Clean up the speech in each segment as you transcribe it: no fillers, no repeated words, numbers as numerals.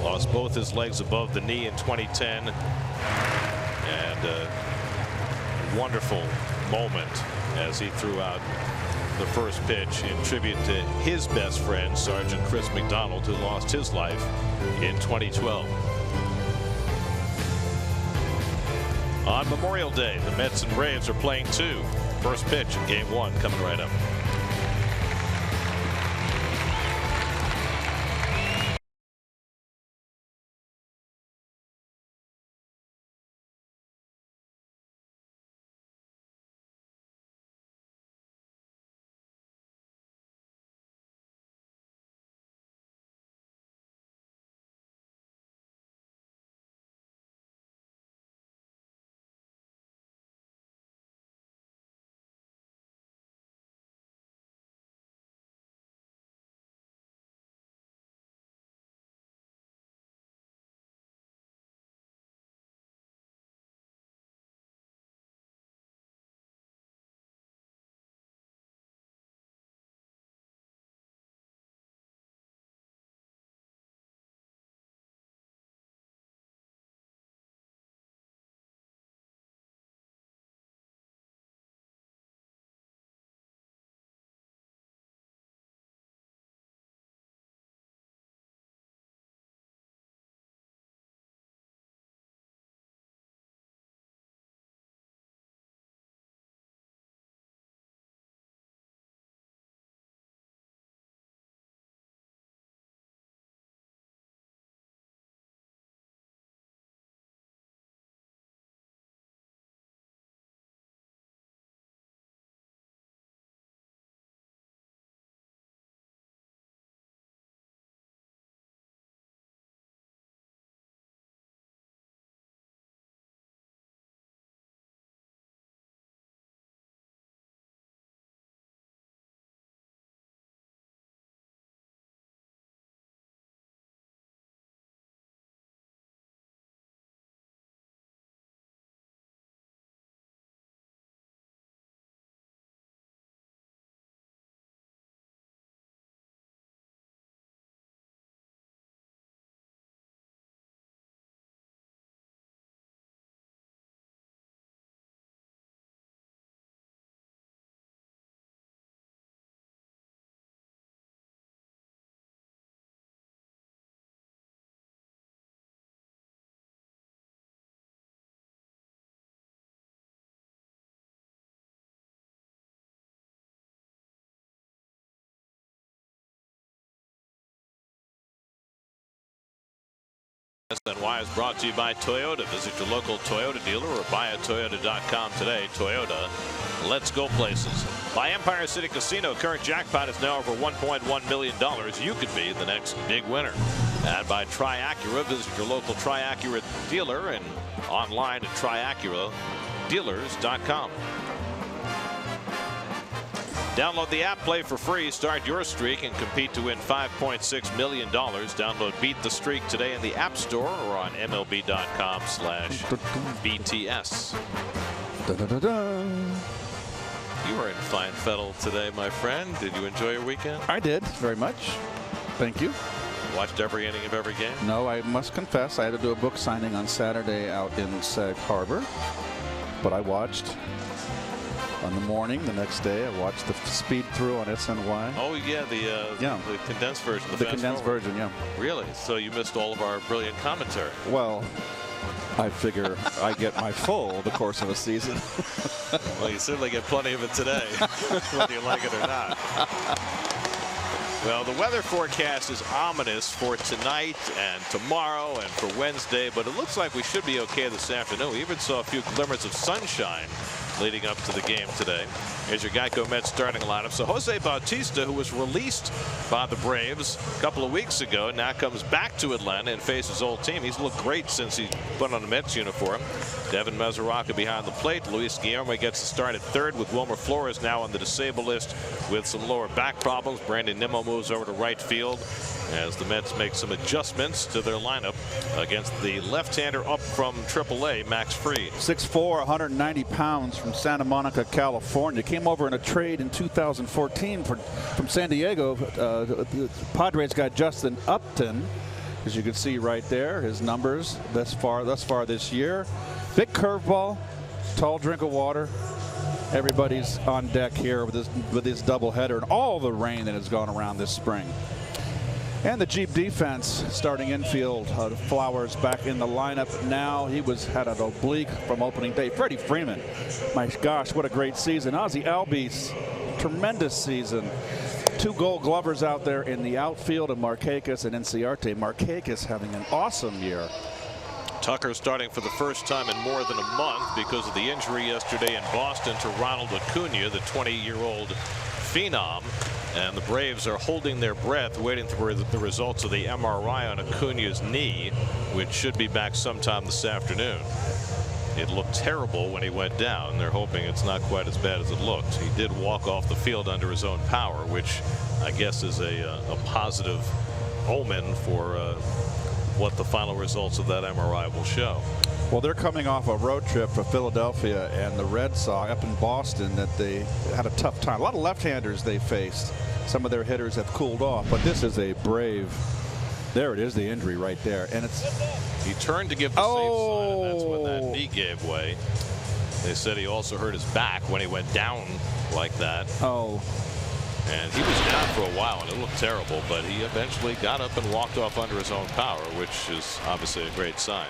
Lost both his legs above the knee in 2010. And a wonderful moment as he threw out the first pitch in tribute to his best friend, Sergeant Chris McDonald, who lost his life in 2012. On Memorial Day, the Mets and Braves are playing two. First pitch in Game 1 coming right up. NY is brought to you by Toyota. Visit your local Toyota dealer or buyatoyota.com today. Toyota, let's go places. By Empire City Casino, current jackpot is now over $1.1 million. You could be the next big winner. And by Tri-Acura, visit your local Tri-Acura dealer and online at triacuradealers.com. Download the app, play for free, start your streak, and compete to win $5.6 million. Download Beat the Streak today in the App Store or on MLB.com/BTS. You were in fine fettle today, my friend. Did you enjoy your weekend? I did, very much. Thank you. Watched every inning of every game? No, I must confess, I had to do a book signing on Saturday out in Sag Harbor, but I watched. On the morning, the next day, I watched the speed through on SNY. Oh yeah, the condensed version. The condensed version, yeah. Really? So you missed all of our brilliant commentary. Well, I figure I get my full the course of a season. Well, you certainly get plenty of it today, whether you like it or not. Well, the weather forecast is ominous for tonight and tomorrow and for Wednesday, but it looks like we should be okay this afternoon. We even saw a few glimmers of sunshine leading up to the game today. Here's your Geico Mets starting lineup. So Jose Bautista, who was released by the Braves a couple of weeks ago, now comes back to Atlanta and faces his old team. He's looked great since he put on the Mets uniform. Devin Mesoraca behind the plate. Luis Guillorme gets the start at third, with Wilmer Flores now on the disabled list with some lower back problems. Brandon Nimmo moves over to right field as the Mets make some adjustments to their lineup against the left-hander up from AAA, Max Fried. 6'4", 190 pounds from Santa Monica, California. Came over in a trade in 2014 from San Diego. The Padres got Justin Upton. As you can see right there, his numbers thus far this year. Big curveball, tall drink of water. Everybody's on deck here with this doubleheader and all the rain that has gone around this spring. And the Jeep defense starting infield. Flowers back in the lineup now. He had an oblique from opening day. Freddie Freeman, my gosh, what a great season. Ozzie Albies, tremendous season. 2 Gold Glovers out there in the outfield of Markakis and Inciarte. Markakis having an awesome year. Tucker starting for the first time in more than a month because of the injury yesterday in Boston to Ronald Acuna, the 20-year-old phenom. And the Braves are holding their breath, waiting for the results of the MRI on Acuna's knee, which should be back sometime this afternoon. It looked terrible when he went down. They're hoping it's not quite as bad as it looked. He did walk off the field under his own power, which I guess is a positive omen for what the final results of that MRI will show. Well, they're coming off a road trip to Philadelphia, and the Red Sox up in Boston that they had a tough time. A lot of left-handers they faced. Some of their hitters have cooled off, but this is a Brave. There it is, the injury right there, and it's. He turned to give the safe sign, and that's when that knee gave way. They said he also hurt his back when he went down like that. Oh. And he was down for a while, and it looked terrible, but he eventually got up and walked off under his own power, which is obviously a great sign.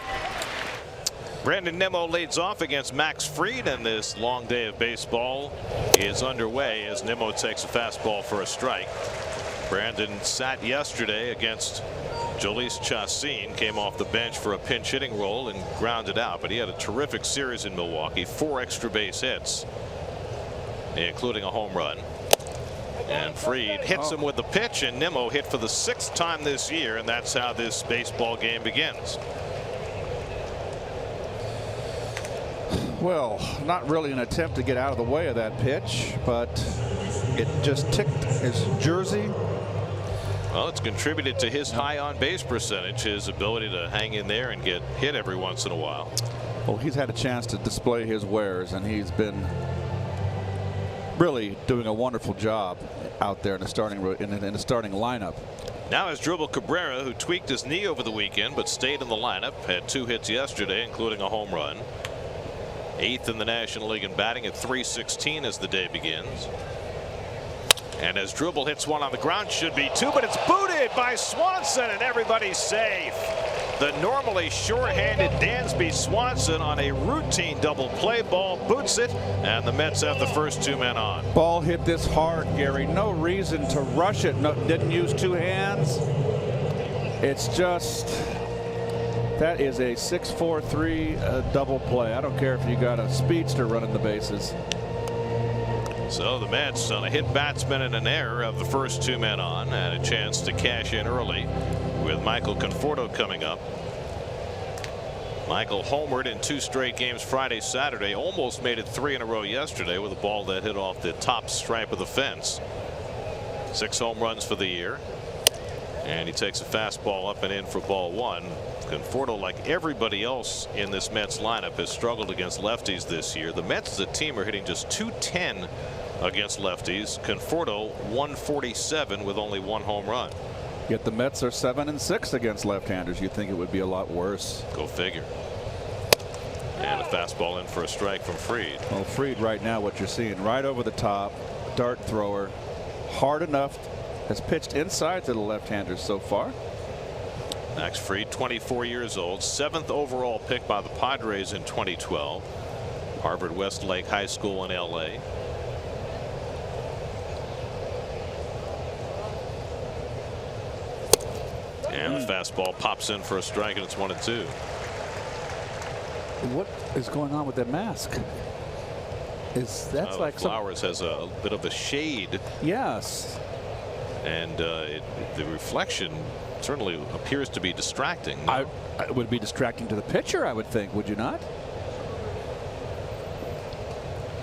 Brandon Nimmo leads off against Max Fried, and this long day of baseball is underway as Nimmo takes a fastball for a strike. Brandon sat yesterday against Jhoulys Chacin, came off the bench for a pinch hitting role and grounded out, but he had a terrific series in Milwaukee, 4 extra base hits, including a home run. And Fried hits him with the pitch, and Nimmo hit for the 6th time this year, and that's how this baseball game begins. Well, not really an attempt to get out of the way of that pitch, but it just ticked his jersey. Well, it's contributed to his high on base percentage, his ability to hang in there and get hit every once in a while. Well, he's had a chance to display his wares, and he's been really doing a wonderful job out there in the starting lineup. Now is Dribble Cabrera, who tweaked his knee over the weekend but stayed in the lineup, had 2 hits yesterday, including a home run. 8th in the National League in batting at .316 as the day begins. And as Dribble hits one on the ground, should be 2, but it's booted by Swanson, and everybody's safe. The normally short-handed Dansby Swanson on a routine double play ball boots it, and the Mets have the first 2 men on. Ball hit this hard, Gary. No reason to rush it. No, didn't use 2 hands. It's just. That is a 6-4-3 double play. I don't care if you got a speedster running the bases. So the Mets on a hit batsman and an error of the first 2 men on, and a chance to cash in early with Michael Conforto coming up. Michael homered in 2 straight games Friday, Saturday, almost made it 3 in a row yesterday with a ball that hit off the top stripe of the fence. 6 home runs for the year. And he takes a fastball up and in for ball 1. Conforto, like everybody else in this Mets lineup, has struggled against lefties this year. The Mets as a team are hitting just .210 against lefties. Conforto 147 with only 1 home run. Yet the Mets are 7-6 against left-handers. You'd think it would be a lot worse. Go figure. And a fastball in for a strike from Fried. Well, Fried right now, what you're seeing, right over the top, dart thrower, hard enough. Has pitched inside to the left-handers so far. Max Fried, 24 years old, 7th overall pick by the Padres in 2012. Harvard Westlake High School in LA. And the fastball pops in for a strike, and it's 1-2. What is going on with that mask? That's like Flowers has a bit of a shade. Yes. And the reflection certainly appears to be distracting. It would be distracting to the pitcher, I would think. Would you not?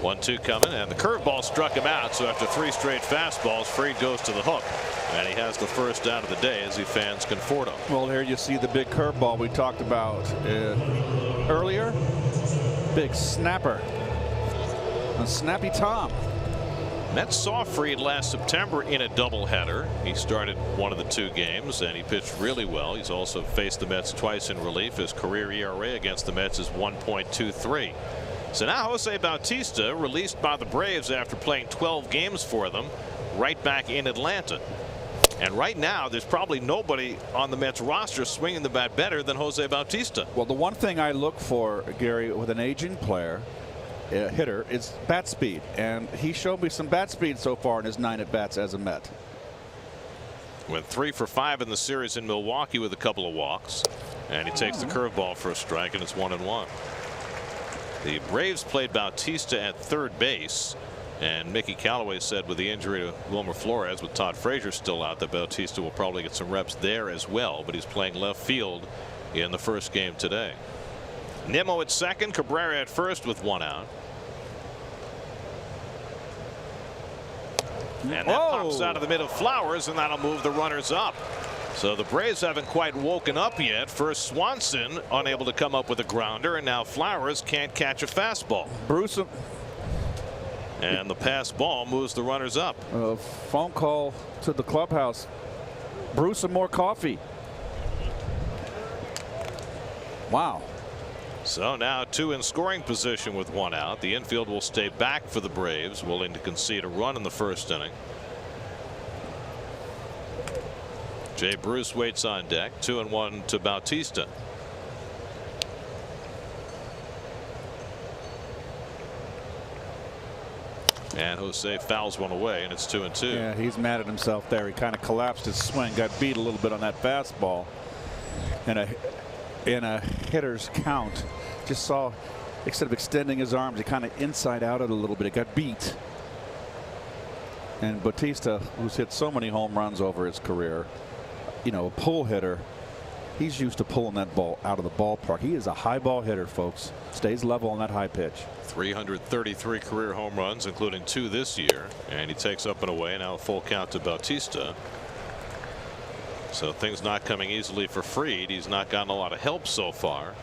1-2 coming, and the curveball struck him out. So after 3 straight fastballs, Fried goes to the hook, and he has the first out of the day as he fans Conforto. Well, here you see the big curveball we talked about earlier. Big snapper. A snappy Tom. Mets saw Fried last September in a doubleheader. He started one of the 2 games and he pitched really well. He's also faced the Mets twice in relief. His career ERA against the Mets is 1.23. So now Jose Bautista, released by the Braves after playing 12 games for them, right back in Atlanta. And right now there's probably nobody on the Mets roster swinging the bat better than Jose Bautista. Well, the one thing I look for, Gary, with an aging player, hitter, is bat speed, and he showed me some bat speed so far in his 9 at-bats as a Met. Went 3 for 5 in the series in Milwaukee with a couple of walks, and he takes the curveball for a strike, and it's 1-1. The Braves played Bautista at third base, and Mickey Callaway said with the injury to Wilmer Flores, with Todd Frazier still out, that Bautista will probably get some reps there as well, but he's playing left field in the first game today. Nimmo at second, Cabrera at first with 1 out. And that pops out of the middle of Flowers, and that'll move the runners up. So the Braves haven't quite woken up yet. First Swanson unable to come up with a grounder, and now Flowers can't catch a fastball. Bruce. And the pass ball moves the runners up. Phone call to the clubhouse. Brew some more coffee. Wow. So now 2 in scoring position with 1 out. The infield will stay back for the Braves, willing to concede a run in the first inning. Jay Bruce waits on deck. 2-1 to Bautista. And Jose fouls one away, and it's 2-2. Yeah, he's mad at himself there. He kind of collapsed his swing, got beat a little bit on that fastball. And in a hitter's count, just saw, instead of extending his arms, he kind of inside out it a little bit. It got beat. And Bautista, who's hit so many home runs over his career, you know, a pull hitter, he's used to pulling that ball out of the ballpark. He is a high ball hitter, folks. Stays level on that high pitch. 333 career home runs, including 2 this year, and he takes up and away. Now a full count to Bautista. So things not coming easily for Fried. He's not gotten a lot of help so far.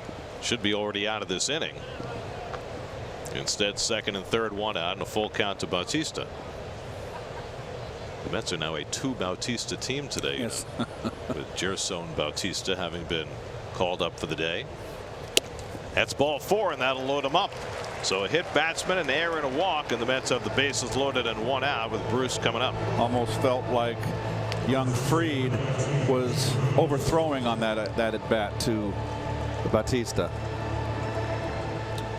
Should be already out of this inning. Instead, second and third, 1 out, and a full count to Bautista. The Mets are now a 2 Bautista team today. Yes. With Gerson Bautista having been called up for the day. That's ball 4, and that'll load him up. So a hit batsman, an error, and a walk, and the Mets have the bases loaded and 1 out with Bruce coming up. Almost felt like young Fried was overthrowing on that at bat to Bautista.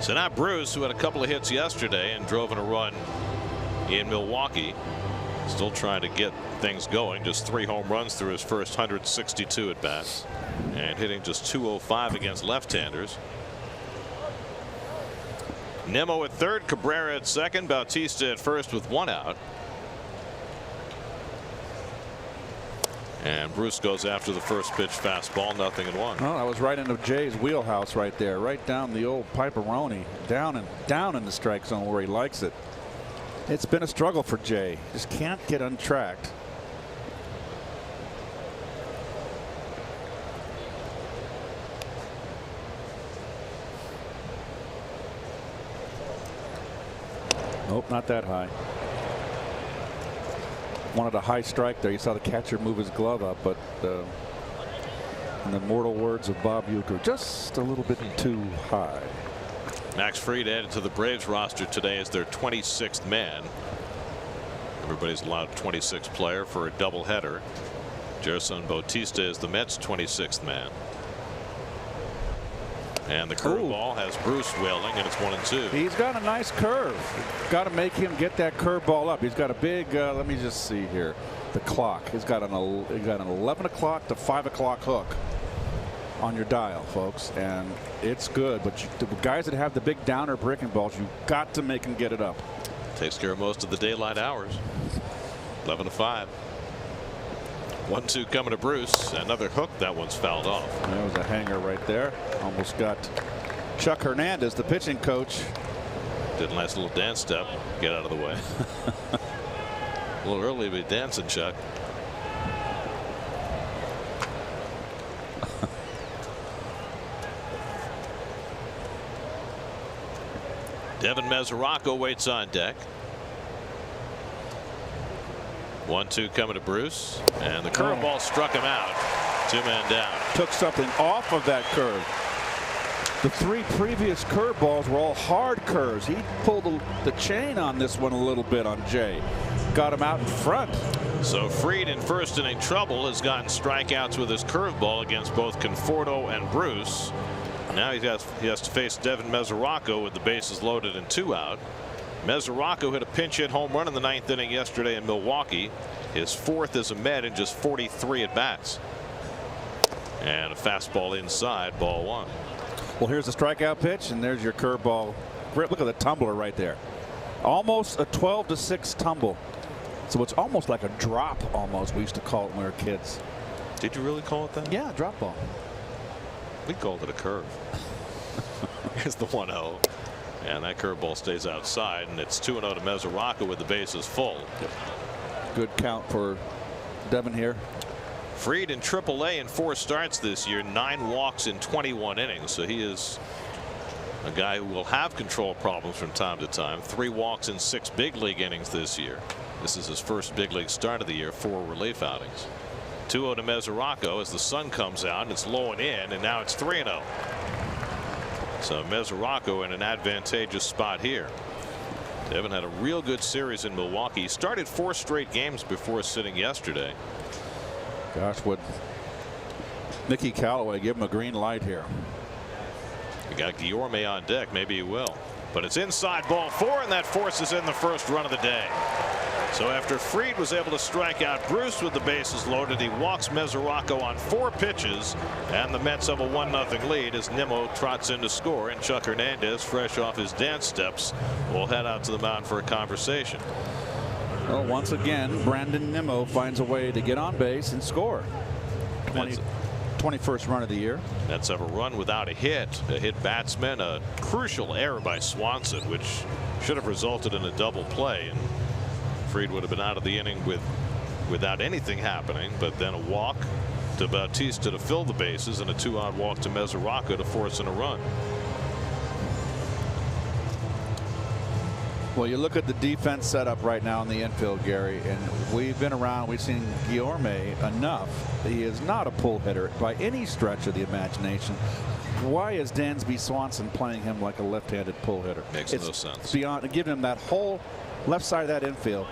So now Bruce, who had a couple of hits yesterday and drove in a run in Milwaukee, still trying to get things going. Just 3 home runs through his first 162 at bats, and hitting just .205 against left-handers. Nimmo at third, Cabrera at second, Bautista at first with 1 out. And Bruce goes after the first pitch fastball, 0-1. Well, I was right into Jay's wheelhouse right there, right down the old Piperoni, down in the strike zone where he likes it. It's been a struggle for Jay. Just can't get untracked. Nope, not that high. Wanted a high strike there. You saw the catcher move his glove up, but in the mortal words of Bob Uecker, just a little bit too high. Max Fried added to the Braves roster today as their 26th man. Everybody's allowed 26th player for a doubleheader. Gerson Bautista is the Mets' 26th man. And the curveball has Bruce wailing, and it's 1-2. He's got a nice curve. Got to make him get that curveball up. He's got a big. Let me just see here. The clock. He's got an 11 o'clock to 5 o'clock hook on your dial, folks, and it's good. But the guys that have the big downer breaking balls, you got to make them get it up. Takes care of most of the daylight hours. 11-5. 1-2 coming to Bruce. Another hook. That one's fouled off. There was a hanger right there. Almost got Chuck Hernandez, the pitching coach. Did a nice little dance step. Get out of the way. A little early to be dancing, Chuck. Devin Mesoraco waits on deck. 1-2 coming to Bruce, and the curveball struck him out. 2-man down. Took something off of that curve. The 3 previous curveballs were all hard curves. He pulled the chain on this one a little bit on Jay. Got him out in front. So Fried in first inning trouble has gotten strikeouts with his curveball against both Conforto and Bruce. Now he has to face Devin Mesoraco with the bases loaded and 2 out. Mesoraco hit a pinch hit home run in the 9th inning yesterday in Milwaukee. His 4th as a Met in just 43 at bats. And a fastball inside, ball 1. Well, here's the strikeout pitch, and there's your curveball. Look at the tumbler right there. Almost a 12-6 tumble. So it's almost like a drop, almost. We used to call it when we were kids. Did you really call it that? Yeah, drop ball. We called it a curve. Here's the 1-0. And that curveball stays outside, and it's 2-0 to Mesoraco with the bases full. Good count for Devin here. Fried in AAA in 4 starts this year, 9 walks in 21 innings. So he is a guy who will have control problems from time to time. 3 walks in 6 big league innings this year. This is his first big league start of the year, 4 relief outings. 2-0 to Mesoraco as the sun comes out, and it's low and in, and now it's 3-0. So Mesoraco in an advantageous spot here. Devin had a real good series in Milwaukee. He started 4 straight games before sitting yesterday. Gosh, would Mickey Callaway give him a green light here? You got Guillorme on deck. Maybe he will. But it's inside, ball 4, and that forces in the first run of the day. So after Fried was able to strike out Bruce with the bases loaded, he walks Mesoraco on 4 pitches, and the Mets have a 1-0 lead as Nimmo trots in to score, and Chuck Hernandez, fresh off his dance steps, will head out to the mound for a conversation. Well, once again, Brandon Nimmo finds a way to get on base and score. 21st run of the year. Mets have a run without a hit batsman, a crucial error by Swanson, which should have resulted in a double play, and Fried would have been out of the inning without anything happening, but then a walk to Bautista to fill the bases and a 2-out walk to Mesoraco to force in a run. Well, you look at the defense setup right now in the infield, Gary, and we've been around. We've seen Guillorme enough. He is not a pull hitter by any stretch of the imagination. Why is Dansby Swanson playing him like a left-handed pull hitter? Makes no sense. Beyond giving him that whole left side of that infield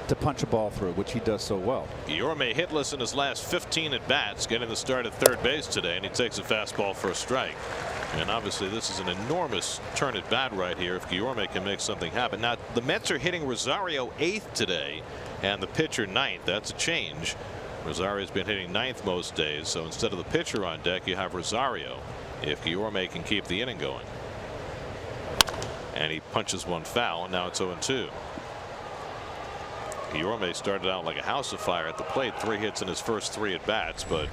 to punch a ball through, which he does so well. Guillorme hitless in his last 15 at bats, getting the start at third base today, and he takes a fastball for a strike. And obviously this is an enormous turn at bat right here if Guillorme can make something happen. Now the Mets are hitting Rosario 8th today and the pitcher 9th. That's a change. Rosario's been hitting 9th most days, so instead of the pitcher on deck you have Rosario if Guillorme can keep the inning going. And he punches one foul, and now it's 0-2. Guillorme started out like a house of fire at the plate, 3 hits in his first 3 at bats, but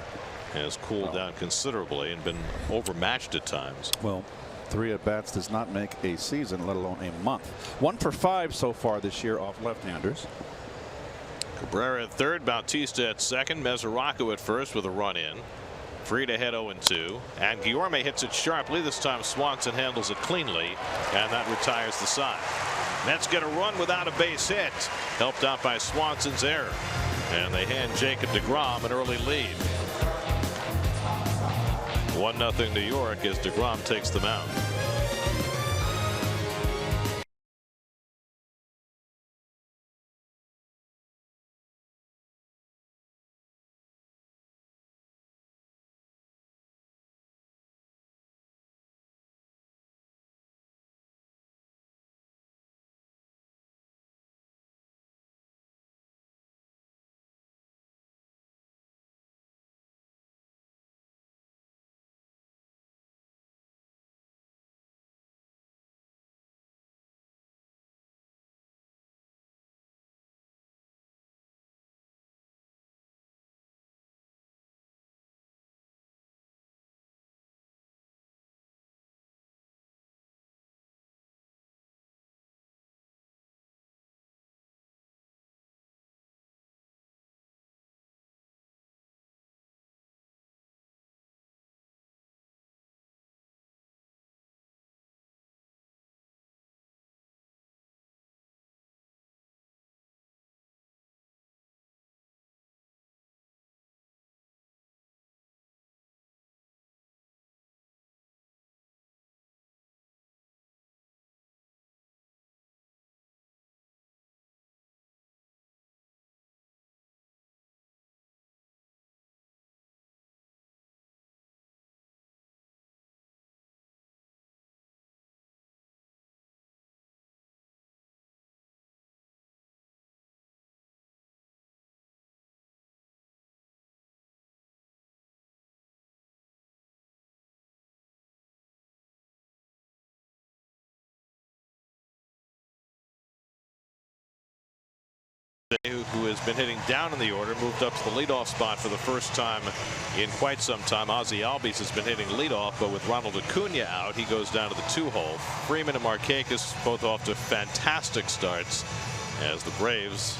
has cooled down considerably and been overmatched at times. Well, 3 at bats does not make a season, let alone a month. 1 for 5 so far this year off left-handers. Cabrera at third, Bautista at second, Mesoraco at first with a run in. Fried ahead 0-2, and Guillorme hits it sharply. This time Swanson handles it cleanly, and that retires the side. Mets get a run without a base hit, helped out by Swanson's error, and they hand Jacob Degrom an early lead. 1-0 New York as Degrom takes the mound. who has been hitting down in the order, moved up to the leadoff spot for the first time in quite some time. Ozzie Albies has been hitting leadoff, but with Ronald Acuna out, he goes down to the 2-hole. Freeman and Markakis both off to fantastic starts, as the Braves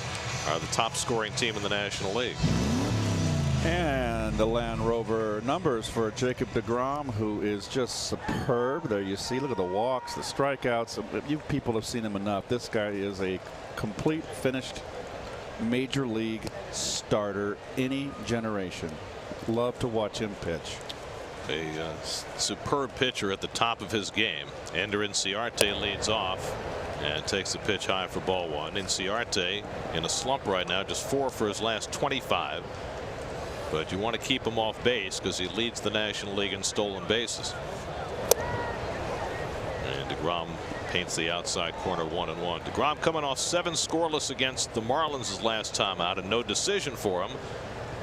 are the top scoring team in the National League. And the Land Rover numbers for Jacob Degrom, who is just superb. There you see, look at the walks, the strikeouts. You people have seen him enough. This guy is a complete finished major league starter, any generation. Love to watch him pitch. A superb pitcher at the top of his game. Ender Inciarte leads off and takes the pitch high for ball one. Inciarte in a slump right now, just 4 for his last 25. But you want to keep him off base because he leads the National League in stolen bases. And Degrom paints the outside corner 1-1. Degrom coming off 7 scoreless against the Marlins his last time out, and no decision for him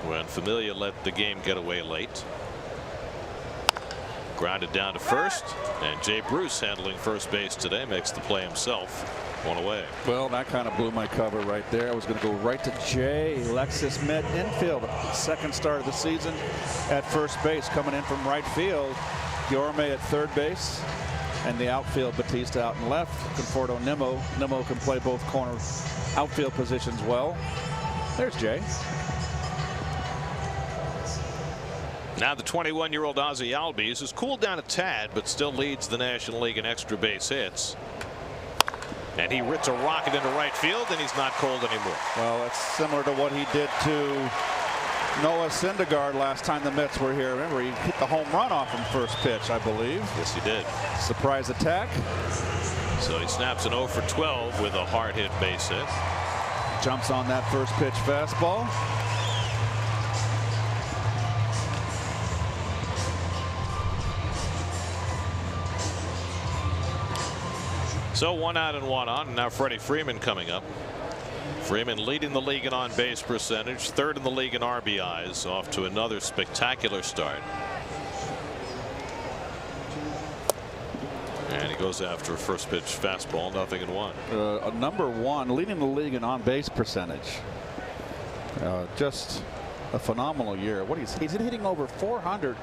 when Familia let the game get away late. Grounded down to first, and Jay Bruce handling first base today makes the play himself. 1 away. Well, that kind of blew my cover right there. I was going to go right to Jay. Lexus Met infield. Second start of the season at first base, coming in from right field. Guillorme at third base. And the outfield, Batista out and left. Conforto, Nimmo. Nimmo can play both corner outfield positions well. There's Jay. Now the 21-year-old Ozzie Albies has cooled down a tad, but still leads the National League in extra base hits. And he hits a rocket into right field, and he's not cold anymore. Well, it's similar to what he did to Noah Syndergaard last time the Mets were here. Remember, he hit the home run off him first pitch, I believe. Yes, he did. Surprise attack. So he snaps an 0 for 12 with a hard hit base hit. Jumps on that first pitch fastball. So 1 out and 1 on. And now Freddie Freeman coming up. Freeman leading the league in on-base percentage, 3rd in the league in RBIs, off to another spectacular start. And he goes after a first pitch fastball, 0-1. Number 1, leading the league in on-base percentage. Just a phenomenal year. What he's hitting over 400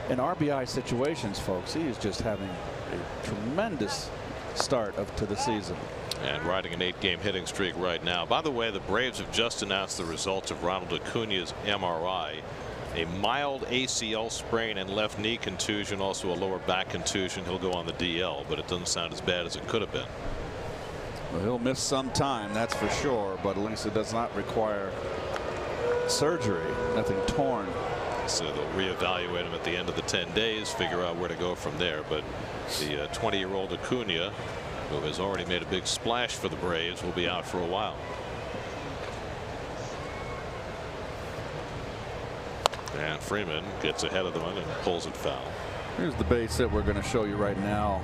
in RBI situations, folks. He is just having a tremendous start to the season. And riding an 8-game hitting streak right now. By the way, the Braves have just announced the results of Ronald Acuna's MRI. A mild ACL sprain and left knee contusion, also a lower back contusion. He'll go on the DL, but it doesn't sound as bad as it could have been. Well, he'll miss some time, that's for sure, but at least it does not require surgery. Nothing torn. So they'll reevaluate him at the end of the 10 days, figure out where to go from there. But the 20-year-old Acuna, who has already made a big splash for the Braves, will be out for a while. And Freeman gets ahead of the one and pulls it foul. Here's the base that we're going to show you right now.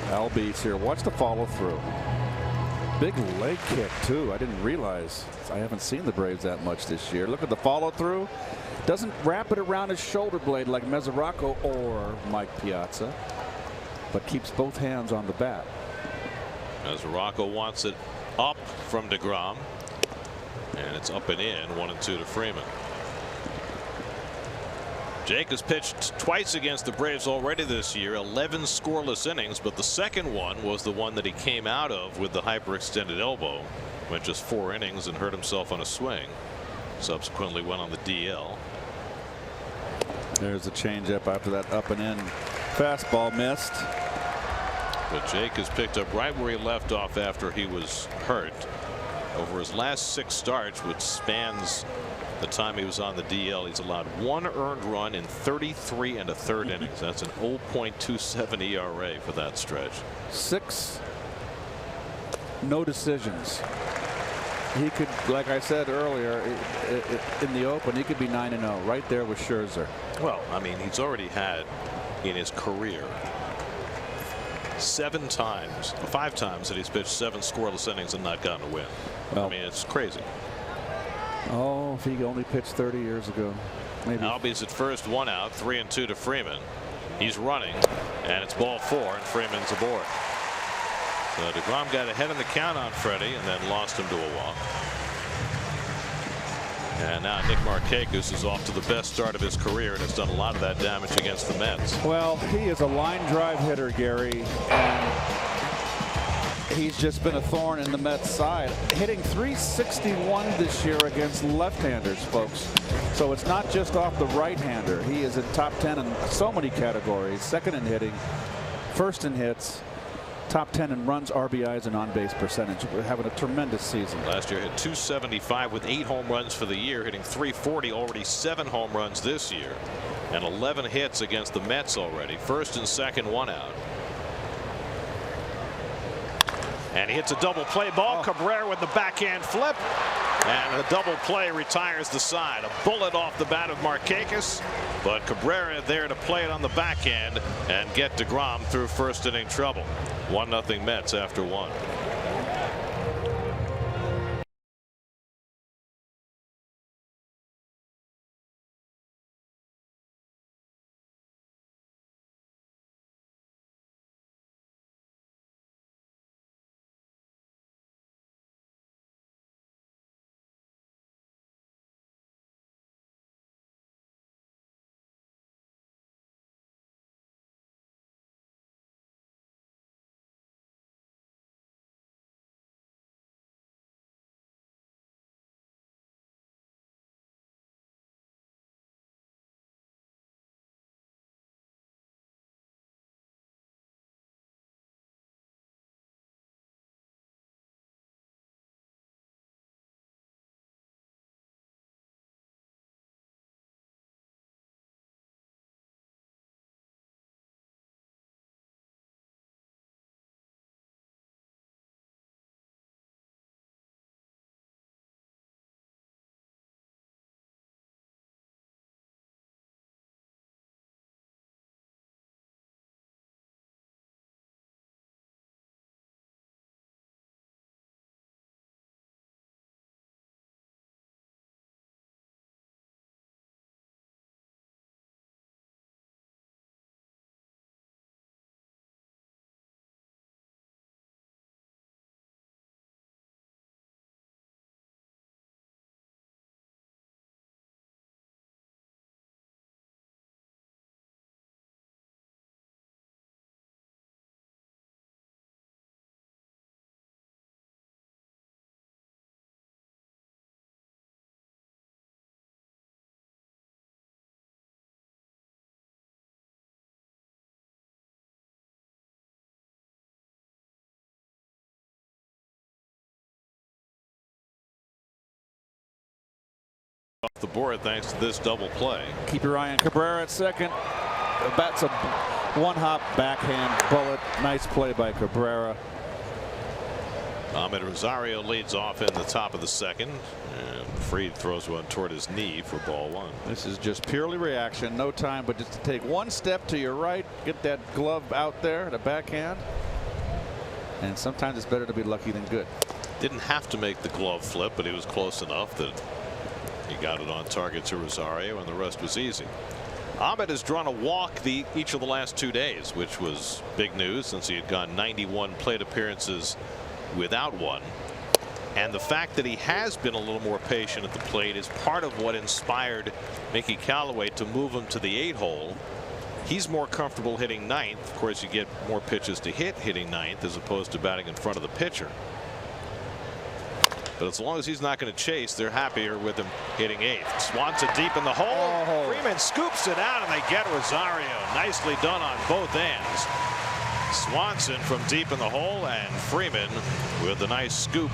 Albies here. Watch the follow through. Big leg kick too. I didn't realize. I haven't seen the Braves that much this year. Look at the follow through. Doesn't wrap it around his shoulder blade like Mesoraco or Mike Piazza, but keeps both hands on the bat. Mesoraco wants it up from Degrom, and it's up and in. 1-2 to Freeman. Jake has pitched twice against the Braves already this year, 11 scoreless innings, but the second one was the one that he came out of with the hyperextended elbow. Went just 4 innings and hurt himself on a swing. Subsequently went on the DL. There's a changeup after that up and in fastball missed. But Jake has picked up right where he left off after he was hurt. Over his last 6 starts, which spans the time he was on the DL, he's allowed 1 earned run in 33 1/3 innings. That's an 0.27 ERA for that stretch. 6 no decisions. He could, like I said earlier in the open, he could be 9-0 right there with Scherzer. Well, I mean, he's already had in his career 5 times that he's pitched 7 scoreless innings and not gotten a win. Well, I mean, it's crazy. Oh, if he only pitched 30 years ago. Maybe. Albies at first, 1 out, 3-2 to Freeman. He's running, and it's ball 4, and Freeman's aboard. So Degrom got ahead in the count on Freddie and then lost him to a walk. And now Nick Markakis is off to the best start of his career and has done a lot of that damage against the Mets. Well, he is a line drive hitter, Gary, and he's just been a thorn in the Mets side. Hitting .361 this year against left-handers, folks. So it's not just off the right-hander. He is in top 10 in so many categories. Second in hitting, first in hits, top 10 in runs, RBIs, and on-base percentage. We're having a tremendous season. Last year hit .275 with 8 home runs for the year, hitting .340, already 7 home runs this year, and 11 hits against the Mets already. First and second, 1 out. And he hits a double play ball. Cabrera with the backhand flip. And the double play retires the side. A bullet off the bat of Markakis. But Cabrera there to play it on the backhand and get Degrom through first inning trouble. 1-0 Mets after 1. Off the board thanks to this double play. Keep your eye on Cabrera at second. That's a one-hop backhand bullet. Nice play by Cabrera. Ahmed Rosario leads off in the top of the second, and Fried throws one toward his knee for ball 1. This is just purely reaction. No time but just to take one step to your right, get that glove out there, the backhand. And sometimes it's better to be lucky than good. Didn't have to make the glove flip, but he was close enough that he got it on target to Rosario, and the rest was easy. Ahmed has drawn a walk each of the last 2 days, which was big news since he had gone 91 plate appearances without one. And the fact that he has been a little more patient at the plate is part of what inspired Mickey Callaway to move him to the 8-hole. He's more comfortable hitting 9th. Of course, you get more pitches to hit hitting 9th as opposed to batting in front of the pitcher. But as long as he's not going to chase, they're happier with him hitting 8th. Swanson deep in the hole. Oh. Freeman scoops it out, and they get Rosario. Nicely done on both ends. Swanson from deep in the hole, and Freeman with a nice scoop,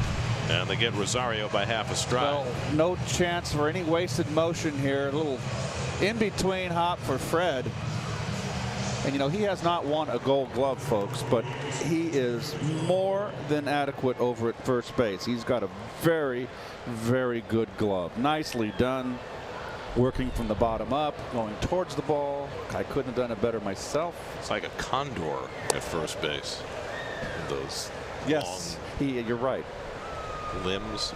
and they get Rosario by half a stride. Well, no chance for any wasted motion here. A little in-between hop for Fred. And you know, he has not won a Gold Glove, folks, but he is more than adequate over at first base. He's got a very, very good glove. Nicely done. Working from the bottom up, going towards the ball. I couldn't have done it better myself. It's like a condor at first base. Those yes, you're right. Limbs.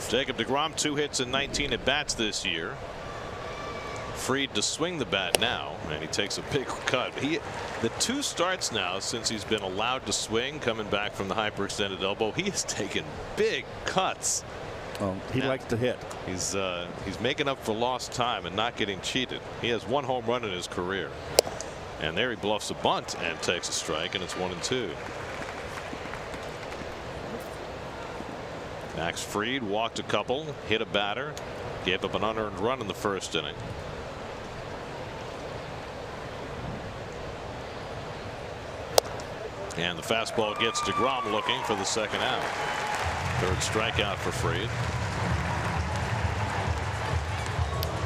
Jacob Degrom, 2 hits and 19 at bats this year. Fried to swing the bat now, and he takes a big cut. The 2 starts now since he's been allowed to swing, coming back from the hyperextended elbow. He has taken big cuts. Well, he likes to hit. He's making up for lost time and not getting cheated. He has 1 home run in his career. And there he bluffs a bunt and takes a strike, and it's 1-2. Max Fried walked a couple, hit a batter, gave up an unearned run in the first inning. And the fastball gets Degrom looking for the second out. 3rd strikeout for Fried.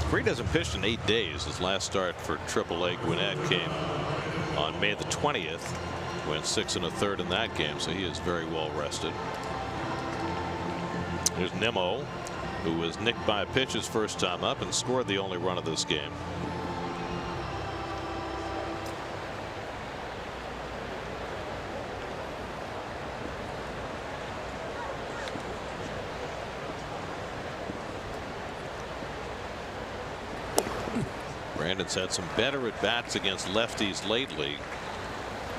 Fried hasn't pitched in 8 days. His last start for AAA Gwinnett came on May the 20th. Went 6 1/3 in that game, so he is very well rested. Here's Nimmo, who was nicked by a pitch his first time up and scored the only run of this game. Brandon's had some better at bats against lefties lately.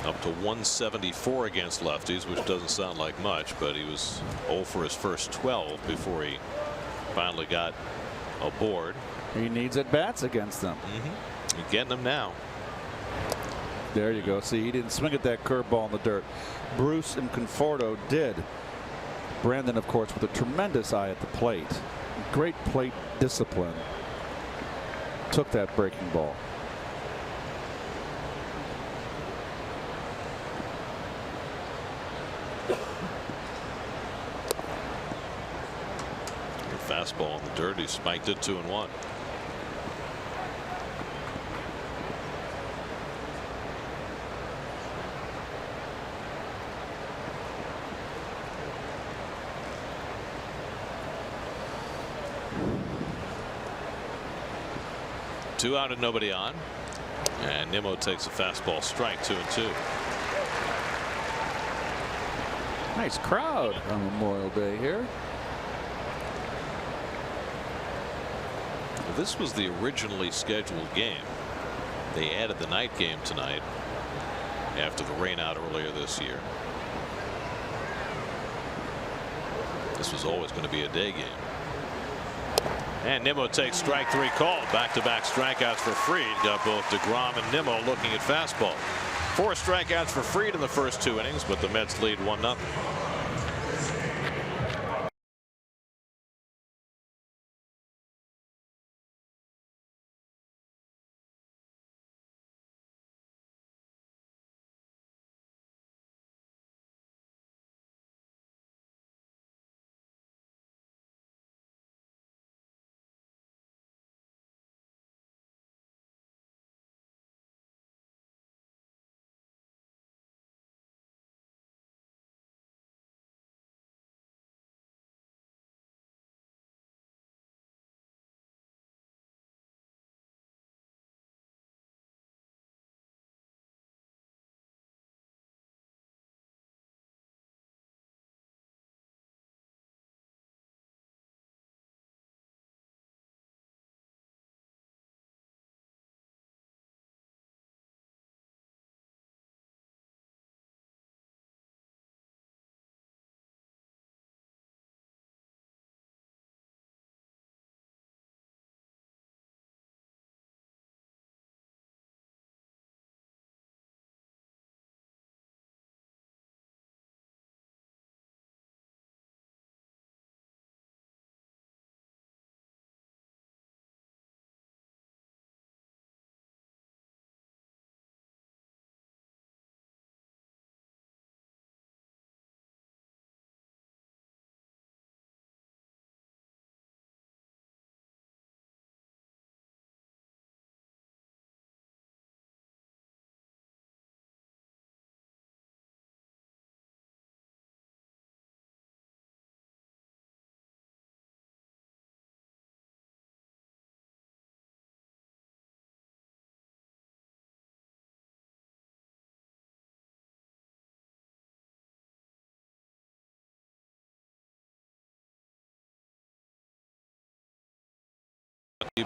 Up to 174 against lefties, which doesn't sound like much, but he was 0 for his first 12 before he finally got aboard. He needs at bats against them. He's getting them now. There you go. See, he didn't swing at that curveball in the dirt. Bruce and Conforto did. Brandon, of course, with a tremendous eye at the plate. Great plate discipline. Took that breaking ball. Fastball in the dirt. He spiked it 2-1. Two out and nobody on. And Nimmo takes a fastball strike, 2-2. Nice crowd on Memorial Day here. This was the originally scheduled game. They added the night game tonight after the rain out earlier this year. This was always going to be a day game. And Nimmo takes strike 3 called. Back-to-back strikeouts for Fried. Got both Degrom and Nimmo looking at fastball. 4 strikeouts for Fried in the first 2 innings, but the Mets lead 1-0.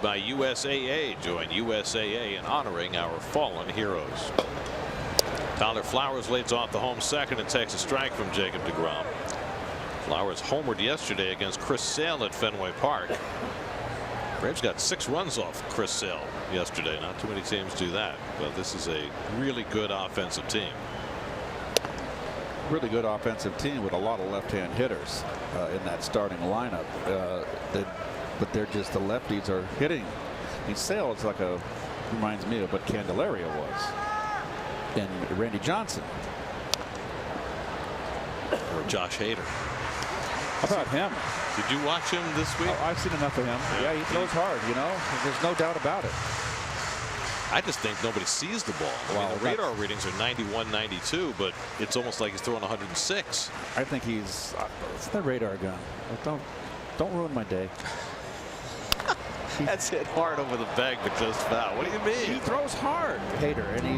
By USAA. Join USAA in honoring our fallen heroes. Tyler Flowers leads off the home second and takes a strike from Jacob Degrom. Flowers homered yesterday against Chris Sale at Fenway Park. Braves got 6 runs off Chris Sale yesterday. Not too many teams do that, but this is a really good offensive team. Really good offensive team with a lot of left-hand hitters in that starting lineup. But they're just, the lefties are hitting. I mean, Sale is like reminds me of what Candelaria was and Randy Johnson. Or Josh Hader. How about him? Did you watch him this week? Oh, I've seen enough of him. Yeah, he throws hard, you know. There's no doubt about it. I just think nobody sees the ball. I mean, the radar readings are 91, 92, but it's almost like he's throwing 106. I think he's it's the radar gun. Don't ruin my day. That's hit hard over the bag, but just foul. What do you mean? He throws hard, Hader, and he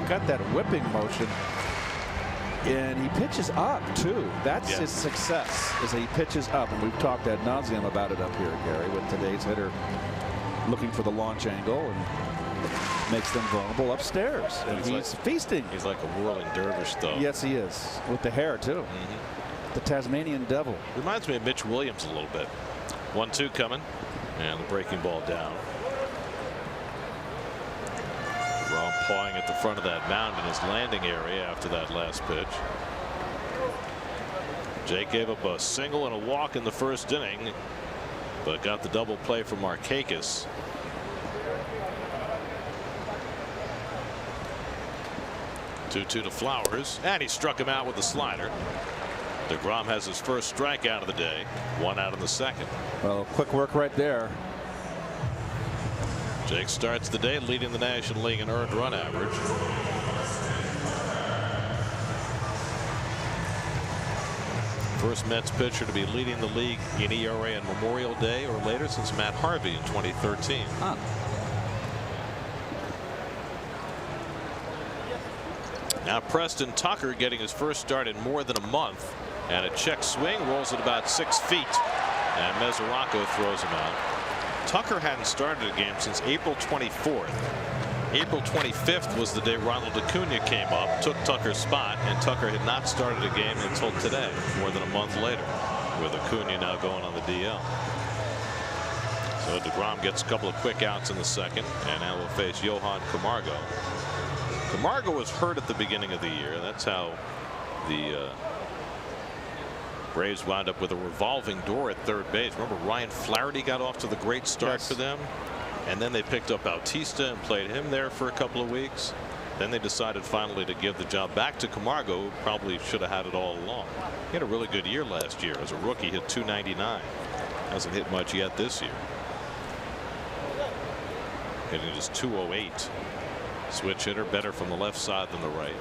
got that whipping motion. And he pitches up too. That's his success, is that he pitches up. And we've talked ad nauseum about it up here, Gary, with today's hitter looking for the launch angle and makes them vulnerable upstairs. And he's feasting. He's like a whirling dervish, though. Yes, he is. With the hair, too. The Tasmanian devil. Reminds me of Mitch Williams a little bit. 1-2 coming. And the breaking ball down. Ron pawing at the front of that mound in his landing area after that last pitch. Jake gave up a single and a walk in the first inning, but got the double play from Markakis. Two to Flowers, and he struck him out with the slider. Degrom has his first strikeout of the day. 1 out in the second. Well, quick work right there. Jake starts the day leading the National League in earned run average. First Mets pitcher to be leading the league in ERA on Memorial Day or later since Matt Harvey in 2013. Now Preston Tucker getting his first start in more than a month, and a check swing rolls it about 6 feet, and Mesoraco throws him out. Tucker hadn't started a game since April 24th. April 25th was the day Ronald Acuna came up, took Tucker's spot, and Tucker had not started a game until today, more than a month later, with Acuna now going on the DL. So Degrom gets a couple of quick outs in the second, and now will face Johan Camargo. Camargo was hurt at the beginning of the year. That's how the Braves wound up with a revolving door at third base. Remember, Ryan Flaherty got off to the great start for them, and then they picked up Bautista and played him there for a couple of weeks. Then they decided finally to give the job back to Camargo, who probably should have had it all along. He had a really good year last year. As a rookie, hit .299. Hasn't hit much yet this year. Hitting just .208. Switch hitter, better from the left side than the right.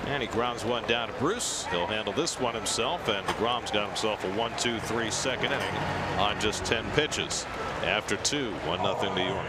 And he grounds one down to Bruce. He'll handle this one himself, and Degrom's got himself a 1-2-3 second inning on just 10 pitches. After 2, 1-0 New York.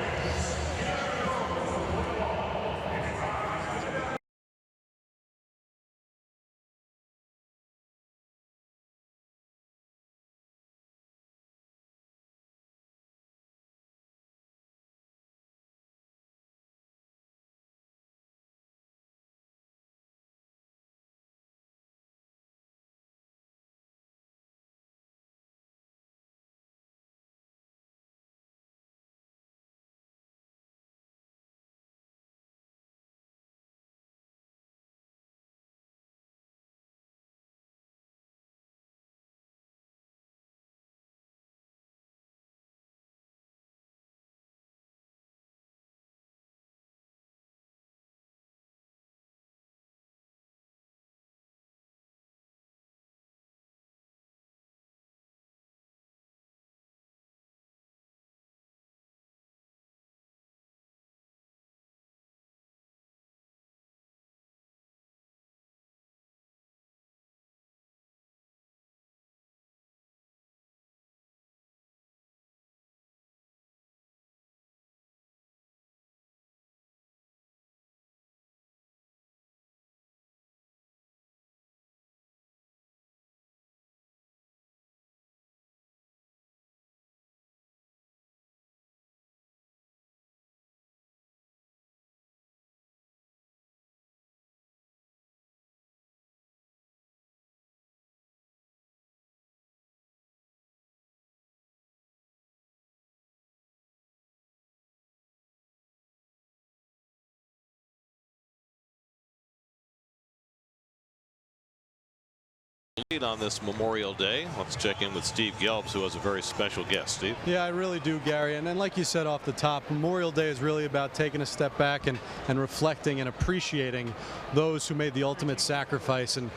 on this Memorial Day. Let's check in with Steve Gelbs, who has a very special guest. Steve? Yeah, I really do, Gary. And like you said off the top, Memorial Day is really about taking a step back and reflecting and appreciating those who made the ultimate sacrifice. And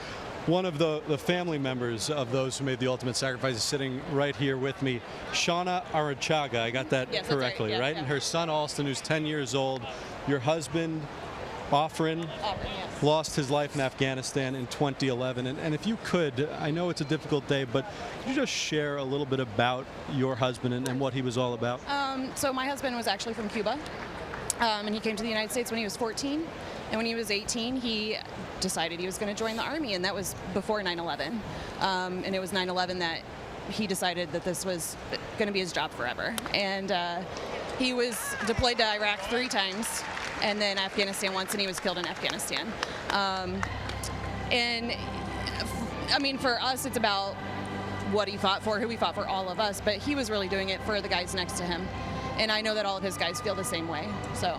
one of the family members of those who made the ultimate sacrifice is sitting right here with me, Shauna Arachaga. I got that correctly, right? Yeah. And her son, Alston, who's 10 years old. Your husband, Offrin, yes. Lost his life in Afghanistan in 2011. And if you could, I know it's a difficult day, but could you just share a little bit about your husband and what he was all about? So my husband was actually from Cuba, and he came to the United States when he was 14. And when he was 18, he decided he was going to join the Army, and that was before 9/11. And it was 9/11 that he decided that this was going to be his job forever. And he was deployed to Iraq 3 times, and then Afghanistan once, and he was killed in Afghanistan. And I mean, for us, it's about what he fought for, who he fought for, all of us, but he was really doing it for the guys next to him. And I know that all of his guys feel the same way. So,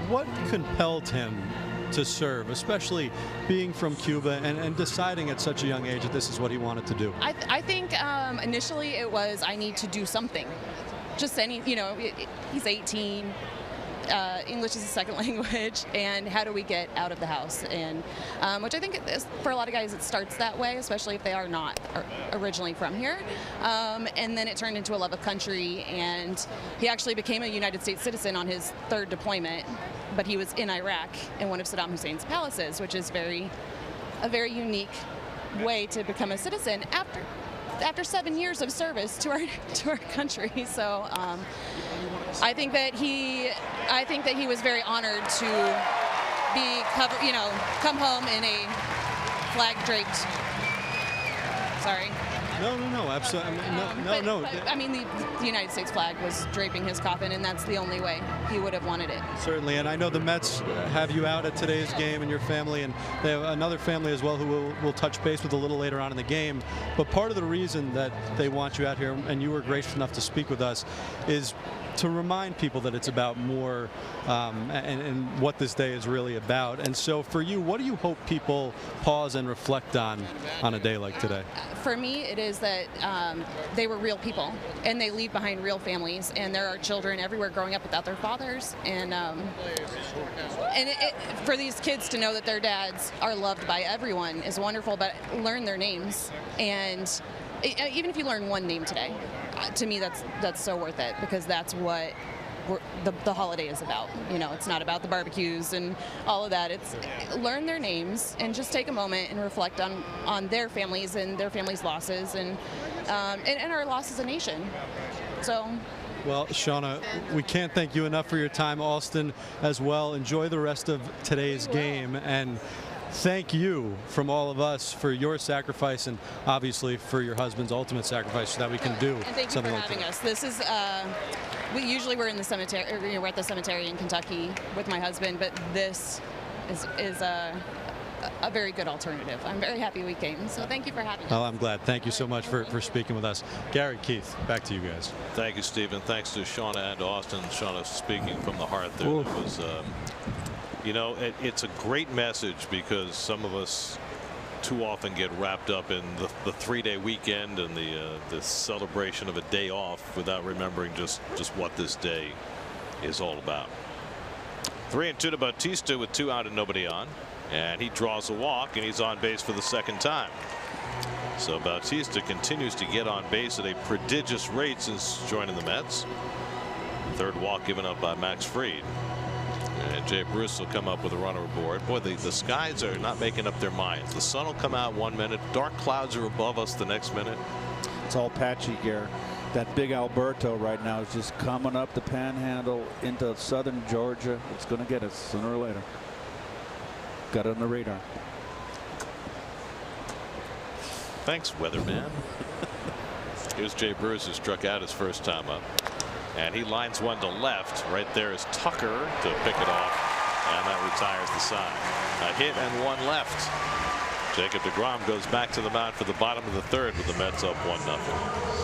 what compelled him to serve, especially being from Cuba and deciding at such a young age that this is what he wanted to do? I think initially it was, I need to do something. Just any, you know, he's 18. English is a second language, and how do we get out of the house? And which I think for a lot of guys it starts that way, especially if they are not originally from here. And then it turned into a love of country, and he actually became a United States citizen on his 3rd deployment, but he was in Iraq in one of Saddam Hussein's palaces, which is a very unique way to become a citizen after 7 years of service to our country. So I think that he was very honored to be come home in a flag draped. Sorry. No, absolutely. No. I mean, the United States flag was draping his coffin, and that's the only way he would have wanted it. Certainly, and I know the Mets have you out at today's game and your family, and they have another family as well who we'll touch base with a little later on in the game. But part of the reason that they want you out here, and you were gracious enough to speak with us, is to remind people that it's about more and what this day is really about. And so for you, what do you hope people pause and reflect on a day like today? For me, it is that they were real people, and they leave behind real families, and there are children everywhere growing up without their fathers. And for these kids to know that their dads are loved by everyone is wonderful, but learn their names. And even if you learn one name today, to me that's so worth it, because that's what the holiday is about. You know, it's not about the barbecues and all of that. It's learn their names and just take a moment and reflect on their families and their families' losses and our loss as a nation. So. Well, Shauna, we can't thank you enough for your time. Alston as well. Enjoy the rest of today's game, and thank you from all of us for your sacrifice, and obviously for your husband's ultimate sacrifice, so that we can do something like that. And thank you for having us. This is we're in the cemetery. We're at the cemetery in Kentucky with my husband, but this is a very good alternative. I'm very happy we came, so thank you for having us. Well, I'm glad. Thank you so much for speaking with us. Gary, Keith, back to you guys. Thank you, Stephen. Thanks to Shauna and Austin. Shauna speaking from the heart there. It was, you know, it's a great message, because some of us too often get wrapped up in the 3-day weekend and the celebration of a day off without remembering just what this day is all about. 3-2 to Bautista with 2 out and nobody on. And he draws a walk, and he's on base for the 2nd time. So Bautista continues to get on base at a prodigious rate since joining the Mets. 3rd walk given up by Max Fried. And Jay Bruce will come up with a runner aboard. Boy, the skies are not making up their minds. The sun will come out 1 minute. Dark clouds are above us the next minute. It's all patchy here. That big Alberto right now is just coming up the panhandle into southern Georgia. It's going to get us sooner or later. Got it on the radar. Thanks, weatherman. Here's Jay Bruce, who struck out his first time up. And he lines one to left. Right there is Tucker to pick it off. And that retires the side. A hit and 1 left. Jacob Degrom goes back to the mound for the bottom of the 3rd with the Mets up 1-0.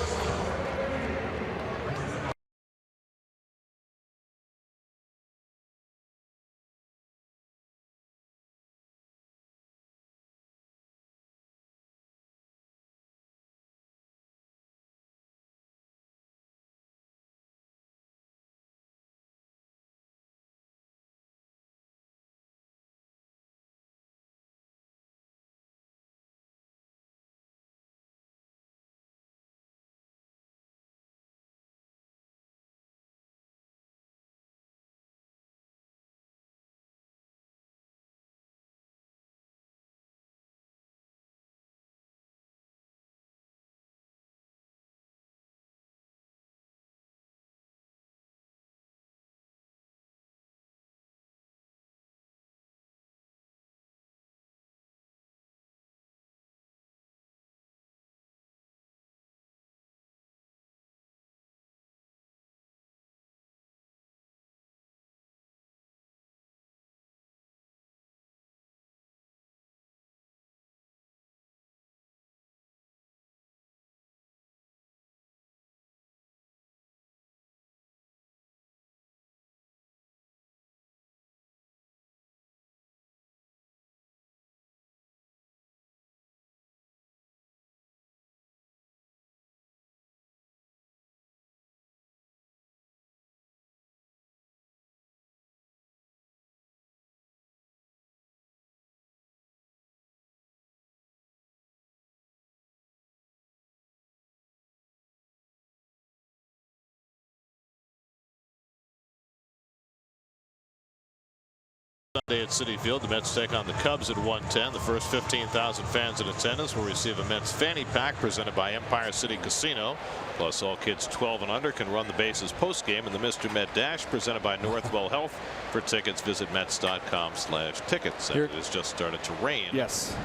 Sunday at Citi Field, the Mets take on the Cubs at 1:10. The first 15,000 fans in attendance will receive a Mets fanny pack presented by Empire City Casino. Plus, all kids 12 and under can run the bases postgame in the Mr. Met Dash presented by Northwell Health. For tickets, visit Mets.com/tickets. And it has just started to rain. Yes.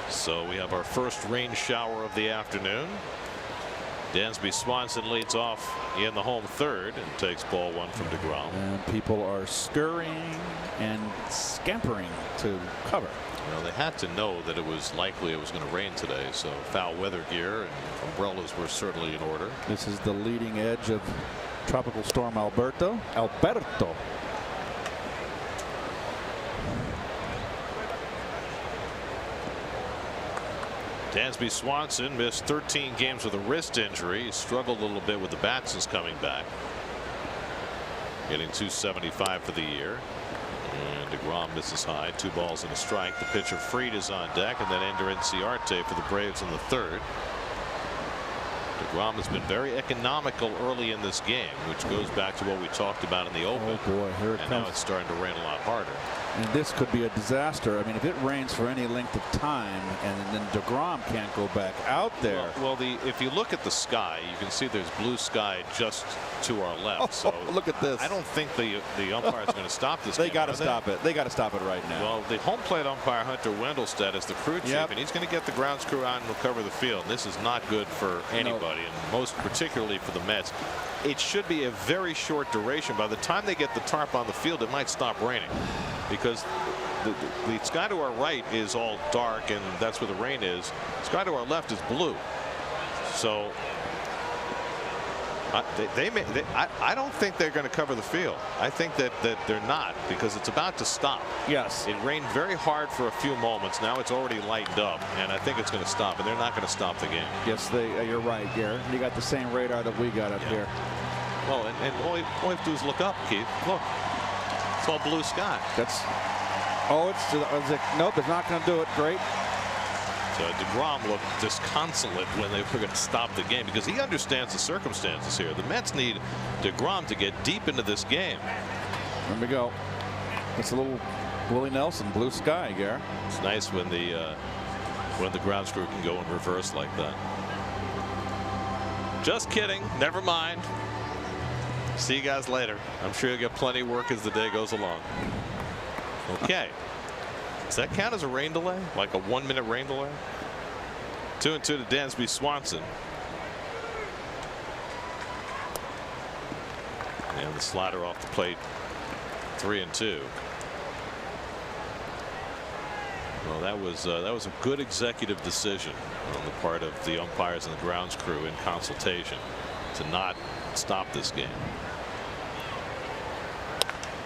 So we have our first rain shower of the afternoon. Dansby Swanson leads off in the home third and takes ball one from Degrom. And people are scurrying and scampering to cover. Well, they had to know that it was likely it was going to rain today, so foul weather gear and umbrellas were certainly in order. This is the leading edge of Tropical Storm Alberto. Dansby Swanson missed 13 games with a wrist injury. He struggled a little bit with the bat since coming back. Getting 275 for the year. And Degrom misses high. 2 balls and a strike. The pitcher Fried is on deck, and then Ender Inciarte for the Braves in the third. Degrom has been very economical early in this game, which goes back to what we talked about in the open. Oh boy, here it and comes. Now it's starting to rain a lot harder. And this could be a disaster. I mean, if it rains for any length of time and then Degrom can't go back out there. Well, if you look at the sky, you can see there's blue sky just to our left. So look at this. I don't think the umpire is going to stop this. They got to stop it. They got to stop it right now. Well, the home plate umpire Hunter Wendelstedt is the crew chief, and he's going to get the grounds crew out and recover the field. And this is not good for anybody, and most particularly for the Mets. It should be a very short duration. By the time they get the tarp on the field, it might stop raining, because the sky to our right is all dark, and that's where the rain is. The sky to our left is blue. So I don't think they're going to cover the field. I think that they're not, because it's about to stop. Yes. It rained very hard for a few moments. Now it's already lightened up, and I think it's going to stop, and they're not going to stop the game. Yes, you're right, Garrett. You got the same radar that we got up here. Well, and all you have to do is look up, Keith. Look. It's all blue sky. Nope, it's not going to do it. Great. So Degrom looked disconsolate when they were going to stop the game, because he understands the circumstances here. The Mets need Degrom to get deep into this game. There we go. It's a little Willie Nelson blue sky, Garrett. It's nice when the grounds crew can go in reverse like that. Just kidding. Never mind. See you guys later. I'm sure you'll get plenty of work as the day goes along. Okay. Does that count as a rain delay? Like a 1-minute rain delay? 2-2 to Dansby Swanson. And the slider off the plate. 3-2. Well, that was a good executive decision on the part of the umpires and the grounds crew in consultation to not stop this game.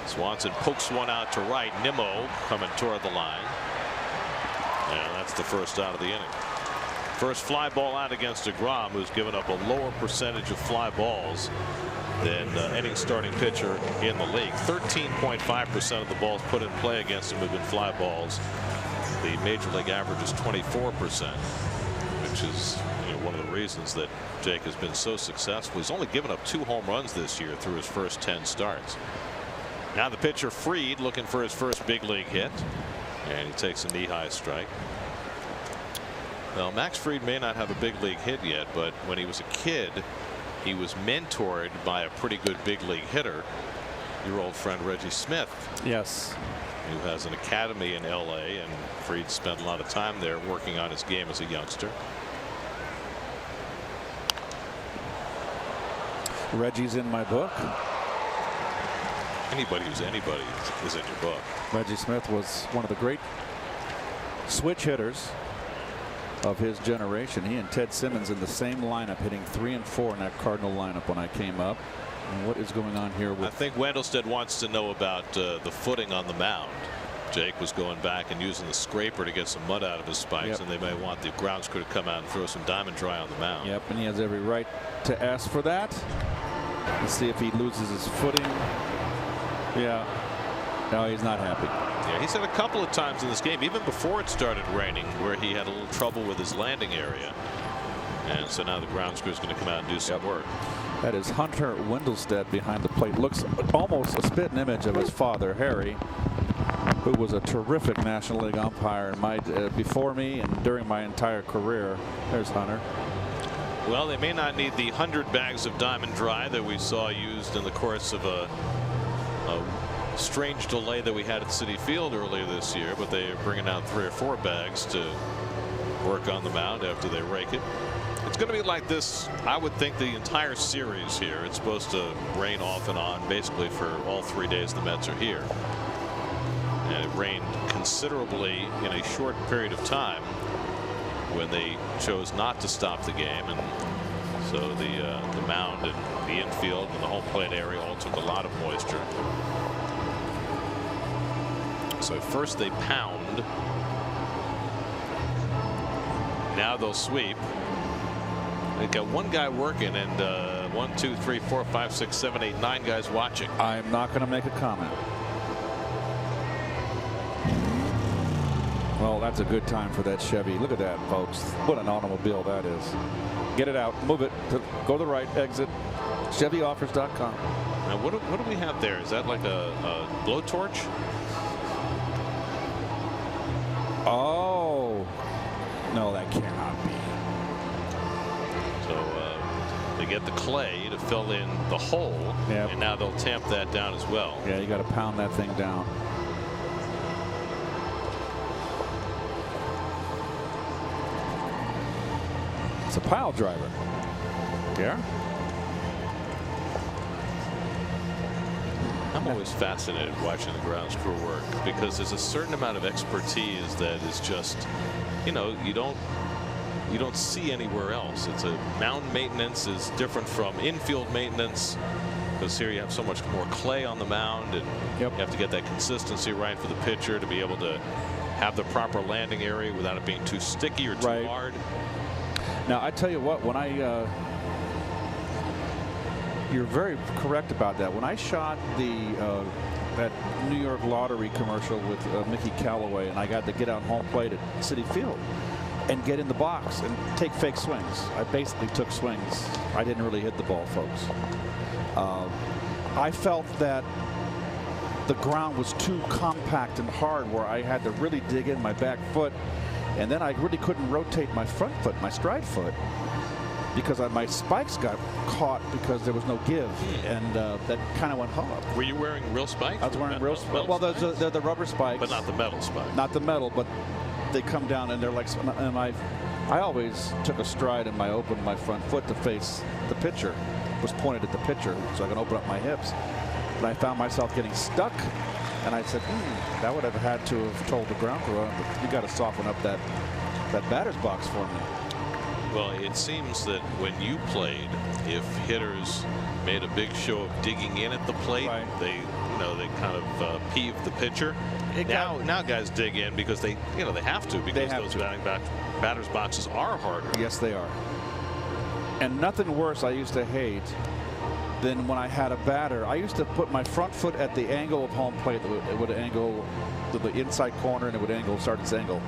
Swanson pokes one out to right. Nimmo coming toward the line. And that's the first out of the inning. First fly ball out against Degrom, who's given up a lower percentage of fly balls than any starting pitcher in the league. 13.5% of the balls put in play against him have been fly balls. The major league average is 24%, which is one of the reasons that Jake has been so successful. He's only given up 2 home runs this year through his first 10 starts. Now the pitcher Fried looking for his first big league hit, and he takes a knee-high strike. Well, Max Fried may not have a big league hit yet, but when he was a kid, he was mentored by a pretty good big league hitter, your old friend Reggie Smith. Yes. Who has an academy in LA, and Fried spent a lot of time there working on his game as a youngster. Reggie's in my book. Anybody who's anybody is in your book. Reggie Smith was one of the great switch hitters of his generation. He and Ted Simmons in the same lineup, hitting 3 and 4 in that Cardinal lineup when I came up. And what is going on here? I think Wendelstedt wants to know about the footing on the mound. Jake was going back and using the scraper to get some mud out of his spikes, and they may want the grounds crew to come out and throw some diamond dry on the mound. Yep, and he has every right to ask for that. Let's see if he loses his footing. Yeah. No, he's not happy. Yeah, he's had a couple of times in this game, even before it started raining, where he had a little trouble with his landing area. And so now the grounds crew is going to come out and do some work. That is Hunter Wendelstedt behind the plate. Looks almost a spitting image of his father, Harry, who was a terrific National League umpire before me and during my entire career. There's Hunter. Well, they may not need the 100 bags of Diamond Dry that we saw used in the course of a strange delay that we had at Citi Field earlier this year, but they are bringing out 3 or 4 bags to work on the mound after they rake it. It's going to be like this, I would think, the entire series here. It's supposed to rain off and on basically for all 3 days the Mets are here. And it rained considerably in a short period of time when they chose not to stop the game, and so the mound and the infield and the home plate area all took a lot of moisture. So first they pound. Now they'll sweep. They've got 1 guy working and 1, 2, 3, 4, 5, 6, 7, 8, 9 guys watching. I'm not going to make a comment. Well, that's a good time for that Chevy. Look at that, folks. What an automobile that is. Get it out. Move it. Go to the right. Exit. ChevyOffers.com. Now, what do we have there? Is that like a blowtorch? Oh. No, that cannot be. They get the clay to fill in the hole, yep. And now they'll tamp that down as well. Yeah, you got to pound that thing down. It's a pile driver. Yeah. I'm always fascinated watching the grounds crew work because there's a certain amount of expertise that is just, you know, you don't see anywhere else. It's a mound maintenance is different from infield maintenance because here you have so much more clay on the mound, and yep. You have to get that consistency right for the pitcher to be able to have the proper landing area without it being too sticky or too hard. Now I tell you what, when you're very correct about that. When I shot that New York Lottery commercial with Mickey Callaway, and I got to get out home plate at Citi Field and get in the box and take fake swings. I basically took swings. I didn't really hit the ball, folks. I felt that the ground was too compact and hard where I had to really dig in my back foot, and then I really couldn't rotate my front foot, my stride foot, because my spikes got caught because there was no give, and that kind of went hard. Were you wearing real spikes? I was wearing real spikes. Well, they're the rubber spikes. But not the metal spikes. Not the metal, but they come down and they're like, and I always took a stride and I opened my front foot to face the pitcher, was pointed at the pitcher so I can open up my hips. But I found myself getting stuck, and I said, that would have had to have told the ground crew, you got to soften up that batter's box for me. Well, it seems that when you played, if hitters made a big show of digging in at the plate, they kind of peeved the pitcher. Now guys dig in because they have to, because those batters boxes are harder. Yes, they are. And nothing worse I used to hate than when I had a batter. I used to put my front foot at the angle of home plate. It would angle to the inside corner, and it would start its angle.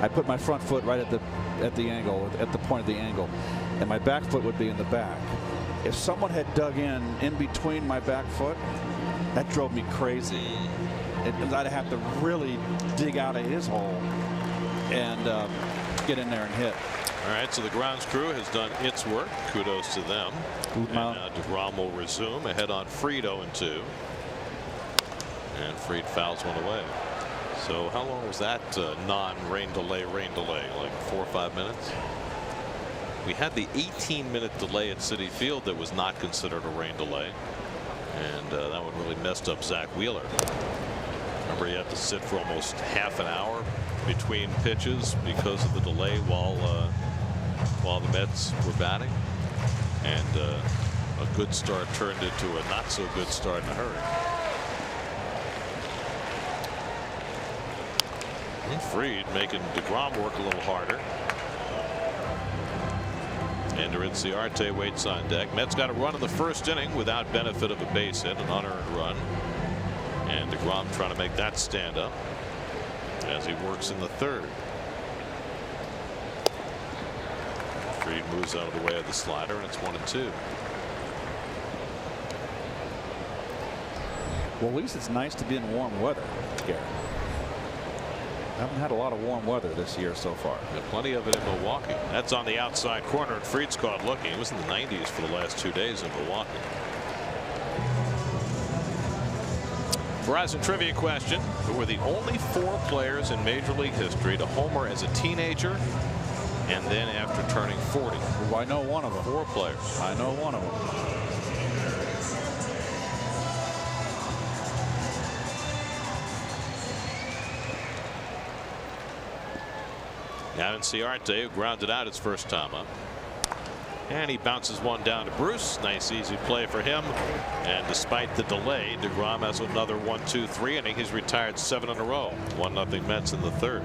I put my front foot right at the angle, at the point of the angle, and my back foot would be in the back. If someone had dug in between my back foot, that drove me crazy. I'd have to really dig out of his hole and get in there and hit. All right, so the grounds crew has done its work. Kudos to them. And now Degrom will resume ahead on Fried 0-2. And Fried fouls one away. So how long was that non-rain delay, like 4 or 5 minutes? We had the 18-minute delay at Citi Field that was not considered a rain delay. And that one really messed up Zach Wheeler. Remember, he had to sit for almost half an hour between pitches because of the delay while the Mets were batting. And a good start turned into a not so good start in a hurry. And Fried making Degrom work a little harder. Ender Inciarte waits on deck. Mets got a run in the first inning without benefit of a base hit, an unearned run. And Degrom trying to make that stand up as he works in the third. Fried moves out of the way of the slider, and it's 1-2. Well, at least it's nice to be in warm weather, Gary. Haven't had a lot of warm weather this year so far. Yeah, plenty of it in Milwaukee. That's on the outside corner, and Fried's caught looking. It was in the 90s for the last 2 days in Milwaukee. Verizon trivia question: who were the only 4 players in Major League history to homer as a teenager and then after turning 40? Well, I know one of them. 4 players. I know one of them. Gavin Ciarte, who grounded out his first time up. And he bounces one down to Bruce. Nice easy play for him. And despite the delay, Degrom has another 1-2-3 inning. He's retired 7 in a row. 1-0 Mets in the third.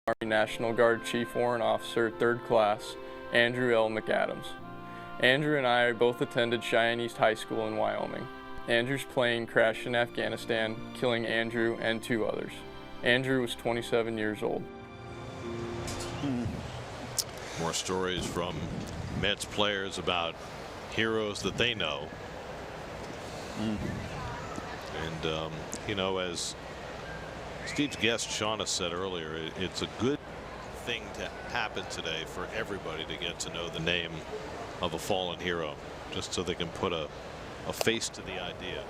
Army National Guard Chief Warrant Officer, 3rd Class, Andrew L. McAdams. Andrew and I both attended Cheyenne East High School in Wyoming. Andrew's plane crashed in Afghanistan, killing Andrew and 2 others. Andrew was 27 years old. More stories from Mets players about heroes that they know. And, you know, as Steve's guest Shauna said earlier, it's a good thing to happen today for everybody to get to know the name of a fallen hero, just so they can put a face to the idea.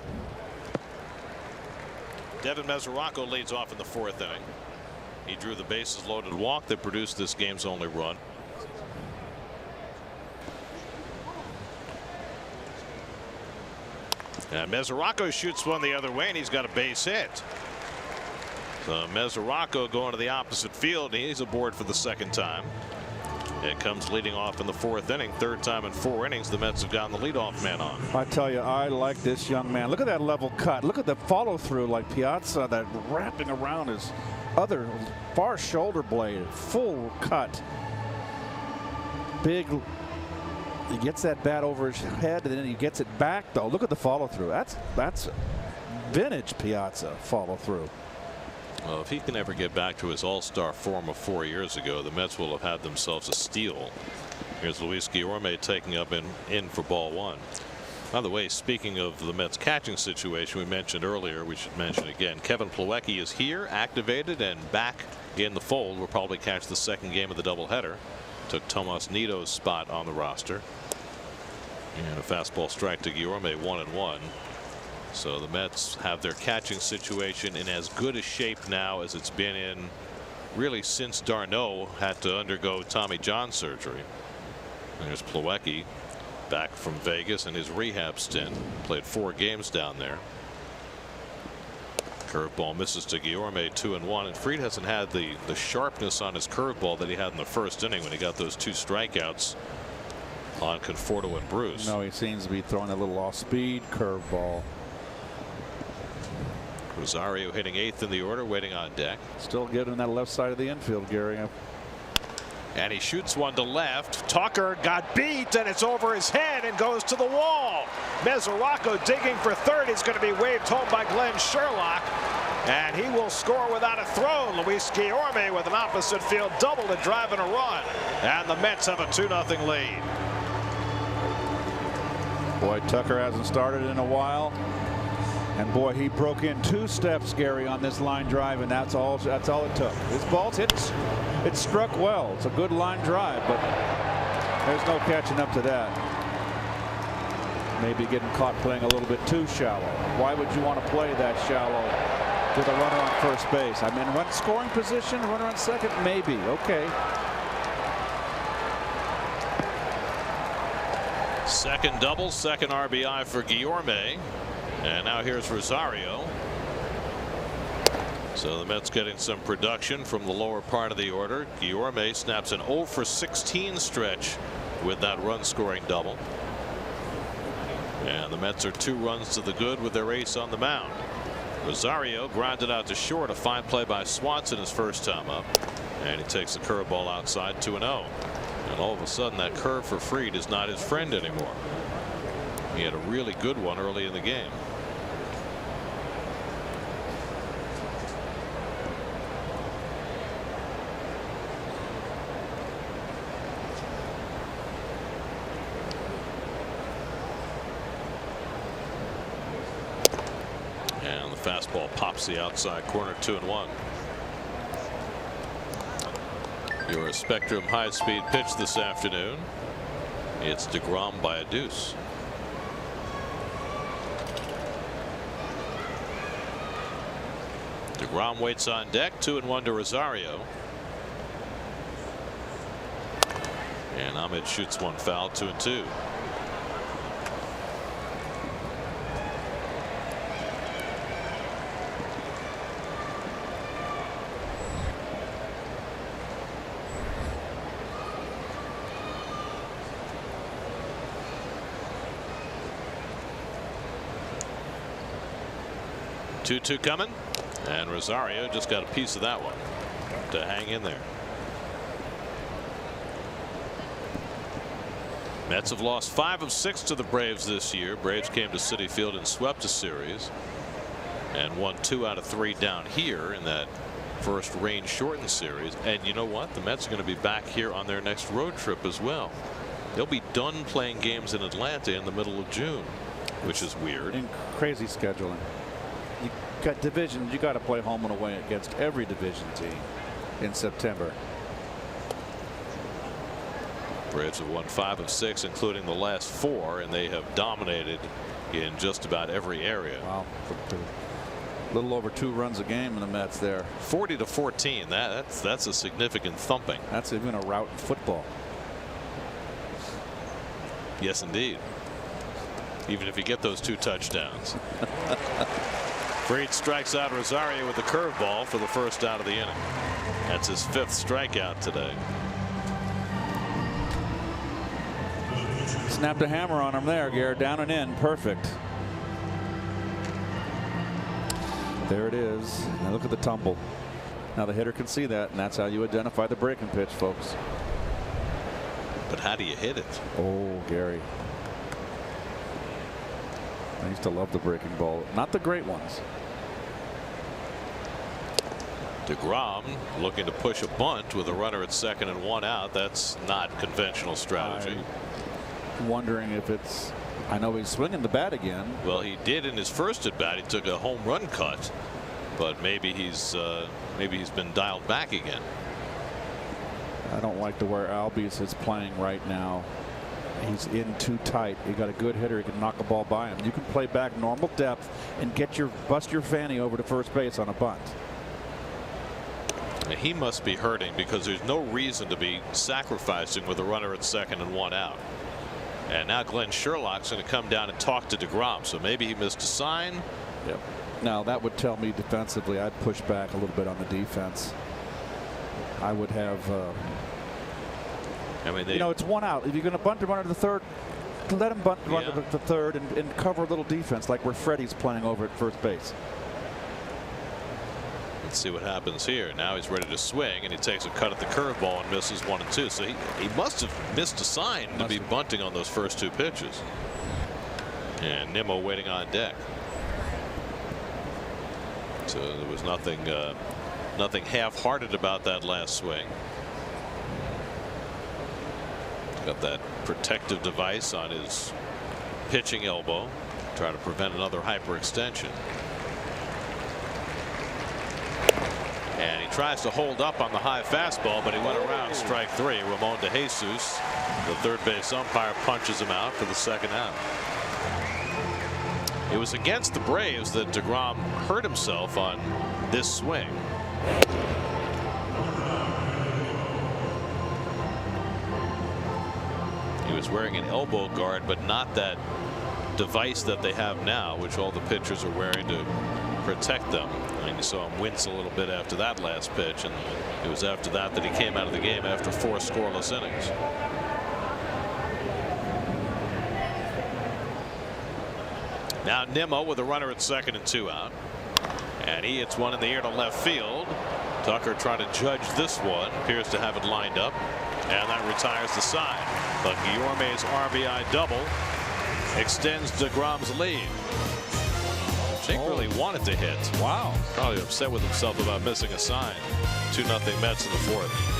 Devin Mesoraco leads off in the 4th inning. He drew the bases loaded walk that produced this game's only run. And Mesoraco shoots one the other way, and he's got a base hit. So Mesoraco going to the opposite field. He's aboard for the 2nd time. It comes leading off in the 4th inning. 3rd time in 4 innings the Mets have gotten the leadoff man on. I tell you, I like this young man. Look at that level cut. Look at the follow through, like Piazza, that wrapping around his other far shoulder blade. Full cut. Big. He gets that bat over his head, and then he gets it back, though. Look at the follow through. That's vintage Piazza follow through. Well, if he can ever get back to his all-star form of 4 years ago, the Mets will have had themselves a steal. Here's Luis Guillorme taking up in for ball 1. By the way, speaking of the Mets catching situation we mentioned earlier, we should mention again, Kevin Plawecki is here, activated and back in the fold. Will probably catch the 2nd game of the doubleheader. Took Tomas Nito's spot on the roster. And a fastball strike to Guillorme, 1-1. So the Mets have their catching situation in as good a shape now as it's been in really since d'Arnaud had to undergo Tommy John surgery. There's Plawecki. back from Vegas in his rehab stint. Played 4 games down there. Curveball misses to Guillorme, 2-1, and Fried hasn't had the sharpness on his curveball that he had in the first inning when he got those 2 strikeouts on Conforto and Bruce. No, he seems to be throwing a little off-speed curveball. Rosario hitting 8th in the order, waiting on deck. Still getting that left side of the infield, Gary. And he shoots one to left. Tucker got beat, and it's over his head and goes to the wall. Mesoraco digging for third. He's going to be waved home by Glenn Sherlock, and he will score without a throw. Luis Guillorme with an opposite field double to drive in a run, and the Mets have a 2-0 lead. Boy, Tucker hasn't started in a while. And boy, he broke in 2 steps, Gary, on this line drive, and that's all it took. His ball's hit. It struck well. It's a good line drive, but there's no catching up to that. Maybe getting caught playing a little bit too shallow. Why would you want to play that shallow with a runner on first base? I mean, run scoring position, runner on second, maybe. Okay. Second double, second RBI for Guillorme. And now here's Rosario. So the Mets getting some production from the lower part of the order. Guillorme snaps an 0 for 16 stretch with that run scoring double. And the Mets are 2 runs to the good with their ace on the mound. Rosario grounded out to short. A fine play by Swanson his first time up. And he takes the curveball outside, 2-0. And all of a sudden that curve for Fried is not his friend anymore. He had a really good one early in the game. And the fastball pops the outside corner, 2-1. Your Spectrum high-speed pitch this afternoon. It's Degrom by a deuce. Degrom waits on deck, 2-1 to Rosario. And Ahmed shoots one foul, 2-2. Two coming, and Rosario just got a piece of that one to hang in there. Mets have lost 5 of 6 to the Braves this year. Braves came to Citi Field and swept a series and won 2 out of 3 down here in that first rain shortened series. And you know what? The Mets are going to be back here on their next road trip as well. They'll be done playing games in Atlanta in the middle of June, which is weird. And crazy scheduling. You got divisions. You got to play home and away against every division team in September. Braves have won 5 of 6, including the last 4, and they have dominated in just about every area. Wow. A little over 2 runs a game in the Mets there. 40-14. That's a significant thumping. That's even a rout in football. Yes, indeed. Even if you get those 2 touchdowns. Fried strikes out Rosario with the curveball for the first out of the inning. That's his 5th strikeout today. Snapped a hammer on him there, Garrett. Down and in. Perfect. There it is. Now look at the tumble. Now the hitter can see that, and that's how you identify the breaking pitch, folks. But how do you hit it? Oh, Gary. I used to love the breaking ball. Not the great ones. Degrom looking to push a bunt with a runner at second and 1 out. That's not conventional strategy. I'm wondering if it's. I know he's swinging the bat again. Well, he did in his first at bat. He took a home run cut, but maybe he's been dialed back again. I don't like the way Albies is playing right now. He's in too tight. You got a good hitter. He can knock a ball by him. You can play back normal depth and bust your fanny over to first base on a bunt. And he must be hurting because there's no reason to be sacrificing with a runner at second and 1 out. And now Glenn Sherlock's going to come down and talk to Degrom. So maybe he missed a sign. Yep. Now that would tell me defensively I'd push back a little bit on the defense. I would have. I mean, you know, it's one out. If you're going to bunt the runner to the third, let him bunt the runner to the third and cover a little defense like where Freddie's playing over at first base. Let's see what happens here. Now he's ready to swing, and he takes a cut at the curveball and misses 1 and 2. So he must have missed a sign to be bunting on those first 2 pitches. And Nimmo waiting on deck. So there was nothing half-hearted about that last swing. Got that protective device on his pitching elbow, trying to prevent another hyperextension. And he tries to hold up on the high fastball, but he went around strike 3. Ramon De Jesus, the third base umpire, punches him out for the second out. It was against the Braves that Degrom hurt himself on this swing. He was wearing an elbow guard, but not that device that they have now, which all the pitchers are wearing to protect them. And you saw him wince a little bit after that last pitch, and it was after that that he came out of the game after 4 scoreless innings. Now Nimmo with a runner at second and 2 out, and he hits one in the air to left field. Tucker trying to judge this one, appears to have it lined up, and that retires the side. But Guillorme's RBI double extends Degrom's lead. Jake really wanted to hit. Wow. Probably upset with himself about missing a sign. 2-0 Mets in the 4th.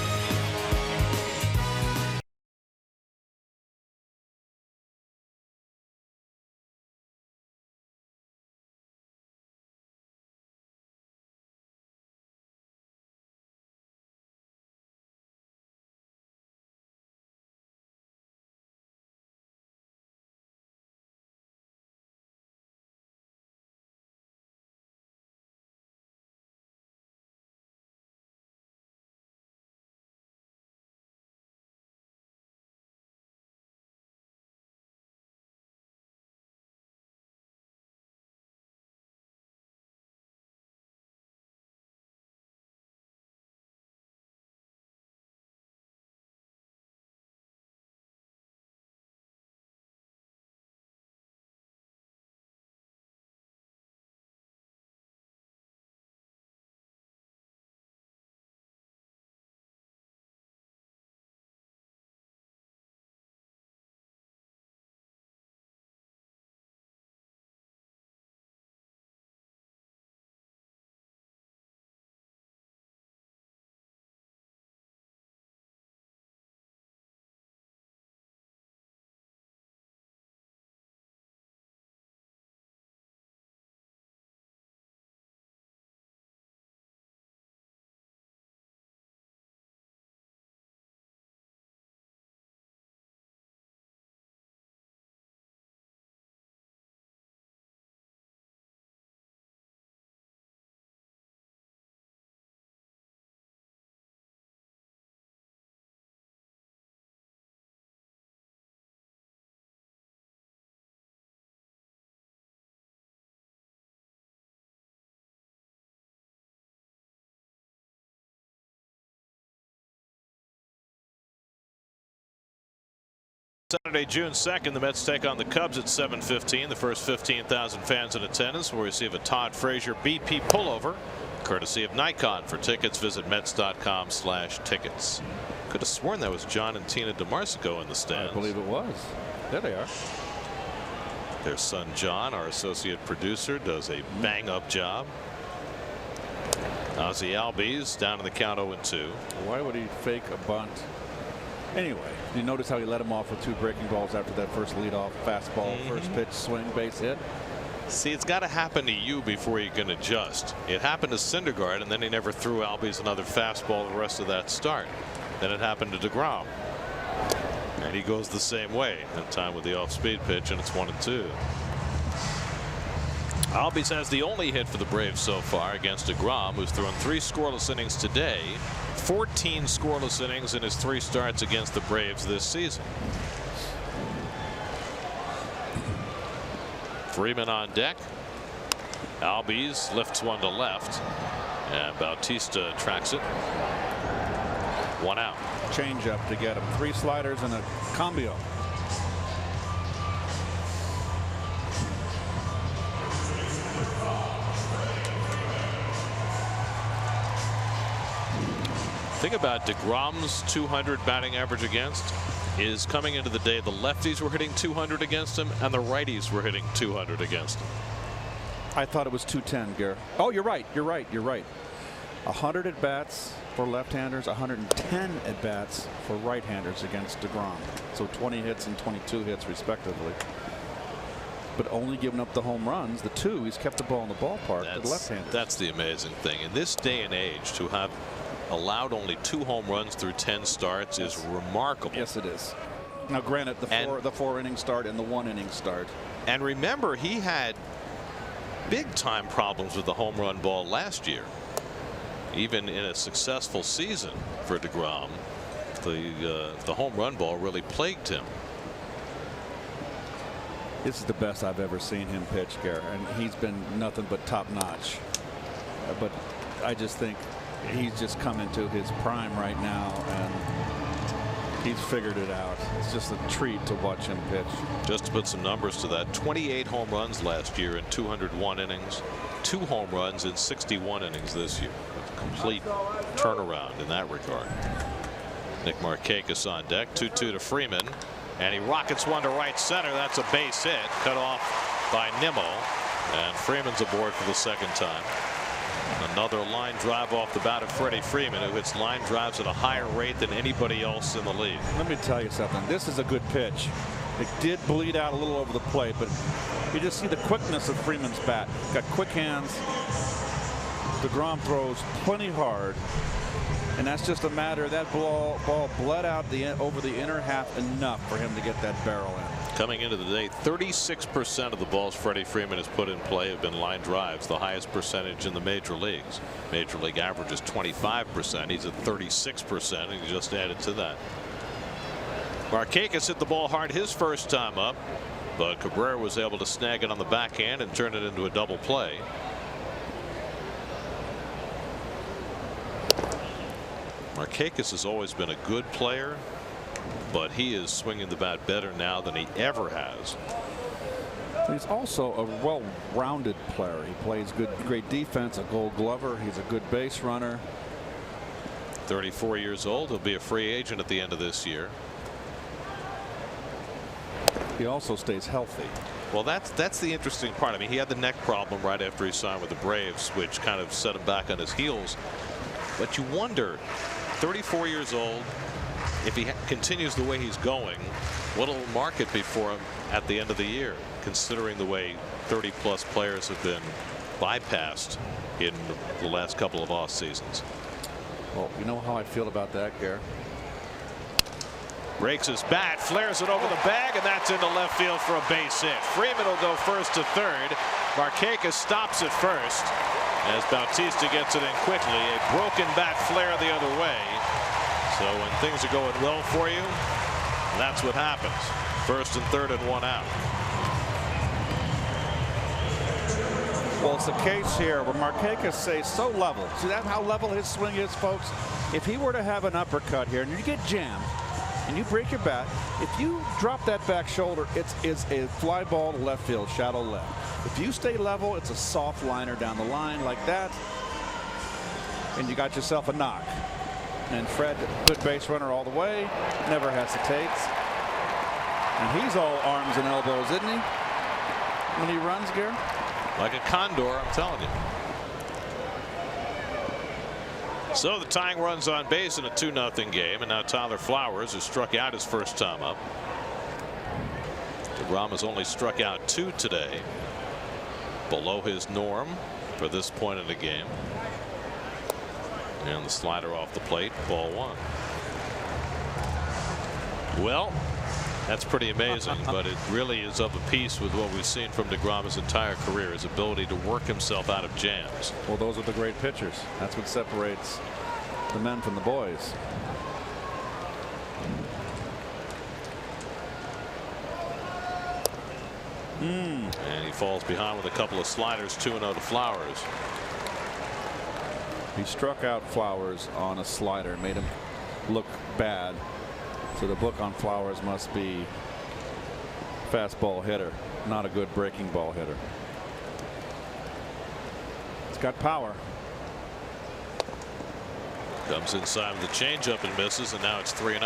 Saturday, June 2nd, the Mets take on the Cubs at 7:15. The first 15,000 fans in attendance will receive a Todd Frazier BP pullover, courtesy of Nikon. For tickets, visit Mets.com/tickets. Could have sworn that was John and Tina DeMarsico in the stands. I believe it was. There they are. Their son John, our associate producer, does a bang-up job. Ozzie Albies down in the count 0-2. Why would he fake a bunt? Anyway, you notice how he let him off with 2 breaking balls after that first leadoff fastball, first pitch, swing, base hit. See, it's got to happen to you before you can adjust. It happened to Syndergaard, and then he never threw Albies another fastball the rest of that start. Then it happened to Degrom, and he goes the same way. That time with the off-speed pitch, and it's 1-2. Albies has the only hit for the Braves so far against Degrom, who's thrown 3 scoreless innings today, 14 scoreless innings in his 3 starts against the Braves this season. Freeman on deck. Albies lifts one to left, and Bautista tracks it. 1 out. Change up to get him. 3 sliders and a cambio. Thing about Degrom's 200 batting average against is coming into the day the lefties were hitting 200 against him and the righties were hitting 200 against him. I thought it was 210, Gare. Oh, you're right. You're right. You're right. 100 at bats for left-handers, 110 at bats for right-handers against Degrom. So 20 hits and 22 hits respectively. But only giving up the home runs, the 2. He's kept the ball in the ballpark to the left-handers. That's the amazing thing. In this day and age, to have allowed only 2 home runs through 10 starts is remarkable. Yes, it is. Now, granted, the 4 inning start and the 1 inning start. And remember, he had big time problems with the home run ball last year. Even in a successful season for Degrom, the home run ball really plagued him. This is the best I've ever seen him pitch, Gare, and he's been nothing but top notch. But I just think he's just come into his prime right now, and he's figured it out. It's just a treat to watch him pitch. Just to put some numbers to that, 28 home runs last year in 201 innings, 2 home runs in 61 innings this year. A complete turnaround in that regard. Nick Markakis on deck. 2-2 to Freeman, and he rockets one to right center. That's a base hit, cut off by Nimmo, and Freeman's aboard for the 2nd time. Another line drive off the bat of Freddie Freeman, who hits line drives at a higher rate than anybody else in the league. Let me tell you something. This is a good pitch. It did bleed out a little over the plate, but you just see the quickness of Freeman's bat. Got quick hands. Degrom throws plenty hard, and that's just a matter of that ball bled out over the inner half enough for him to get that barrel in. Coming into the day, 36% of the balls Freddie Freeman has put in play have been line drives, the highest percentage in the major leagues. Major league average is 25%. He's at 36%, and he just added to that. Markakis hit the ball hard his first time up, but Cabrera was able to snag it on the backhand and turn it into a double play. Markakis has always been a good player, but he is swinging the bat better now than he ever has. He's also a well-rounded player. He plays great defense, a Gold Glover. He's a good base runner. 34 years old. He'll be a free agent at the end of this year. He also stays healthy. Well, that's the interesting part. I mean, he had the neck problem right after he signed with the Braves, which kind of set him back on his heels. But you wonder, 34 years old, if he continues the way he's going, what'll the market be for him at the end of the year, considering the way 30-plus players have been bypassed in the last couple of off seasons. Well, you know how I feel about that, Gare. Breaks his bat, flares it over the bag, and that's into left field for a base hit. Freeman will go first to third. Markakis stops at first as Bautista gets it in quickly. A broken bat flare the other way. So when things are going well for you, that's what happens. First and third and 1 out. Well, it's the case here where Markakis stays so level. See that how level his swing is, folks? If he were to have an uppercut here and you get jammed and you break your bat, if you drop that back shoulder, it's a fly ball to left field, shadow left. If you stay level, it's a soft liner down the line like that, and you got yourself a knock. And Fred, good base runner all the way, never hesitates. And he's all arms and elbows, isn't he? When he runs, Gare? Like a condor, I'm telling you. So the tying runs on base in a 2-0 game, and now Tyler Flowers has struck out his first time up. Degrom has only struck out 2 today, below his norm for this point in the game. And the slider off the plate, ball 1. Well, that's pretty amazing, but it really is of a piece with what we've seen from Degrom his entire career, his ability to work himself out of jams. Well, those are the great pitchers. That's what separates the men from the boys. And he falls behind with a couple of sliders. 2-0 to Flowers. He struck out Flowers on a slider, made him look bad. So the book on Flowers must be fastball hitter, not a good breaking ball hitter. It's got power. Comes inside with the changeup and misses, and now it's 3-0.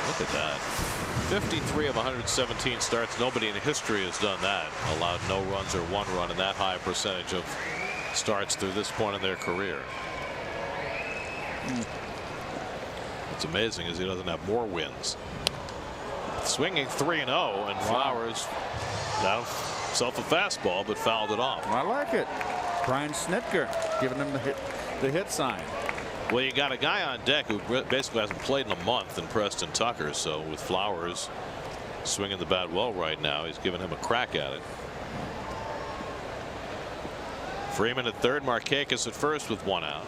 Look at that. 53 of 117 starts. Nobody in history has done that. Allowed no runs or 1 run in that high percentage of starts through this point in their career. What's amazing is he doesn't have more wins. Swinging 3-0, and Flowers got himself a fastball but fouled it off. I like it. Brian Snitker giving him the hit sign. Well, you got a guy on deck who basically hasn't played in a month in Preston Tucker. So with Flowers swinging the bat well right now, he's giving him a crack at it. Freeman at third, Markakis at first with 1 out.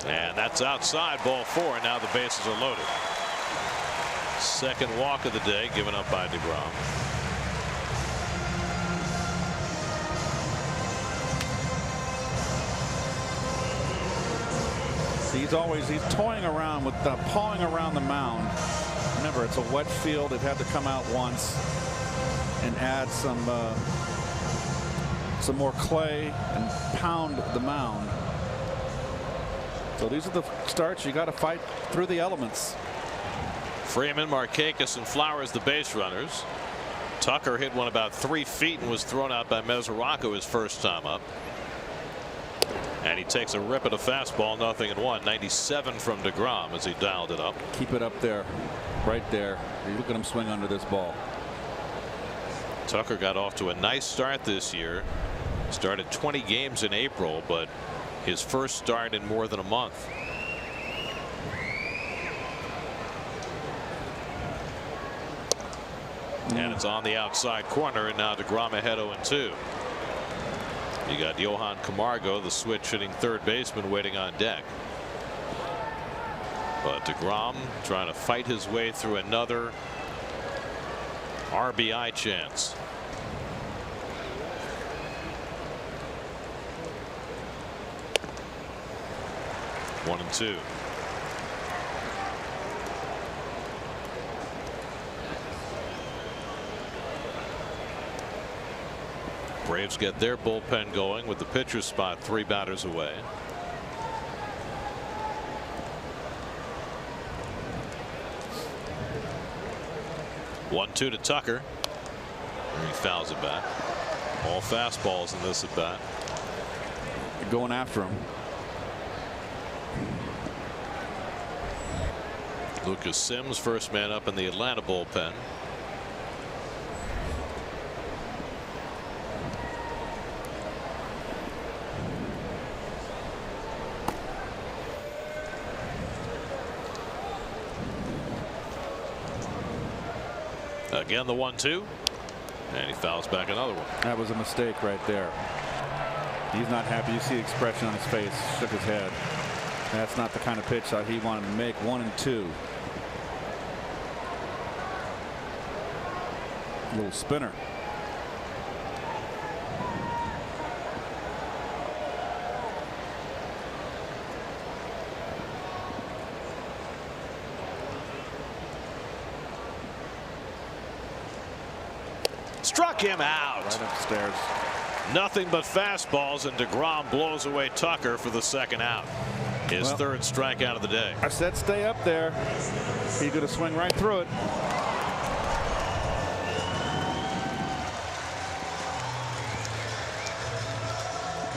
And that's outside, ball 4. Now the bases are loaded. Second walk of the day given up by Degrom. He's toying around with pawing around the mound. Remember, it's a wet field. They've had to come out once and add some more clay and pound the mound. So these are the starts you got to fight through the elements. Freeman, Markakis, and Flowers the base runners. Tucker hit one about 3 feet and was thrown out by Mesoraco his first time up. And he takes a rip at a fastball, 0-1. 97 from Degrom as he dialed it up. Keep it up there, right there. Look at him swing under this ball. Tucker got off to a nice start this year. Started 20 games in April, but his first start in more than a month. And it's on the outside corner, and now Degrom ahead 0-2. You got Johan Camargo, the switch hitting third baseman, waiting on deck. But Degrom trying to fight his way through another RBI chance. One and two. Braves get their bullpen going with the pitcher's spot 3 batters away. One-two to Tucker. He fouls it back. All fastballs in this at bat. Going after him. Lucas Sims, first man up in the Atlanta bullpen. Again, the 1-2, and he fouls back another one. That was a mistake right there. He's not happy. You see the expression on his face. Shook his head. That's not the kind of pitch that he wanted to make. 1-2. Little spinner. Struck him out. Right upstairs. Nothing but fastballs, and Degrom blows away Tucker for the second out. His third strikeout of the day. I said stay up there. He's going to swing right through it.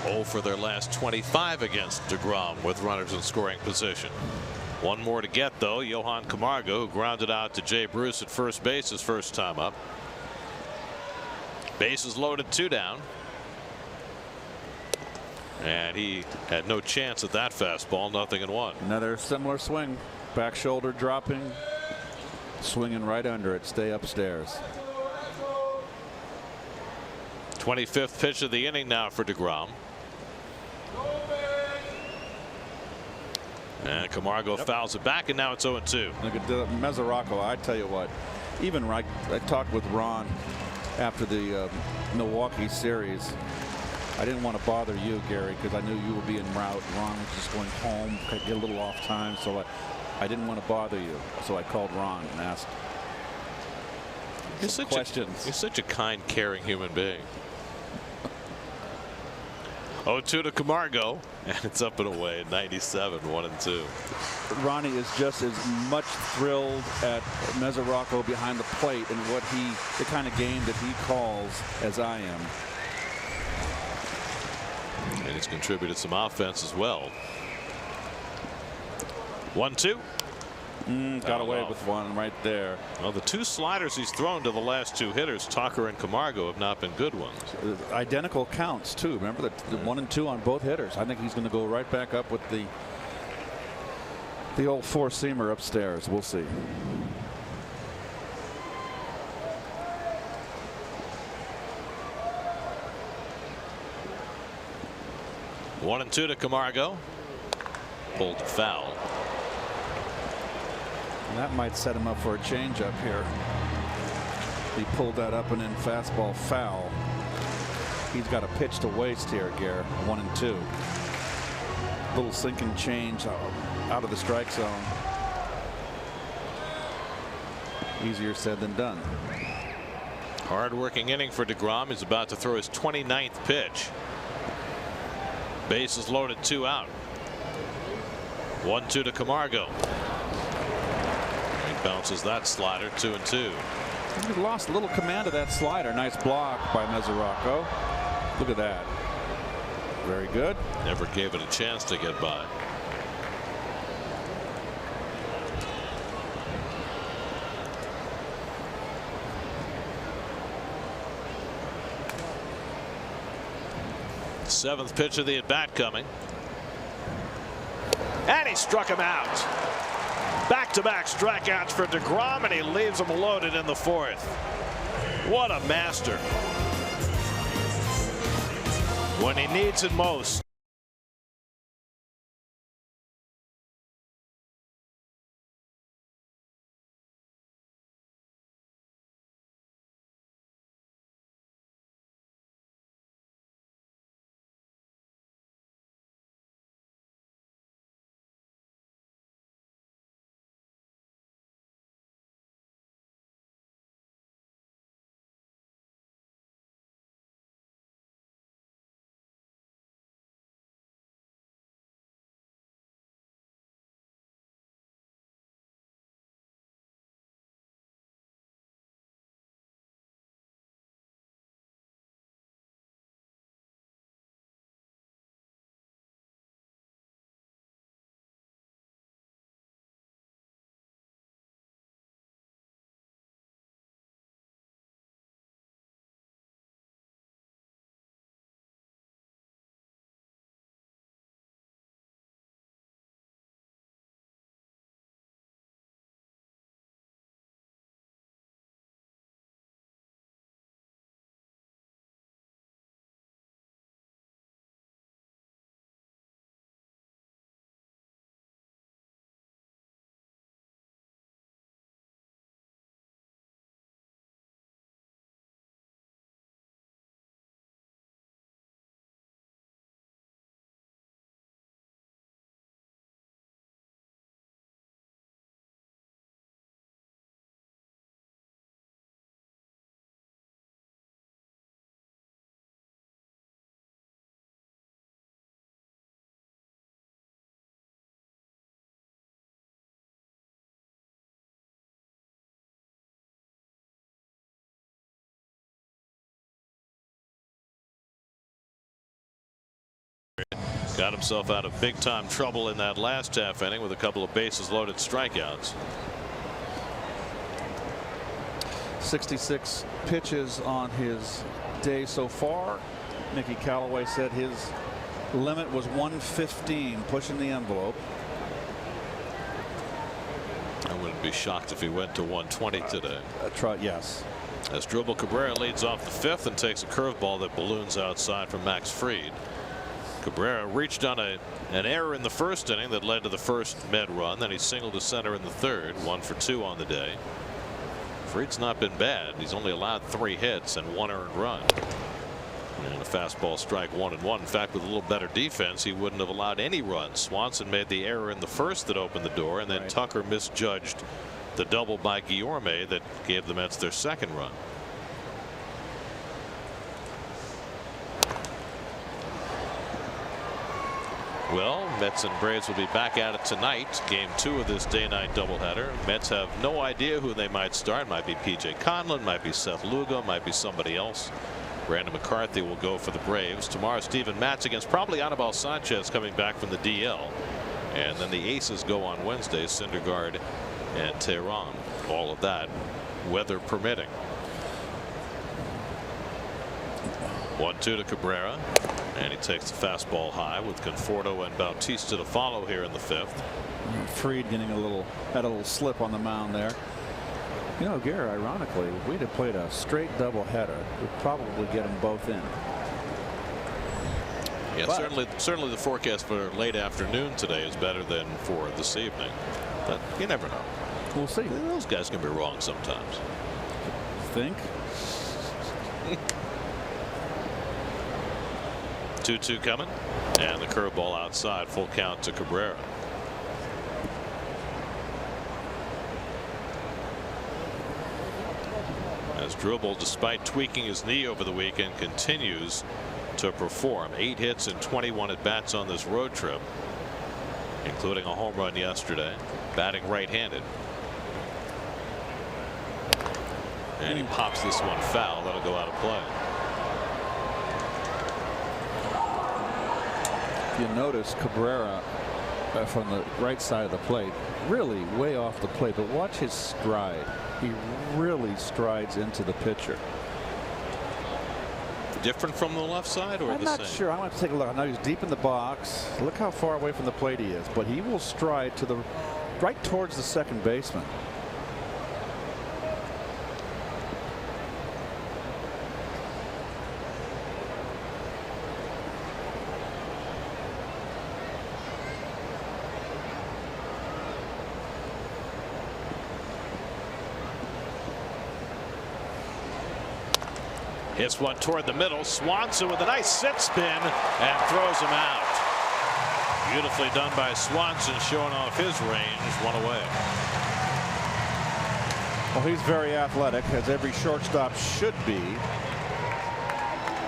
Oh for their last 25 against Degrom with runners in scoring position. One more to get, though. Johan Camargo, who grounded out to Jay Bruce at first base his first time up. Bases loaded, 2 down. And he had no chance at that fastball. 0-1. Another similar swing. Back shoulder dropping. Swinging right under it. Stay upstairs. 25th pitch of the inning now for Degrom. And Camargo fouls it back, and now it's 0-2. Look at Mesoraco. I tell you what, even I talked with Ron after the Milwaukee series. I didn't want to bother you, Gary, because I knew you would be en route. Ron was just going home, get a little off time, so I didn't want to bother you. So I called Ron and asked some questions. You're such a kind, caring human being. 0-2 to Camargo, and it's up and away, 97, 1-2. Ronnie is just as much thrilled at Mesoraco behind the plate and the kind of game that he calls as I am. And he's contributed some offense as well. 1-2. Got away with one right there. Well, the two sliders he's thrown to the last two hitters, Tucker and Camargo, have not been good ones. Identical counts too. Remember the 1 and 2 on both hitters. I think he's going to go right back up with the old four-seamer upstairs. We'll see. One and 2 to Camargo. Pulled foul. And that might set him up for a changeup here. He pulled that up and in fastball foul. He's got a pitch to waste here, Gare. 1 and 2. Little sinking change out of the strike zone. Easier said than done. Hard-working inning for Degrom. He's about to throw his 29th pitch. Bases loaded, 2 out. 1-2 to Camargo. He bounces that slider, 2 and 2. He lost a little command of that slider. Nice block by Mesoraco. Look at that. Very good. Never gave it a chance to get by. Seventh pitch of the at-bat coming. And he struck him out. Back-to-back strikeouts for Degrom, and he leaves him loaded in the 4th. What a master. When he needs it most. Got himself out of big-time trouble in that last half inning with a couple of bases-loaded strikeouts. 66 pitches on his day so far. Mickey Callaway said his limit was 115, pushing the envelope. I wouldn't be shocked if he went to 120 today. Yes. As Dribble Cabrera leads off the 5th and takes a curveball that balloons outside from Max Fried. Cabrera reached on an error in the first inning that led to the first Med run. Then he singled to center in the third. 1 for 2 on the day. Fried's not been bad. He's only allowed 3 hits and 1 earned run. And a fastball strike 1-1. In fact, with a little better defense, he wouldn't have allowed any runs. Swanson made the error in the first that opened the door, and then Tucker misjudged the double by Guillorme that gave the Mets their second run. Well, Mets and Braves will be back at it tonight. Game 2 of this day-night doubleheader. Mets have no idea who they might start. Might be P.J. Conlon, might be Seth Lugo, might be somebody else. Brandon McCarthy will go for the Braves. Tomorrow, Steven Matz against probably Anibal Sanchez coming back from the DL. And then the Aces go on Wednesday, Syndergaard and Tehran. All of that, weather permitting. 1-2 to Cabrera. And he takes the fastball high with Conforto and Bautista to follow here in the 5th. Fried getting had a little slip on the mound there. You know, Gary, ironically, if we'd have played a straight doubleheader, we'd probably get them both in. Yeah, certainly the forecast for late afternoon today is better than for this evening. But you never know. We'll see. Those guys can be wrong sometimes. Think. 2-2 coming, and the curveball outside. Full count to Cabrera. As Dribble, despite tweaking his knee over the weekend, continues to perform. 8 hits and 21 at bats on this road trip, including a home run yesterday. Batting right-handed. And he pops this one foul. That'll go out of play. You notice Cabrera from the right side of the plate, really way off the plate, but watch his stride. He really strides into the pitcher. Different from the left side, or I'm the not same? sure. I want to take a look. I know he's deep in the box. Look how far away from the plate he is, but he will stride to the right towards the second baseman. Hits one toward the middle. Swanson with a nice sit spin and throws him out. Beautifully done by Swanson, showing off his range. 1 away. Well, he's very athletic, as every shortstop should be.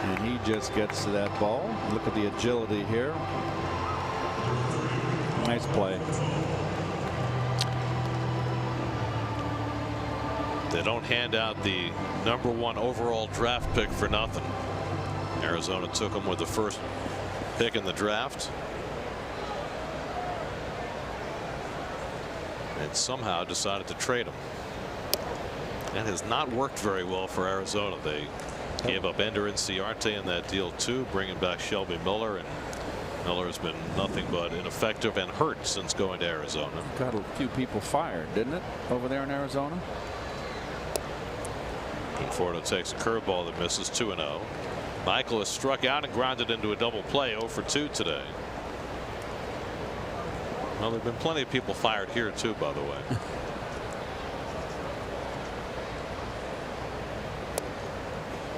And he just gets to that ball. Look at the agility here. Nice play. They don't hand out the #1 overall draft pick for nothing. Arizona took him with the first pick in the draft, and somehow decided to trade him. That has not worked very well for Arizona. They gave up Ender Inciarte in that deal too, bringing back Shelby Miller, and Miller has been nothing but ineffective and hurt since going to Arizona. Got a few people fired, didn't it, over there in Arizona? Conforto takes a curveball that misses. 2-0. Michael has struck out and grounded into a double play. 0 for 2 today. Well, there have been plenty of people fired here too, by the way.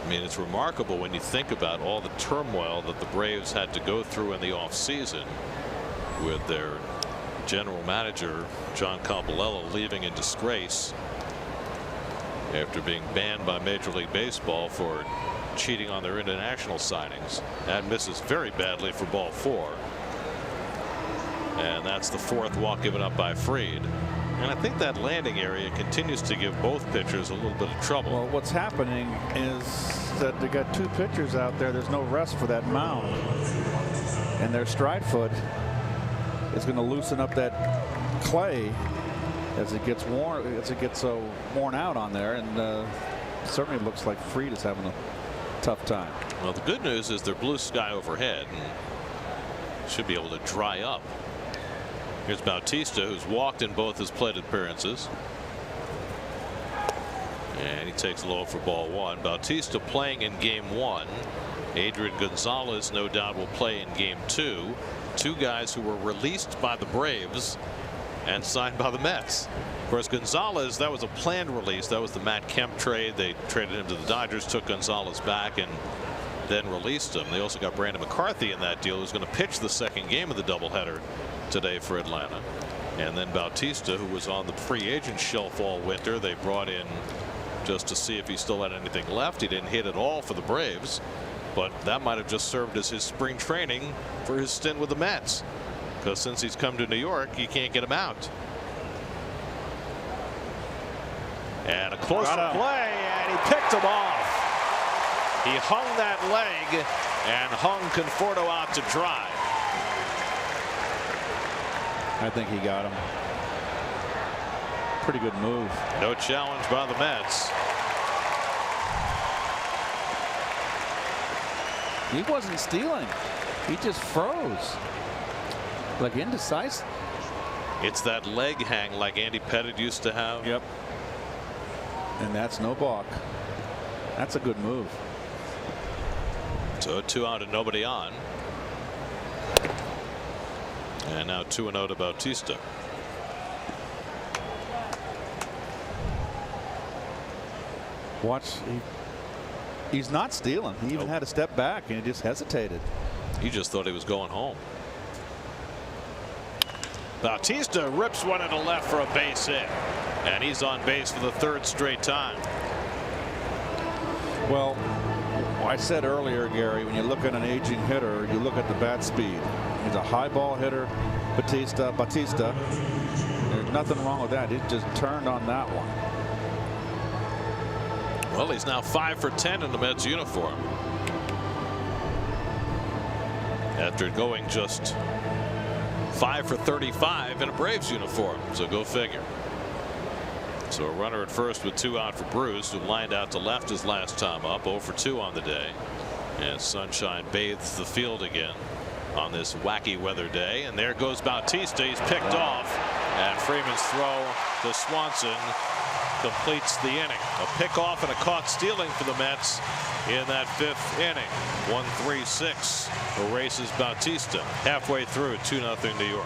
I mean, it's remarkable when you think about all the turmoil that the Braves had to go through in the offseason, with their general manager John Campanella leaving in disgrace after being banned by Major League Baseball for cheating on their international signings. That misses very badly for ball 4. And that's the 4th walk given up by Fried. And I think that landing area continues to give both pitchers a little bit of trouble. Well, what's happening is that they got 2 pitchers out there. There's no rest for that mound. And their stride foot is going to loosen up that clay as it gets worn out on there, and certainly looks like Fried is having a tough time. Well, the good news is they're blue sky overhead and should be able to dry up. Here's Bautista, who's walked in both his plate appearances, and he takes low for ball 1. Bautista playing in game 1 Adrian Gonzalez no doubt will play in game 2. Two guys who were released by the Braves and signed by the Mets. Of course, Gonzalez, that was a planned release. That was the Matt Kemp trade. They traded him to the Dodgers, took Gonzalez back, and then released him. They also got Brandon McCarthy in that deal, who's going to pitch the second game of the doubleheader today for Atlanta. And then Bautista, who was on the free agent shelf all winter, they brought in just to see if he still had anything left. He didn't hit at all for the Braves, but that might have just served as his spring training for his stint with the Mets, because since he's come to New York, you can't get him out. And a closer play, and he picked him off. He hung that leg and hung Conforto out to dry. I think he got him. Pretty good move. No challenge by the Mets. He wasn't stealing. He just froze. Like indecisive. It's that leg hang like Andy Pettitte used to have. Yep. And that's no balk. That's a good move. So 2 out and nobody on. And now 2-0 to Bautista. Watch. He's not stealing. He even had to step back and he just hesitated. He just thought he was going home. Bautista rips one into left for a base hit. And he's on base for the 3rd straight time. Well, I said earlier, Gary, when you look at an aging hitter, you look at the bat speed. He's a high ball hitter. Bautista. There's nothing wrong with that. He just turned on that one. Well, he's now 5 for 10 in the Mets uniform, after going just 5 for 35 in a Braves uniform. So go figure. So a runner at first with 2 out for Bruce, who lined out to left his last time up. 0 for 2 on the day, and sunshine bathes the field again on this wacky weather day. And there goes Bautista. He's picked off, and Freeman's throw to Swanson completes the inning. A pickoff and a caught stealing for the Mets in that 5th inning. 1-3-6 erases Bautista. Halfway through, 2-0 New York.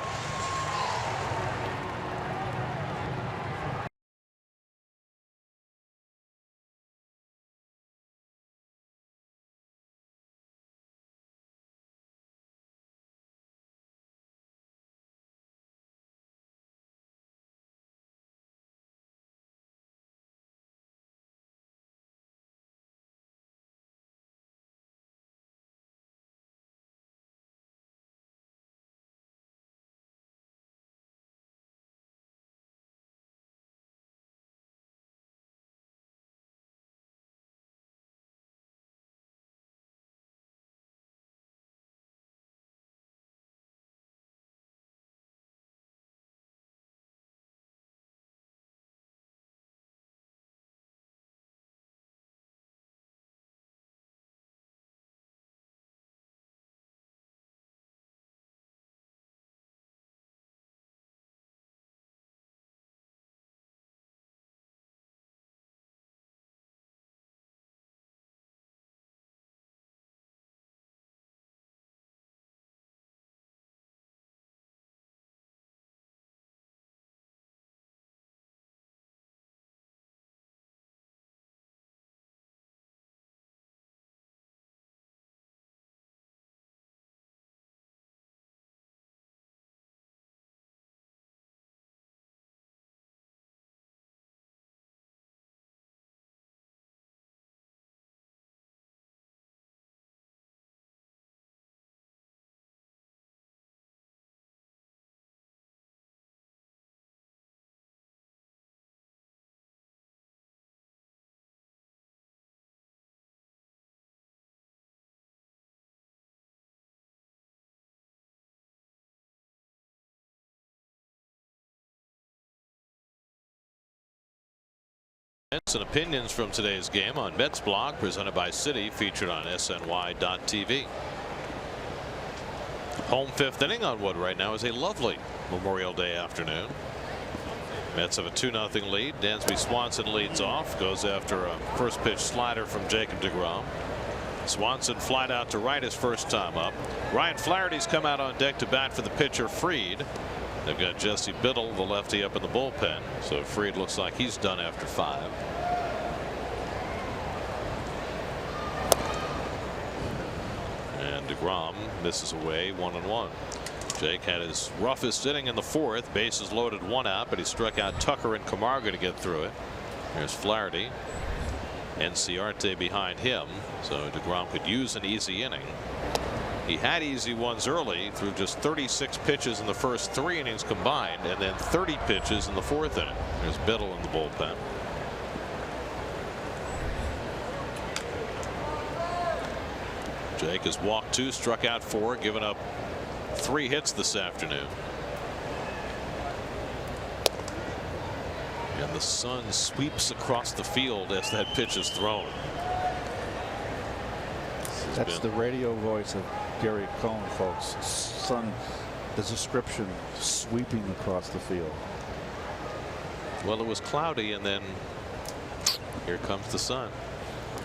And opinions from today's game on Mets blog, presented by Citi, featured on SNY.TV. Home 5th inning on Wood right now is a lovely Memorial Day afternoon. Mets have a 2-0 lead. Dansby Swanson leads off, goes after a first pitch slider from Jacob Degrom. Swanson flied out to right his first time up. Ryan Flaherty's come out on deck to bat for the pitcher Fried. They've got Jesse Biddle, the lefty, up in the bullpen. So Fried looks like he's done after 5. And Degrom misses away 1-1. Jake had his roughest inning in the 4th. Bases loaded, 1 out, but he struck out Tucker and Camargo to get through it. There's Flaherty. Enciarte behind him, so Degrom could use an easy inning. He had easy ones early through just 36 pitches in the first 3 innings combined, and then 30 pitches in the 4th inning. There's Biddle in the bullpen. Jake has walked 2, struck out 4, given up 3 hits this afternoon. And the sun sweeps across the field as that pitch is thrown. That's the radio voice of Gary Cohn, folks. Sun, the description, sweeping across the field. Well, it was cloudy, and then here comes the sun.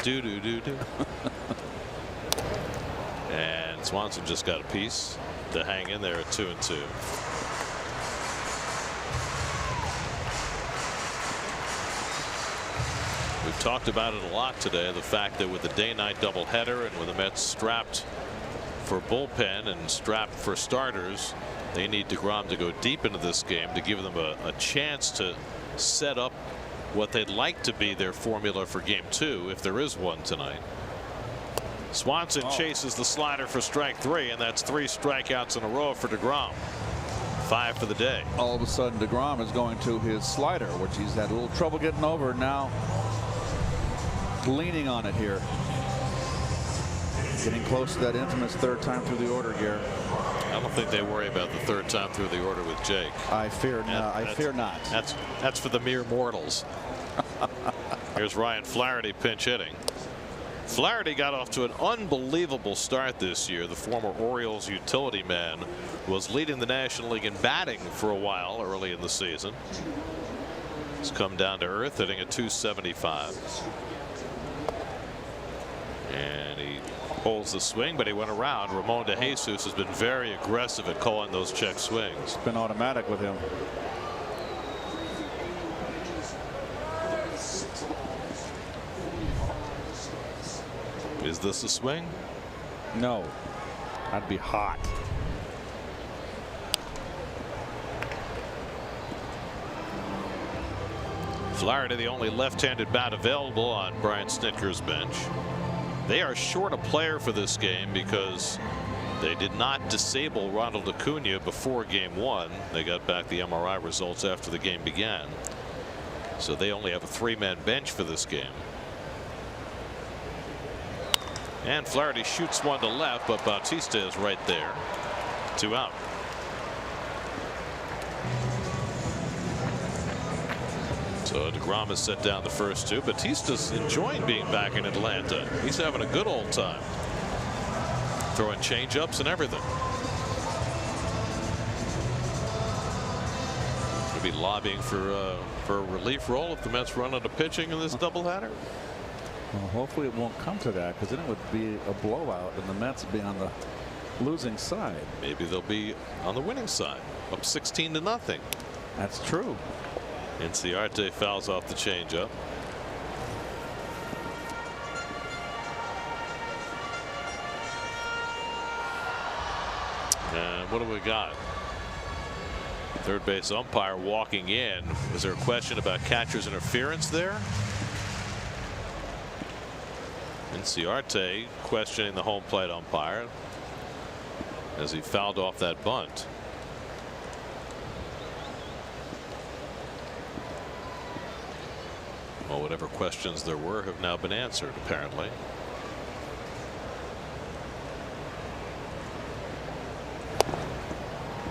Do do do do. And Swanson just got a piece to hang in there at 2-2. We've talked about it a lot today, the fact that with the day-night doubleheader and with the Mets strapped for bullpen and strapped for starters, they need Degrom to go deep into this game to give them a chance to set up what they'd like to be their formula for game 2, if there is one tonight. Swanson chases the slider for strike 3, and that's 3 strikeouts in a row for Degrom. 5 for the day. All of a sudden, Degrom is going to his slider, which he's had a little trouble getting over. Now leaning on it here. Getting close to that infamous 3rd time through the order, Gary. I don't think they worry about the 3rd time through the order with Jake. I fear not. I fear not. That's for the mere mortals. Here's Ryan Flaherty pinch hitting. Flaherty got off to an unbelievable start this year. The former Orioles utility man was leading the National League in batting for a while early in the season. He's come down to earth, hitting at .275. And he holds the swing, but he went around. Ramon De Jesus has been very aggressive at calling those check swings. It's been automatic with him. Is this a swing? No. That'd be hot. Flaherty, the only left-handed bat available on Brian Snitker's bench. They are short a player for this game because they did not disable Ronald Acuna before game 1. They got back the MRI results after the game began. So they only have a 3-man bench for this game. And Flaherty shoots one to left, but Bautista is right there. 2 out. So Degrom has set down the first 2. Bautista's enjoying being back in Atlanta. He's having a good old time. Throwing change-ups and everything. He'll be lobbying for a relief role if the Mets run out of pitching in this doubleheader. Well, hopefully it won't come to that, because then it would be a blowout and the Mets would be on the losing side. Maybe they'll be on the winning side, up 16-0. That's true. Enciarte fouls off the changeup. And what do we got? Third base umpire walking in. Was there a question about catcher's interference there? Enciarte questioning the home plate umpire as he fouled off that bunt. Well, whatever questions there were have now been answered, apparently.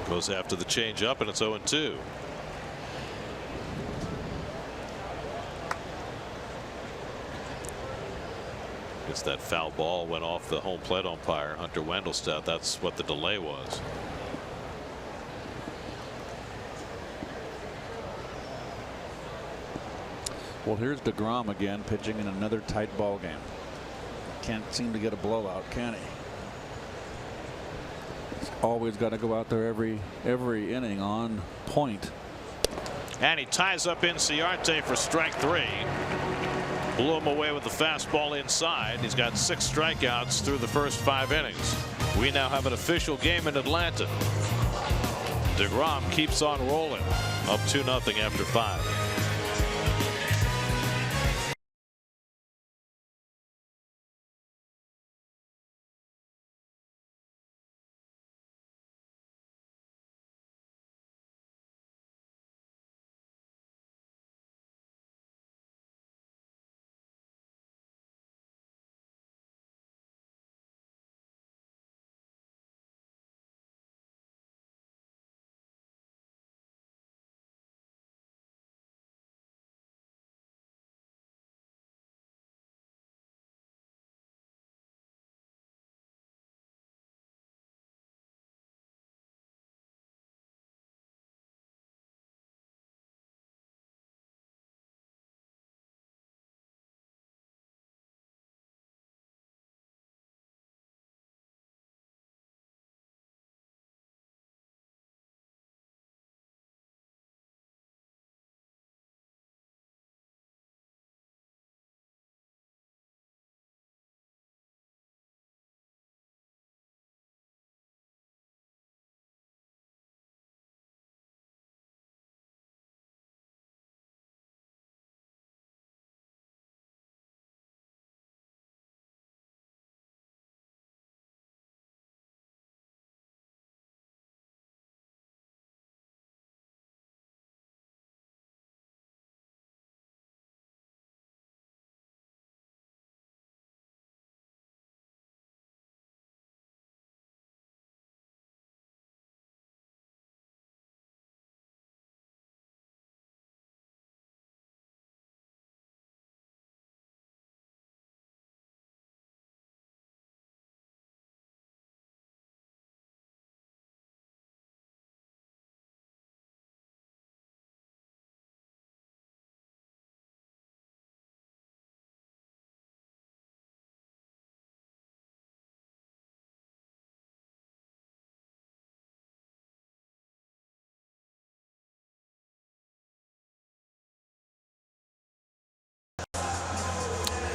Goes after the changeup, and it's 0-2. It's that foul ball went off the home plate umpire, Hunter Wendelstedt. That's what the delay was. Well, here's Degrom again pitching in another tight ball game. can't seem to get a blowout, can he? He's always got to go out there every inning on point. And he ties up Inciarte for strike 3. Blew him away with the fastball inside. He's got 6 strikeouts through the first 5 innings. We now have an official game in Atlanta. Degrom keeps on rolling, up 2-0 after 5.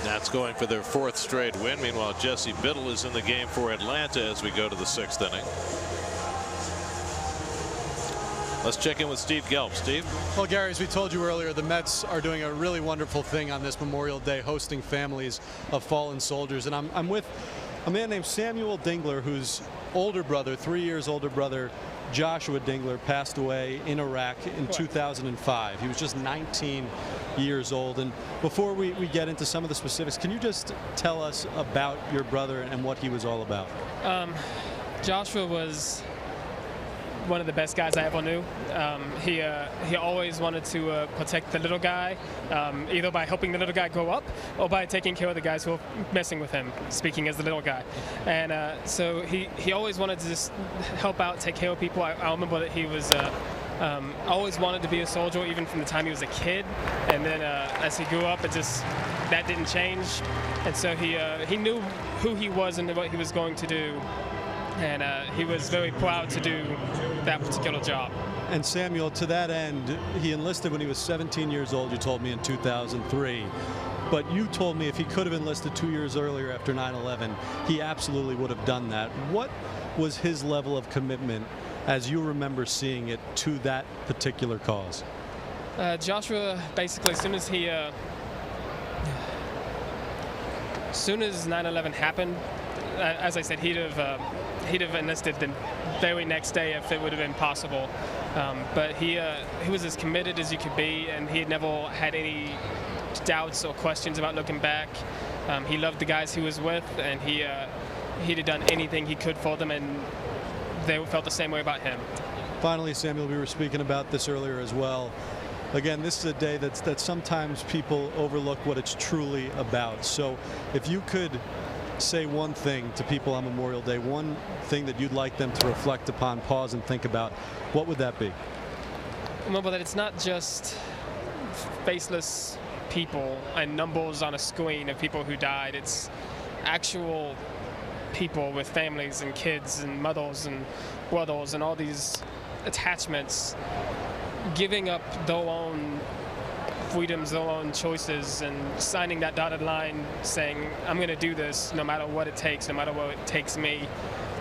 That's going for their 4th straight win. Meanwhile, Jesse Biddle is in the game for Atlanta as we go to the 6th inning. Let's check in with Steve Gelb. Steve? Well, Gary, as we told you earlier, the Mets are doing a really wonderful thing on this Memorial Day, hosting families of fallen soldiers. And I'm with a man named Samuel Dingler, whose older brother, 3 years older brother, Joshua Dingler, passed away in Iraq in 2005. He was just 19 years old. And before we get into some of the specifics, can you just tell us about your brother and what he was all about? Joshua was one of the best guys I ever knew. He always wanted to protect the little guy, either by helping the little guy grow up or by taking care of the guys who were messing with him, speaking as the little guy. And so he always wanted to just help out, take care of people. I remember that he was always wanted to be a soldier, even from the time he was a kid. And then as he grew up, that didn't change. And so he knew who he was and what he was going to do. And he was very proud to do that particular job. And Samuel, to that end, he enlisted when he was 17 years old, you told me, in 2003. But you told me if he could have enlisted 2 years earlier after 9/11, he absolutely would have done that. What was his level of commitment, as you remember seeing it, to that particular cause? Joshua, basically, as soon as 9/11 happened, as I said, he'd have enlisted the very next day if it would have been possible. But he was as committed as you could be, and he had never had any doubts or questions about looking back. He loved the guys he was with, and he'd have done anything he could for them, and they felt the same way about him. Finally, Samuel, we were speaking about this earlier as well. Again, this is a day that sometimes people overlook what it's truly about. So if you could say one thing to people on Memorial Day, one thing that you'd like them to reflect upon, pause and think about, what would that be? Remember that it's not just faceless people and numbers on a screen of people who died. It's actual people with families and kids and mothers and brothers and all these attachments, giving up their own freedoms, their own choices, and signing that dotted line saying, I'm going to do this no matter what it takes, no matter what it takes me.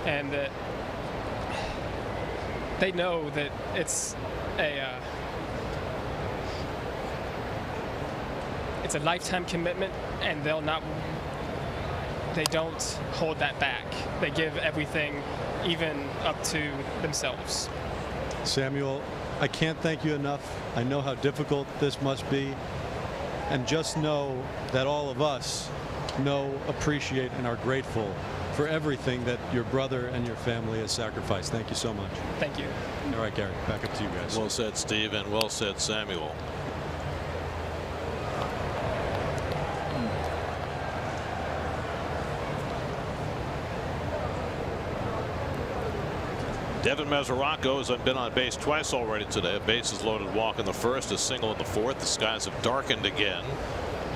And they know that it's a lifetime commitment, and they don't hold that back. They give everything, even up to themselves. Samuel, I can't thank you enough. I know how difficult this must be. And just know that all of us know, appreciate, and are grateful for everything that your brother and your family has sacrificed. Thank you so much. Thank you. All right, Gary, back up to you guys. Well said, Steve, and well said, Samuel. Devin Mesoraco has been on base twice already today. A bases loaded walk in the first, a single in the fourth. The skies have darkened again.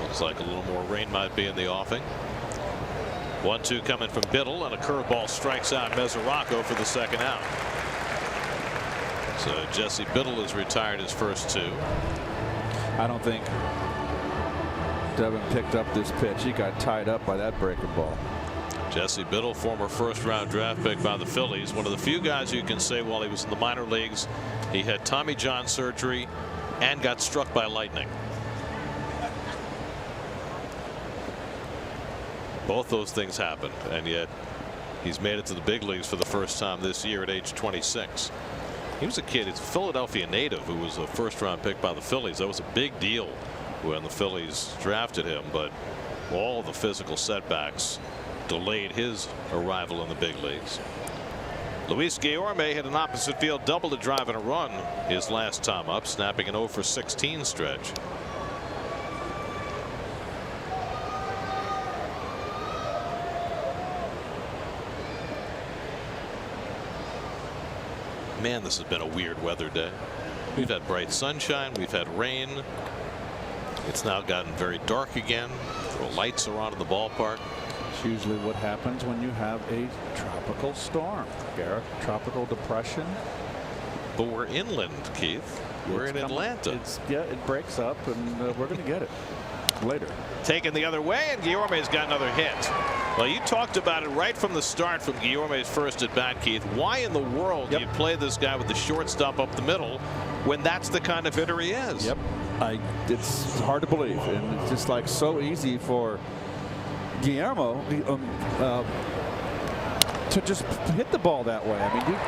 Looks like a little more rain might be in the offing. 1-2 coming from Biddle, and a curveball strikes out Mesoraco for the second out. So Jesse Biddle has retired his first two. I don't think Devin picked up this pitch. He got tied up by that breaking ball. Jesse Biddle, former first-round draft pick by the Phillies, one of the few guys you can say while he was in the minor leagues he had Tommy John surgery and got struck by lightning. Both those things happened, and yet he's made it to the big leagues for the first time this year at age 26. He was a kid. He's a Philadelphia native who was a first-round pick by the Phillies. That was a big deal when the Phillies drafted him, but all the physical setbacks delayed his arrival in the big leagues. Luis Guillorme hit an opposite field double to drive in a run his last time up, snapping an 0 for 16 stretch. Man, this has been a weird weather day. We've had bright sunshine, we've had rain. It's now gotten very dark again. The lights are on in the ballpark. It's usually what happens when you have a tropical storm, Garrett. Tropical depression. But we're inland, Keith. We're in Atlanta. Yeah, it breaks up, and we're going to get it later. Taken the other way, and Guillorme's got another hit. Well, you talked about it right from the start from Guillorme's first at bat, Keith. Why in the world do you play this guy with the shortstop up the middle when that's the kind of hitter he is? Yep. It's hard to believe, and it's just like so easy for Guillermo to just hit the ball that way. I mean, you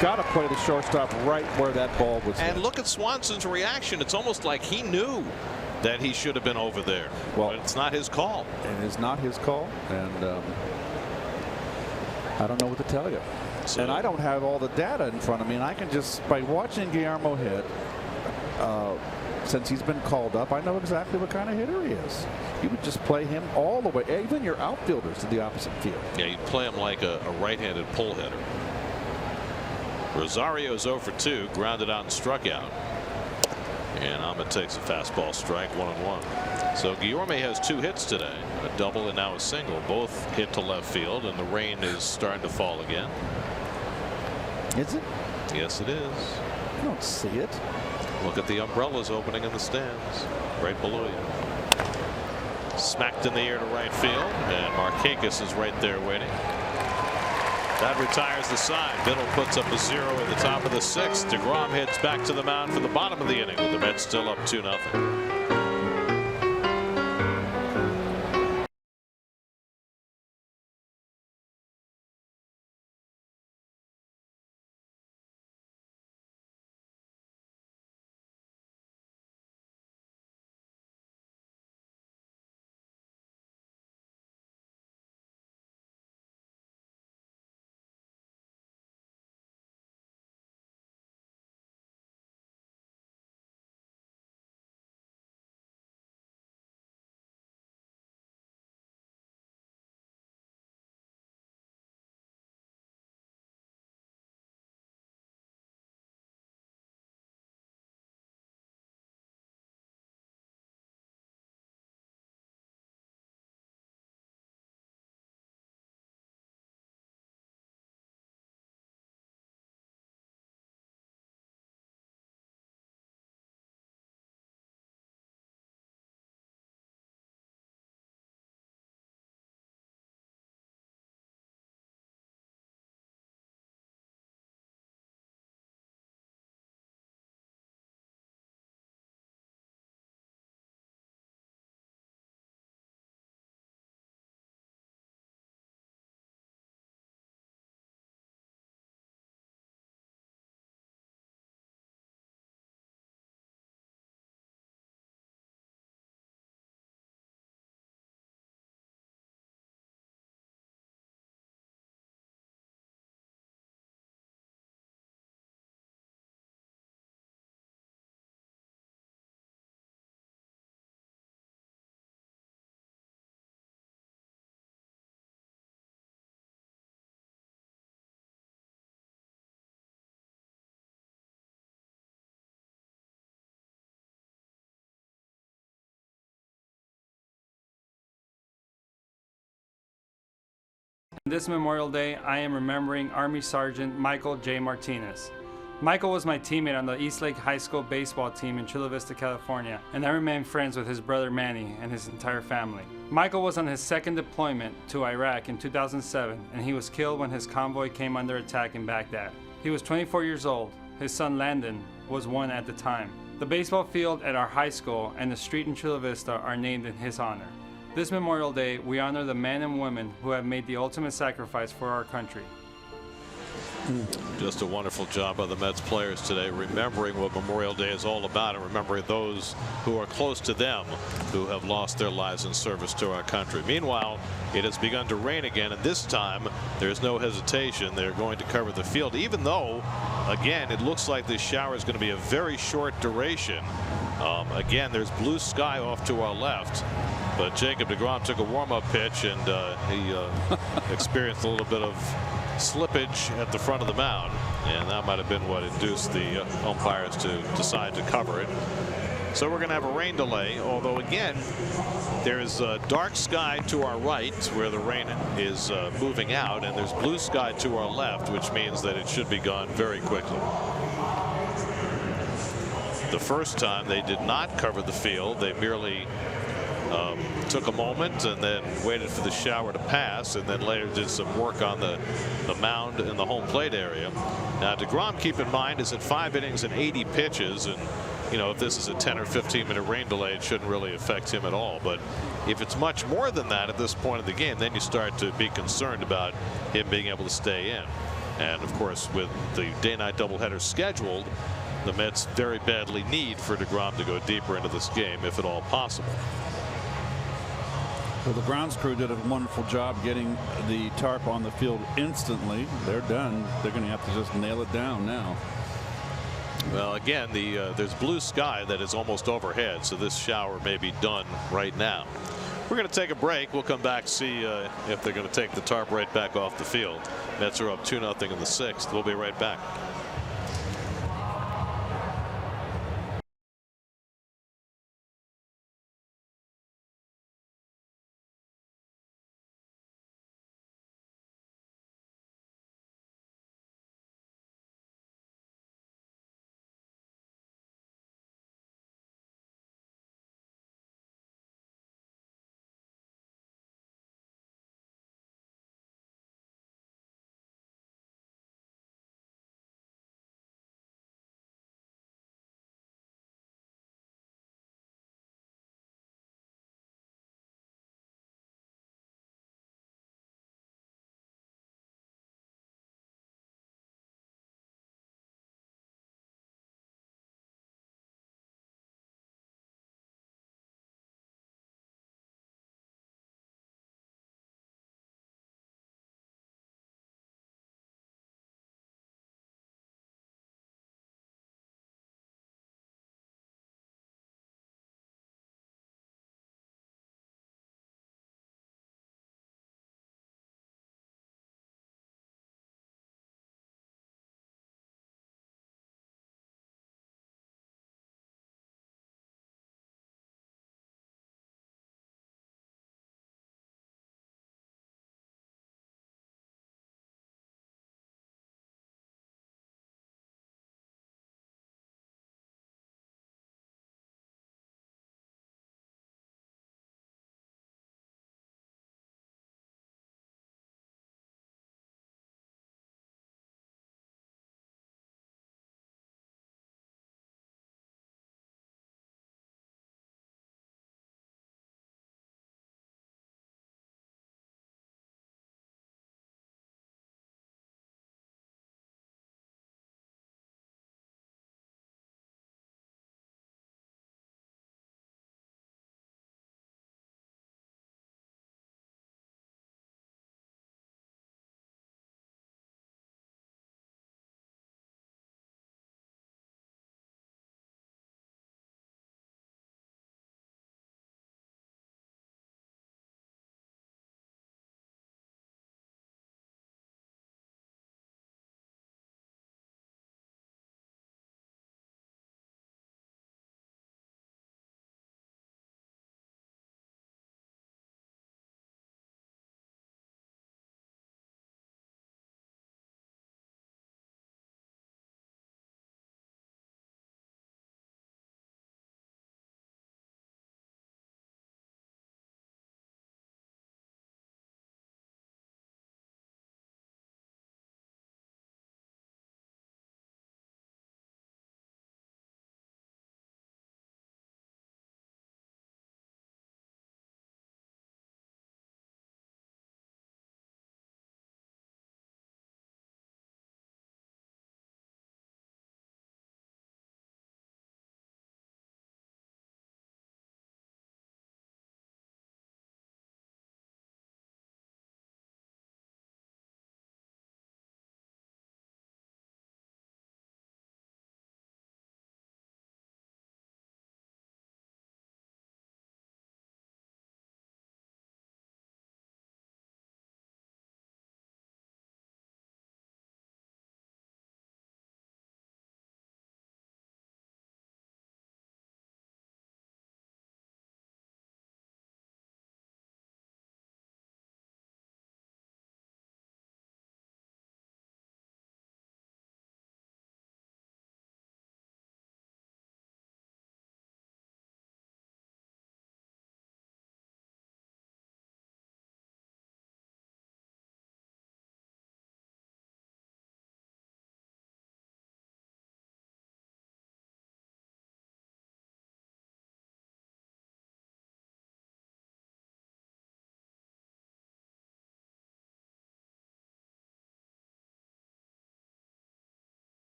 got to play the shortstop right where that ball was hit. And look at Swanson's reaction. It's almost like he knew that he should have been over there. Well, but it's not his call. It is not his call, and I don't know what to tell you. So, and I don't have all the data in front of me, and I can just, by watching Guillermo hit, since he's been called up, I know exactly what kind of hitter he is. You would just play him all the way, even your outfielders to the opposite field. Yeah, you'd play him like a right-handed pull hitter. Rosario's 0 for 2, grounded out and struck out. And Ahmed takes a fastball strike, 1-1. So Guillorme has 2 hits today, a double and now a single. Both hit to left field, and the rain is starting to fall again. Is it? Yes, it is. I don't see it. Look at the umbrellas opening in the stands right below you. Smacked in the air to right field, and Markakis is right there waiting. That retires the side. Biddle puts up a 0 at the top of the 6th. Degrom heads back to the mound for the bottom of the inning with the Mets still up 2-0. This Memorial Day, I am remembering Army Sergeant Michael J. Martinez. Michael was my teammate on the Eastlake High School baseball team in Chula Vista, California, and I remained friends with his brother Manny and his entire family. Michael was on his second deployment to Iraq in 2007, and he was killed when his convoy came under attack in Baghdad. He was 24 years old. His son Landon was 1 at the time. The baseball field at our high school and the street in Chula Vista are named in his honor. This Memorial Day, we honor the men and women who have made the ultimate sacrifice for our country. Just a wonderful job by the Mets players today, remembering what Memorial Day is all about and remembering those who are close to them who have lost their lives in service to our country. Meanwhile, it has begun to rain again, and this time there's no hesitation. They're going to cover the field, even though, again, it looks like this shower is going to be a very short duration. Again, there's blue sky off to our left. But Jacob Degrom took a warm-up pitch, and he experienced a little bit of slippage at the front of the mound, and that might have been what induced the umpires to decide to cover it. So we're going to have a rain delay, although again there's dark sky to our right where the rain is moving out, and there's blue sky to our left, which means that it should be gone very quickly. The first time they did not cover the field. They merely took a moment and then waited for the shower to pass, and then later did some work on the mound in the home plate area. Now Degrom, keep in mind, is at 5 innings and 80 pitches, and you know, if this is a 10 or 15-minute rain delay, it shouldn't really affect him at all. But if it's much more than that at this point of the game, then you start to be concerned about him being able to stay in. And of course, with the day-night doubleheader scheduled, the Mets very badly need for Degrom to go deeper into this game, if at all possible. Well, the grounds crew did a wonderful job getting the tarp on the field instantly. They're done. They're going to have to just nail it down now. Well, again, there's blue sky that is almost overhead, so this shower may be done right now. We're going to take a break. We'll come back, see if they're going to take the tarp right back off the field. Mets are up 2-0 in the 6th. We'll be right back.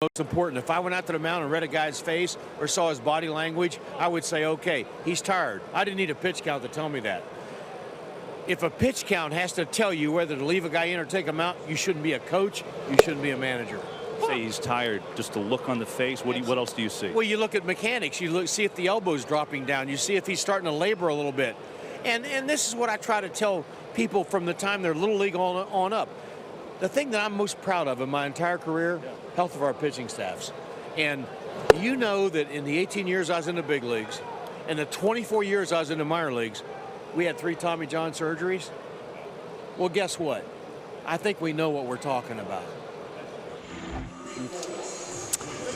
most important. If I went out to the mound and read a guy's face or saw his body language, I would say, okay, he's tired. I didn't need a pitch count to tell me that. If a pitch count has to tell you whether to leave a guy in or take him out, you shouldn't be a coach. You shouldn't be a manager. Say he's tired. Just the look on the face. What else do you see? Well, you look at mechanics. You see if the elbow's dropping down. You see if he's starting to labor a little bit. And this is what I try to tell people from the time they're little league on up. The thing that I'm most proud of in my entire career, health of our pitching staffs. And you know that in the 18 years I was in the big leagues, and the 24 years I was in the minor leagues, we had 3 Tommy John surgeries. Well, guess what? I think we know what we're talking about.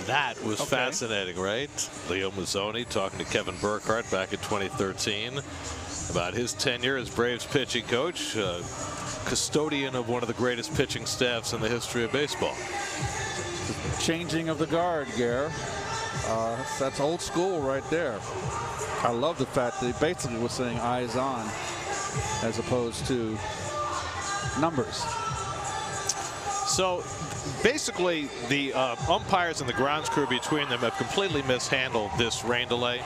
That was fascinating, right? Leo Mazzoni talking to Kevin Burkhardt back in 2013 about his tenure as Braves pitching coach, custodian of one of the greatest pitching staffs in the history of baseball. Changing of the guard, Gare. That's old school right there. I love the fact that he basically was saying eyes on as opposed to numbers. So basically the umpires and the grounds crew between them have completely mishandled this rain delay.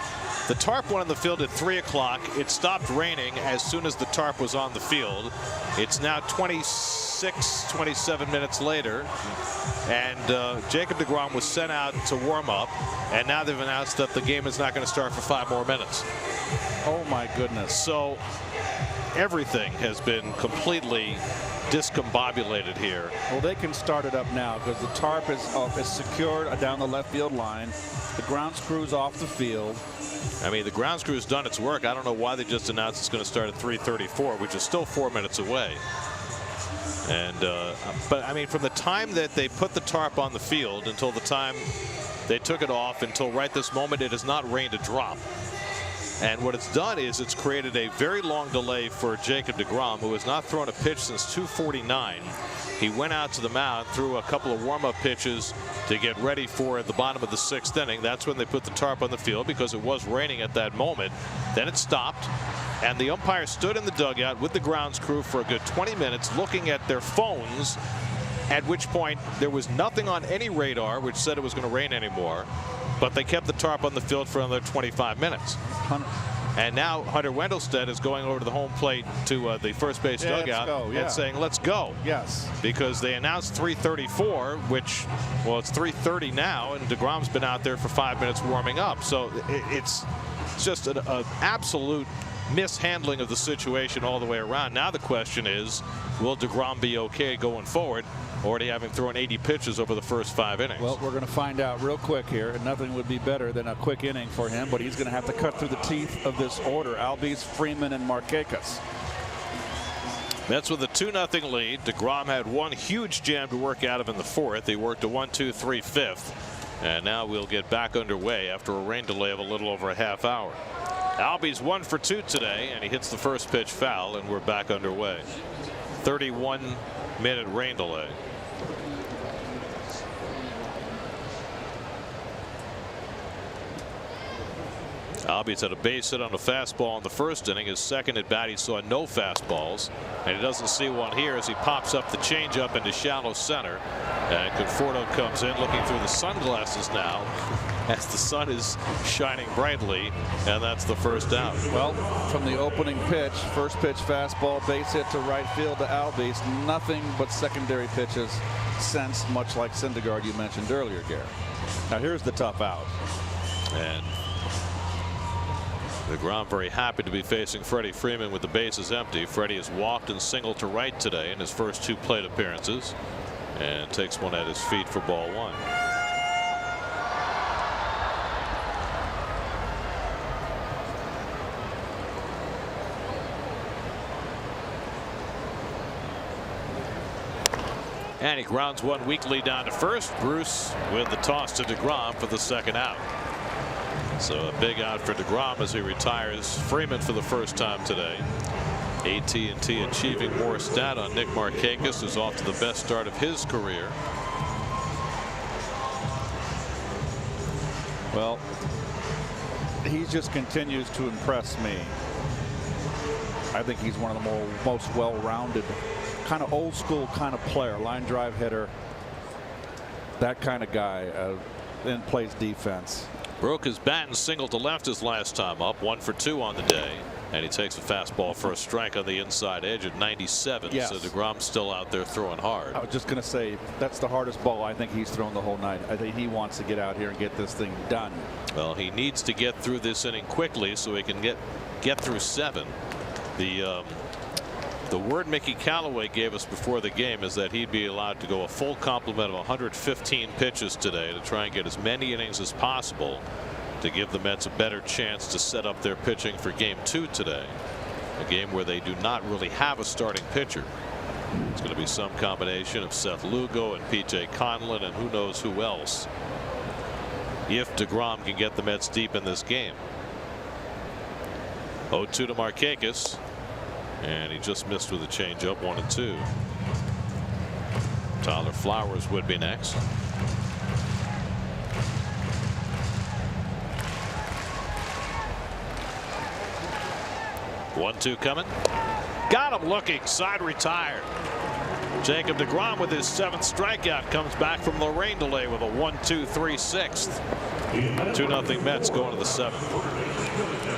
The tarp went on the field at 3 o'clock. It stopped raining as soon as the tarp was on the field. It's now 27 minutes later, and Jacob Degrom was sent out to warm up, and now they've announced that the game is not going to start for 5 more minutes. Oh my goodness. So everything has been completely discombobulated here. Well, they can start it up now because the tarp is secured down the left field line. The grounds crew's off the field. I mean, the grounds crew's done its work. I don't know why they just announced it's going to start at 3:34, which is still 4 minutes away. And but I mean, from the time that they put the tarp on the field until the time they took it off until right this moment, it has not rained a drop. And what it's done is it's created a very long delay for Jacob Degrom, who has not thrown a pitch since 2:49. He went out to the mound, threw a couple of warm-up pitches to get ready for the bottom of the 6th inning. That's when they put the tarp on the field because it was raining at that moment. Then it stopped, and the umpire stood in the dugout with the grounds crew for a good 20 minutes looking at their phones, at which point there was nothing on any radar which said it was going to rain anymore. But they kept the tarp on the field for another 25 minutes. And now Hunter Wendelstedt is going over to the home plate to the first base dugout and saying, let's go. Yes. Because they announced 3:34, which, well, it's 3:30 now, and Degrom's been out there for 5 minutes warming up. So it's just an absolute mishandling of the situation all the way around. Now the question is, will Degrom be okay going forward, already having thrown 80 pitches over the first 5 innings? Well, we're going to find out real quick here, and nothing would be better than a quick inning for him, but he's going to have to cut through the teeth of this order. Albies, Freeman, and Markakis. Mets with a 2-0 lead. Degrom had one huge jam to work out of in the 4th. He worked a 1-2-3 5th, and now we'll get back underway after a rain delay of a little over a half hour. Albies 1 for 2 today, and he hits the first pitch foul, and we're back underway. 31-minute rain delay. Albies had a base hit on a fastball in the first inning. His second at bat, he saw no fastballs, and he doesn't see one here as he pops up the changeup into shallow center. And Conforto comes in looking through the sunglasses now as the sun is shining brightly, and that's the first out. Well, from the opening pitch, first pitch fastball, base hit to right field to Albies. Nothing but secondary pitches since, much like Syndergaard you mentioned earlier, Gary. Now here's the tough out. And Degrom very happy to be facing Freddie Freeman with the bases empty. Freddie has walked and singled to right today in his first 2 plate appearances, and takes one at his feet for ball 1. And he grounds one weakly down to first. Bruce with the toss to Degrom for the second out. So a big out for Degrom as he retires Freeman for the first time today. AT&T achieving more stat on Nick Markakis, who's off to the best start of his career. Well, he just continues to impress me. I think he's one of the most well-rounded, kind of old school kind of player, line drive hitter. that kind of guy and plays defense. Broke his bat and singled to left his last time up. 1 for 2 on the day. And he takes a fastball for a strike on the inside edge at 97. Yes. So Degrom's still out there throwing hard. I was just going to say that's the hardest ball I think he's thrown the whole night. I think he wants to get out here and get this thing done. Well, he needs to get through this inning quickly so he can get through 7. The word Mickey Callaway gave us before the game is that he'd be allowed to go a full complement of 115 pitches today to try and get as many innings as possible to give the Mets a better chance to set up their pitching for game 2 today. A game where they do not really have a starting pitcher. It's going to be some combination of Seth Lugo and P.J. Conlon and who knows who else, if Degrom can get the Mets deep in this game. 0-2 to Markakis, and he just missed with a changeup. 1-2. Tyler Flowers would be next. One-two coming. Got him looking. Side retired. Jacob Degrom with his 7th strikeout comes back from the rain delay with a 1-2-3 6th. 2-0 Mets going to the 7th.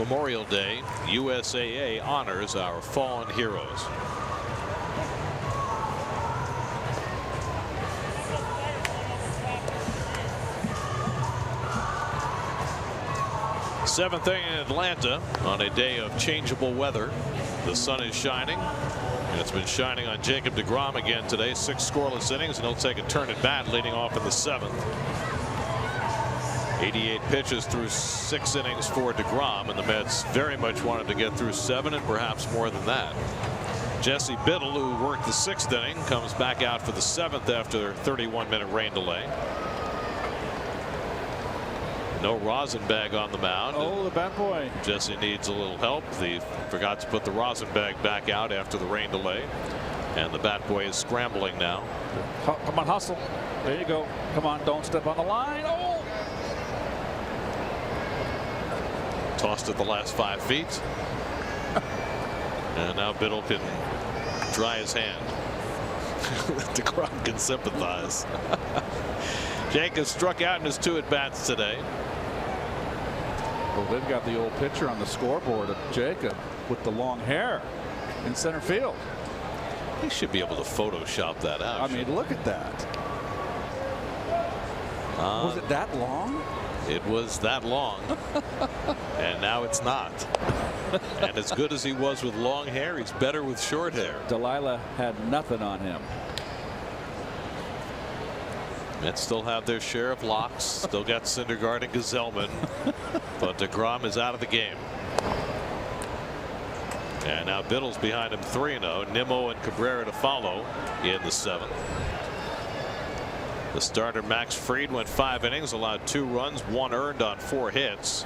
Memorial Day, USAA honors our fallen heroes. Seventh inning in Atlanta on a day of changeable weather. The sun is shining, and it's been shining on Jacob Degrom again today. 6 scoreless innings, and he'll take a turn at bat leading off in the 7th. 88 pitches through 6 innings for Degrom, and the Mets very much wanted to get through 7 and perhaps more than that. Jesse Biddle, who worked the 6th inning, comes back out for the 7th after 31-minute rain delay. No Rosenbag on the mound. Oh, the bat boy. Jesse needs a little help. He forgot to put the Rosenbag back out after the rain delay, and the bat boy is scrambling now. Come on, hustle. There you go. Come on, don't step on the line. Oh! Tossed it the last 5 feet. And now Biddle can dry his hand. Degrom can sympathize. Jenkins struck out in his 2 at-bats today. Well, they've got the old picture on the scoreboard of Jacob with the long hair in center field. He should be able to Photoshop that out. I mean, look at that. Was it that long? It was that long. And now it's not. And as good as he was with long hair, he's better with short hair. Delilah had nothing on him. Mets still have their share of locks. Still got Syndergaard and Gazelman. But Degrom is out of the game. And now Biddle's behind him 3-0. Nimmo and Cabrera to follow in the 7th. The starter Max Fried went 5 innings, allowed 2 runs, 1 earned on 4 hits.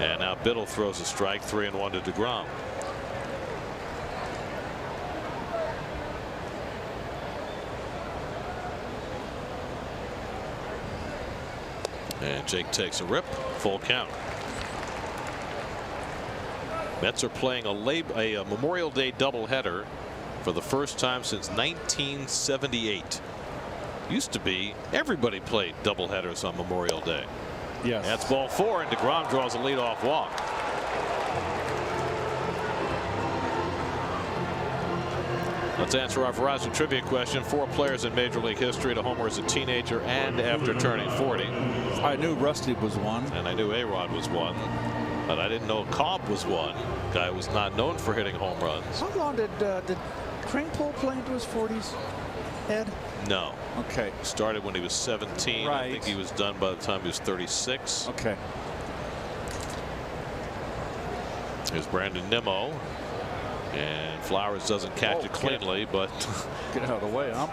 And now Biddle throws a strike, 3-1 to Degrom. And Jake takes a rip, full count. Mets are playing a Memorial Day doubleheader for the first time since 1978. Used to be everybody played doubleheaders on Memorial Day. Yes. That's ball 4, and Degrom draws a leadoff walk. Let's answer our Verizon trivia question. 4 players in Major League history to homer as a teenager and after turning 40. I knew Rusty was one. And I knew A-Rod was one. But I didn't know Cobb was one. Guy was not known for hitting home runs. How long did Kranepool play into his 40s, Ed? No. Okay. Started when he was 17. Right. I think he was done by the time he was 36. Okay. Here's Brandon Nimmo. And Flowers doesn't catch it cleanly, but get out of the way, ump.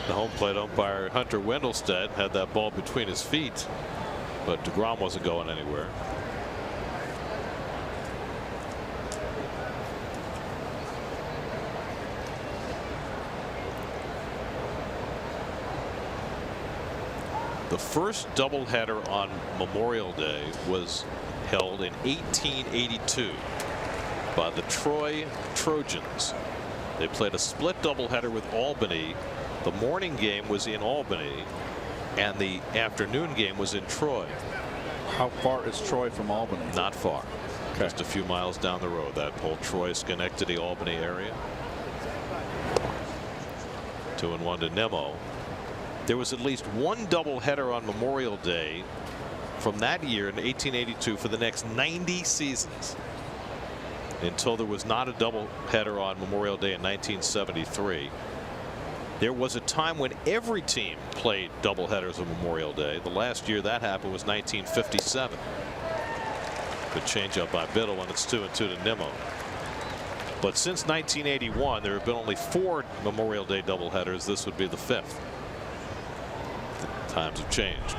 The home plate umpire Hunter Wendelstedt had that ball between his feet, but Degrom wasn't going anywhere. The first doubleheader on Memorial Day was held in 1882 by the Troy Trojans. They played a split doubleheader with Albany. The morning game was in Albany, and the afternoon game was in Troy. How far is Troy from Albany? Not far. Okay. Just a few miles down the road. That whole Troy, Schenectady, Albany area. 2-1 to Nimmo. There was at least one doubleheader on Memorial Day from that year in 1882 for the next 90 seasons, until there was not a doubleheader on Memorial Day in 1973. There was a time when every team played doubleheaders on Memorial Day. The last year that happened was 1957. Good changeup by Biddle, and it's 2-2 to Nimmo. But since 1981, there have been only 4 Memorial Day doubleheaders. This would be the 5th. Times have changed.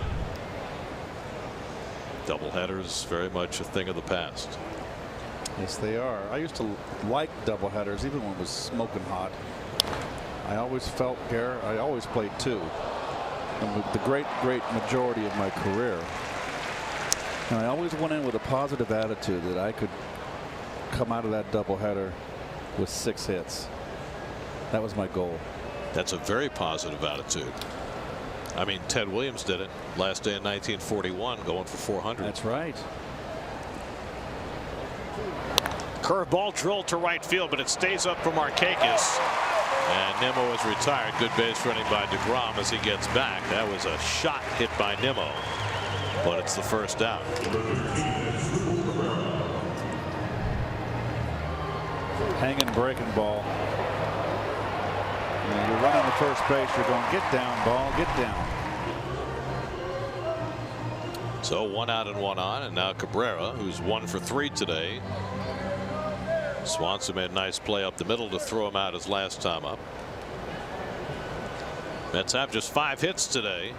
Doubleheaders very much a thing of the past. Yes, they are. I used to like doubleheaders even when it was smoking hot. I always felt, Gare, I always played 2. And with the great majority of my career. And I always went in with a positive attitude that I could come out of that doubleheader with 6 hits. That was my goal. That's a very positive attitude. I mean, Ted Williams did it last day in 1941, going for 400. That's right. Curveball drilled to right field, but it stays up for Markakis. And Nimmo is retired. Good base running by Degrom as he gets back. That was a shot hit by Nimmo, but it's the first out. Hanging breaking ball. And you're running to first base. You're going, get down, ball, get down. So 1 out and 1 on, and now Cabrera, who's 1 for 3 today. Swanson made a nice play up the middle to throw him out his last time up. Mets have just 5 hits today,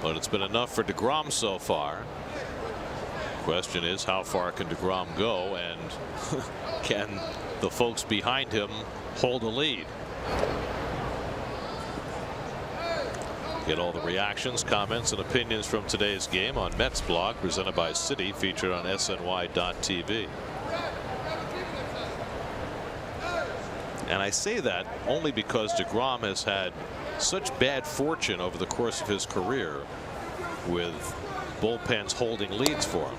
but it's been enough for Degrom so far. Question is, how far can Degrom go, and can the folks behind him hold a lead? Get all the reactions, comments, and opinions from today's game on Mets blog, presented by Citi, featured on SNY.TV. And I say that only because Degrom has had such bad fortune over the course of his career with bullpens holding leads for him.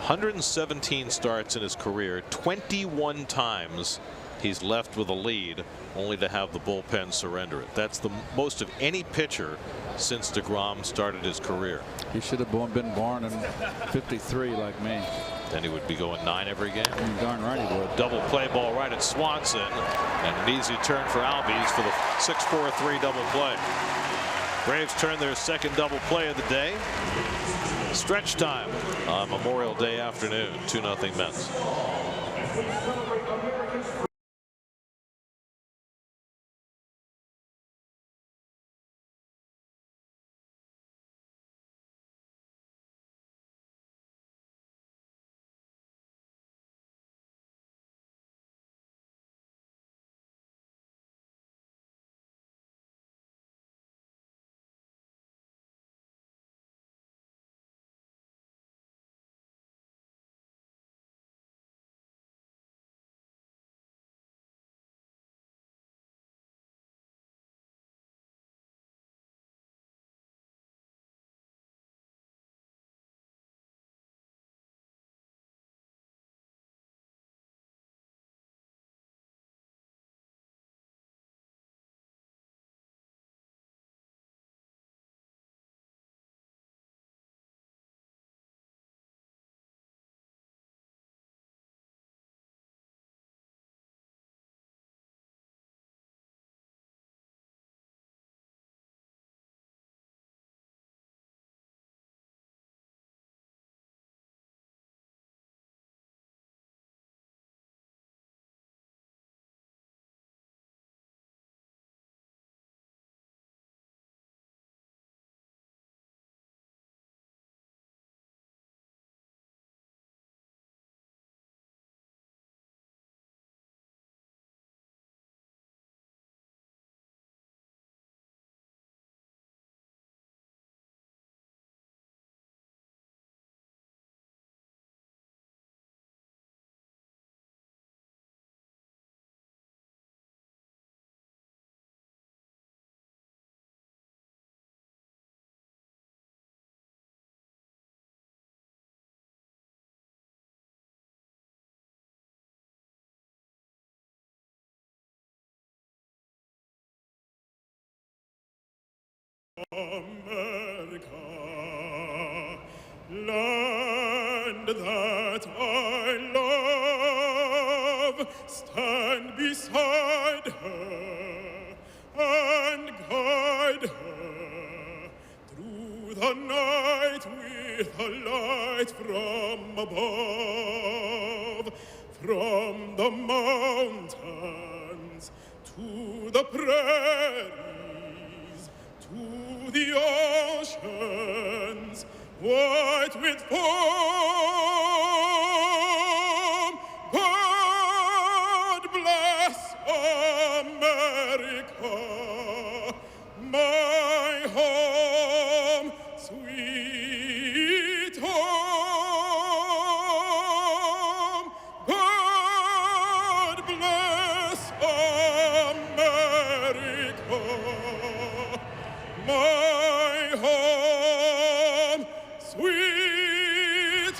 117 starts in his career, 21 times he's left with a lead only to have the bullpen surrender it. That's the most of any pitcher since Degrom started his career. He should have been born in '53 like me. Then he would be going 9 every game. Darn right he would. Double play ball right at Swanson, and an easy turn for Albies for the 6-4-3 double play. Braves turn their second double play of the day. Stretch time on Memorial Day afternoon. 2-0 Mets. America, land that I love, stand beside her and guide her through the night with a light from above, from the mountains to the prairies, to the oceans, white with foam. God bless America, my home, sweet home. God bless America, my home, sweet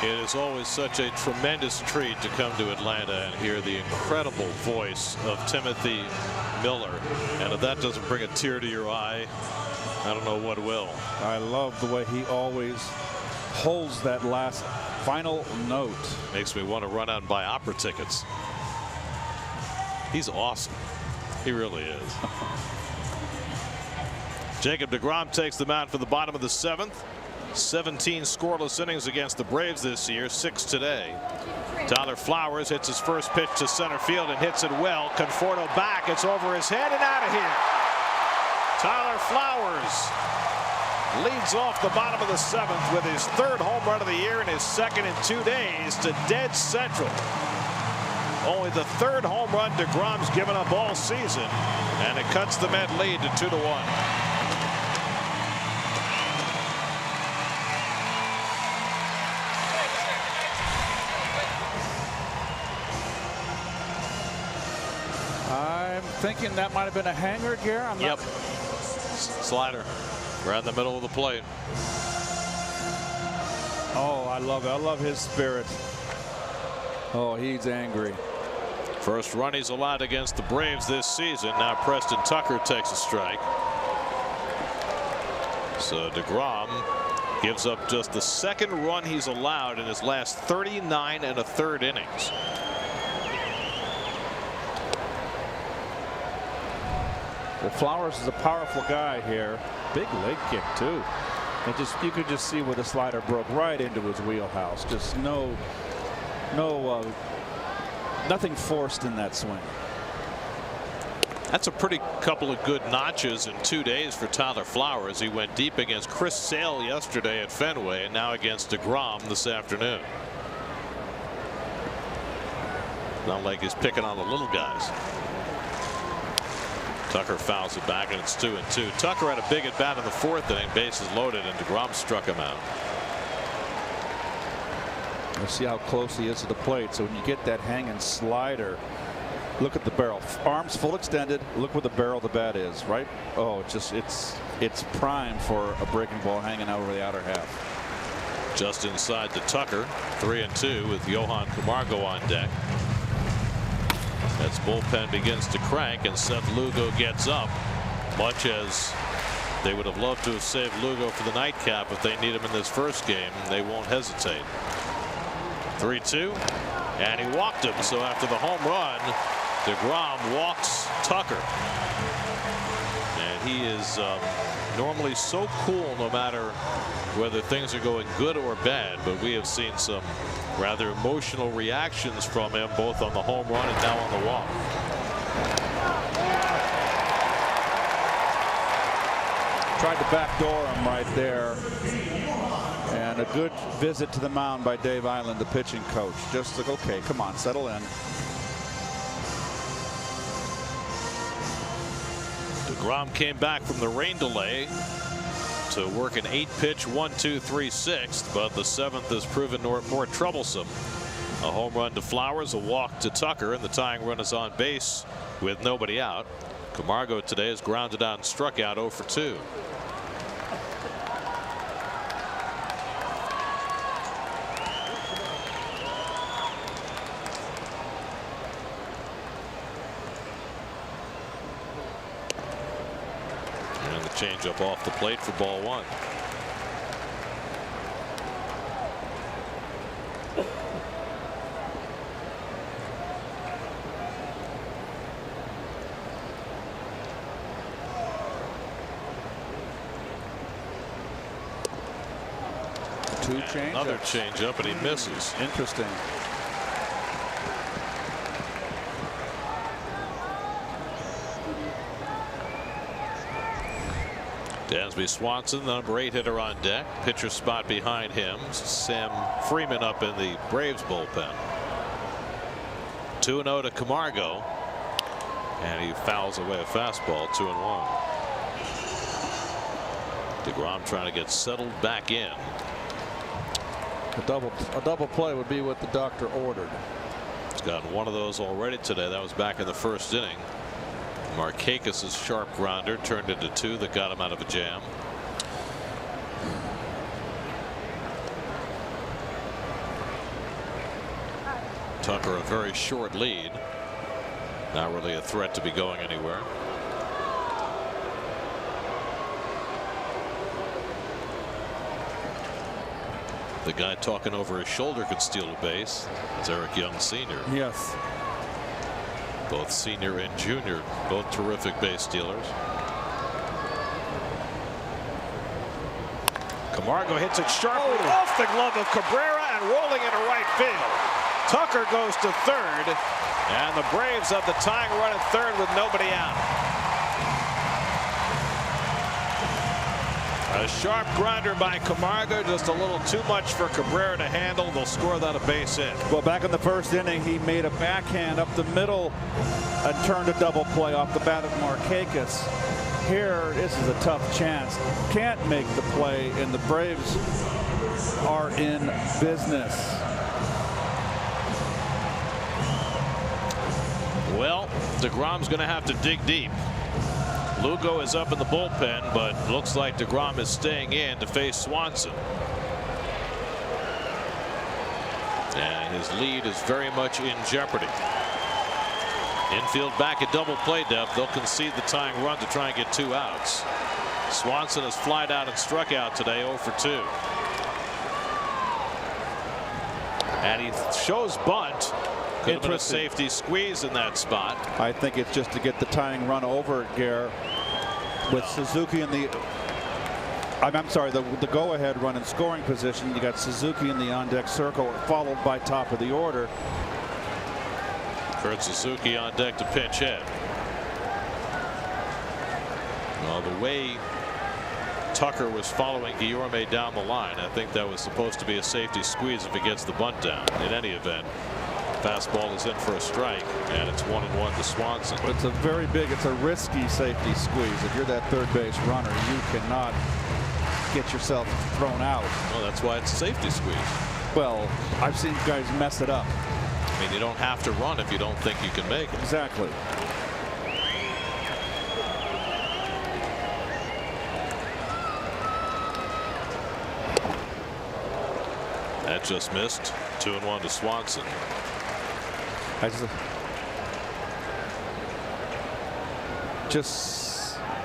It is always such a tremendous treat to come to Atlanta and hear the incredible voice of Timothy Miller. And if that doesn't bring a tear to your eye, I don't know what will. I love the way he always holds that last final note. Makes me want to run out and buy opera tickets. He's awesome. He really is. Jacob Degrom takes the mound for the bottom of the 7th. 17 scoreless innings against the Braves this year, 6 today. Tyler Flowers hits his first pitch to center field and hits it well. Conforto back. It's over his head and out of here. Tyler Flowers leads off the bottom of the 7th with his 3rd home run of the year and his 2nd in 2 days to dead central. Only the 3rd home run Degrom's given up all season, and it cuts the Met lead to 2-1. I'm thinking that might have been a hanger, Gare. Yep. Slider right in the middle of the plate. Oh, I love it. I love his spirit. Oh, he's angry. First run he's allowed against the Braves this season. Now Preston Tucker takes a strike. So Degrom gives up just the second run he's allowed in his last 39 1/3 innings. Well, Flowers is a powerful guy here. Big leg kick too. And you could just see where the slider broke right into his wheelhouse. Just nothing forced in that swing. That's a pretty couple of good notches in 2 days for Tyler Flowers. He went deep against Chris Sale yesterday at Fenway, and now against Degrom this afternoon. Not like he's picking on the little guys. Tucker fouls it back, and it's 2-2. Tucker had a big at bat in the fourth inning, bases loaded, and Degrom struck him out. Let's see how close he is to the plate. So when you get that hanging slider, look at the barrel. Arms full extended. Look where the barrel of the bat is. Right. Oh, it's prime for a breaking ball hanging out over the outer half. Just inside to Tucker. 3-2 with Johan Camargo on deck. As bullpen begins to crank and Seth Lugo gets up. Much as they would have loved to have saved Lugo for the nightcap, if they need him in this first game, they won't hesitate. 3-2, and he walked him. So after the home run, Degrom walks Tucker, and he is normally so cool no matter whether things are going good or bad, but we have seen some rather emotional reactions from him both on the home run and now on the walk. Tried to backdoor him right there. And a good visit to the mound by Dave Island, the pitching coach. Just like, okay, come on, settle in. Degrom came back from the rain delay to work an 8-pitch 1-2-3-6, but the 7th has proven more troublesome. A home run to Flowers, a walk to Tucker, and the tying run is on base with nobody out. Camargo today is grounded out and struck out 0 for 2. Change up off the plate for ball 1. Another change up, and he misses. Interesting. Dansby Swanson, the number 8 hitter on deck. Pitcher spot behind him. Sam Freeman up in the Braves bullpen. 2-0 to Camargo, and he fouls away a fastball. 2-1. Degrom trying to get settled back in. A double play would be what the doctor ordered. He's gotten one of those already today. That was back in the first inning. Markakis' sharp grounder turned into 2 that got him out of a jam. Tucker a very short lead. Not really a threat to be going anywhere. The guy talking over his shoulder could steal a base. It's Eric Young Sr. Yes. Both senior and junior, both terrific base stealers. Camargo hits it sharply off the glove of Cabrera and rolling into right field. Tucker goes to third, and the Braves have the tying run at third with nobody out. A sharp grounder by Camargo, just a little too much for Cabrera to handle. They'll score that a base hit. Well, back in the first inning, he made a backhand up the middle and turned a double play off the bat of Markakis. Here, this is a tough chance. Can't make the play, and the Braves are in business. Well, Degrom's going to have to dig deep. Lugo is up in the bullpen, but looks like Degrom is staying in to face Swanson. And his lead is very much in jeopardy. Infield back at double play depth. They'll concede the tying run to try and get 2 outs. Swanson has flied out and struck out today, 0 for 2. And he shows bunt. Could have been a safety squeeze in that spot. I think it's just to get the tying run over, Gare, with Suzuki in the. I'm sorry, the go-ahead run in scoring position. You got Suzuki in the on-deck circle, followed by top of the order. Kurt Suzuki on deck to pinch hit. Well, the way Tucker was following Guillorme down the line, I think that was supposed to be a safety squeeze if he gets the bunt down. In any event, fastball is in for a strike, and it's 1-1 to Swanson. It's a risky safety squeeze. If you're that third base runner, you cannot get yourself thrown out. Well, that's why it's a safety squeeze. Well, I've seen guys mess it up. I mean, you don't have to run if you don't think you can make it. Exactly. That just missed. 2-1 to Swanson. I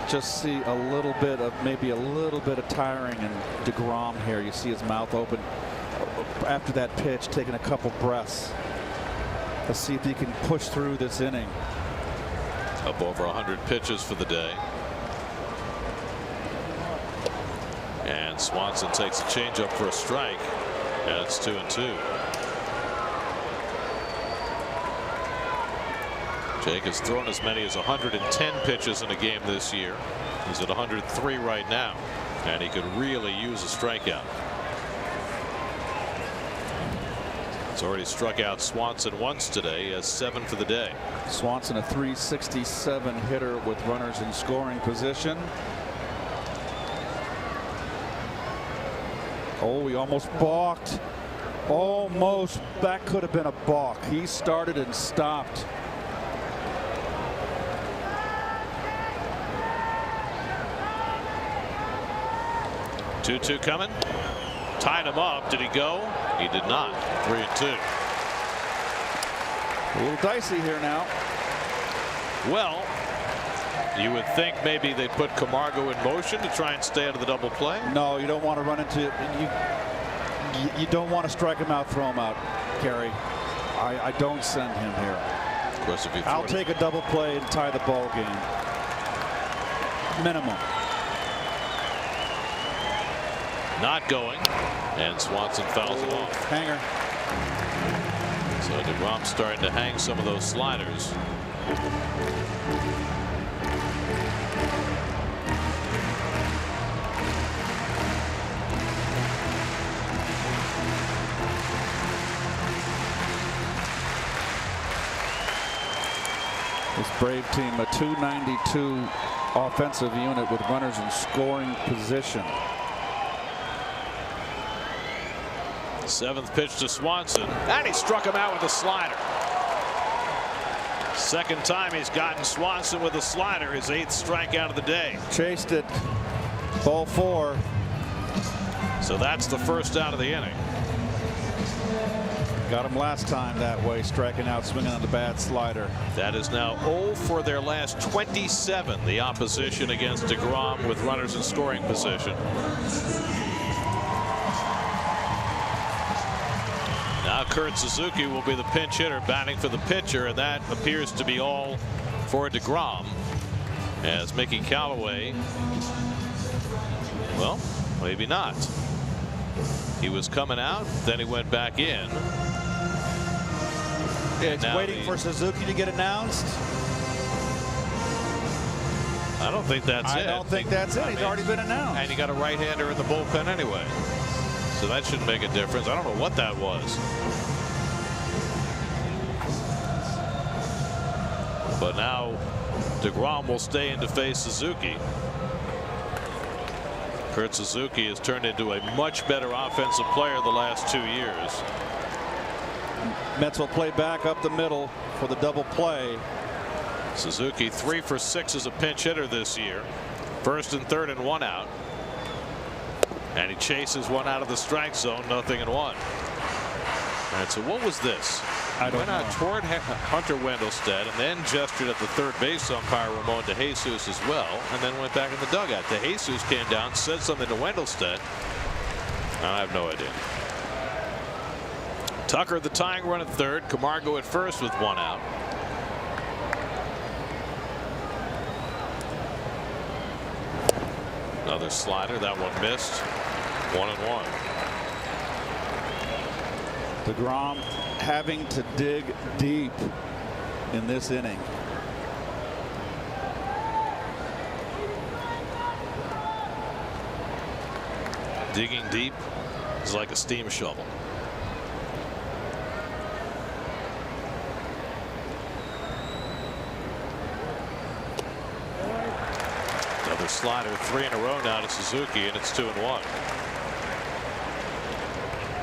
just see a little bit of tiring in Degrom here. You see his mouth open after that pitch, taking a couple breaths. Let's see if he can push through this inning. Up over 100 pitches for the day. And Swanson takes a changeup for a strike. And it's 2-2. Jake has thrown as many as 110 pitches in a game this year. He's at 103 right now, and he could really use a strikeout. He's already struck out Swanson once today. He has 7 for the day. Swanson, a .367 hitter with runners in scoring position. Oh, he almost balked. Almost. That could have been a balk. He started and stopped. Two coming. Tied him up. Did he go? He did not. 3-2. A little dicey here now. Well, you would think maybe they put Camargo in motion to try and stay out of the double play. No, you don't want to run into you don't want to strike him out, throw him out, Gary. I don't send him here. Of course, if you I'll take a double play and tie the ball game. Minimum. Not going, and Swanson fouls it off. Hanger. So Degrom's starting to hang some of those sliders. This Brave team, a .292 offensive unit with runners in scoring position. 7th pitch to Swanson, and he struck him out with a slider. Second time he's gotten Swanson with a slider, his 8th strikeout of the day. Chased it, ball 4. So that's the first out of the inning. Got him last time that way, striking out, swinging on the bad slider. That is now 0 for their last 27, the opposition against Degrom with runners in scoring position. Now Kurt Suzuki will be the pinch hitter batting for the pitcher, and that appears to be all for Degrom, as Mickey Callaway, well, maybe not. He was coming out, then he went back in. It's waiting for Suzuki to get announced. I don't think that's it. I don't think that's it. He's already been announced. And you got a right-hander in the bullpen anyway. So that shouldn't make a difference. I don't know what that was. But now Degrom will stay in to face Suzuki. Kurt Suzuki has turned into a much better offensive player the last 2 years. Mets will play back up the middle for the double play. Suzuki 3 for 6 as a pinch hitter this year. 1st and 3rd and 1 out. And he chases one out of the strike zone, 0-1. And so what was this? I don't went out know. toward Hunter Wendelstedt and then gestured at the third base umpire Ramon DeJesus as well, and then went back in the dugout. DeJesus came down, said something to Wendelstedt. I have no idea. Tucker the tying run at third. Camargo at first with one out. Another slider. That one missed. 1-1. Degrom having to dig deep in this inning. Digging deep is like a steam shovel. Another slider, 3 in a row now to Suzuki, and it's 2-1.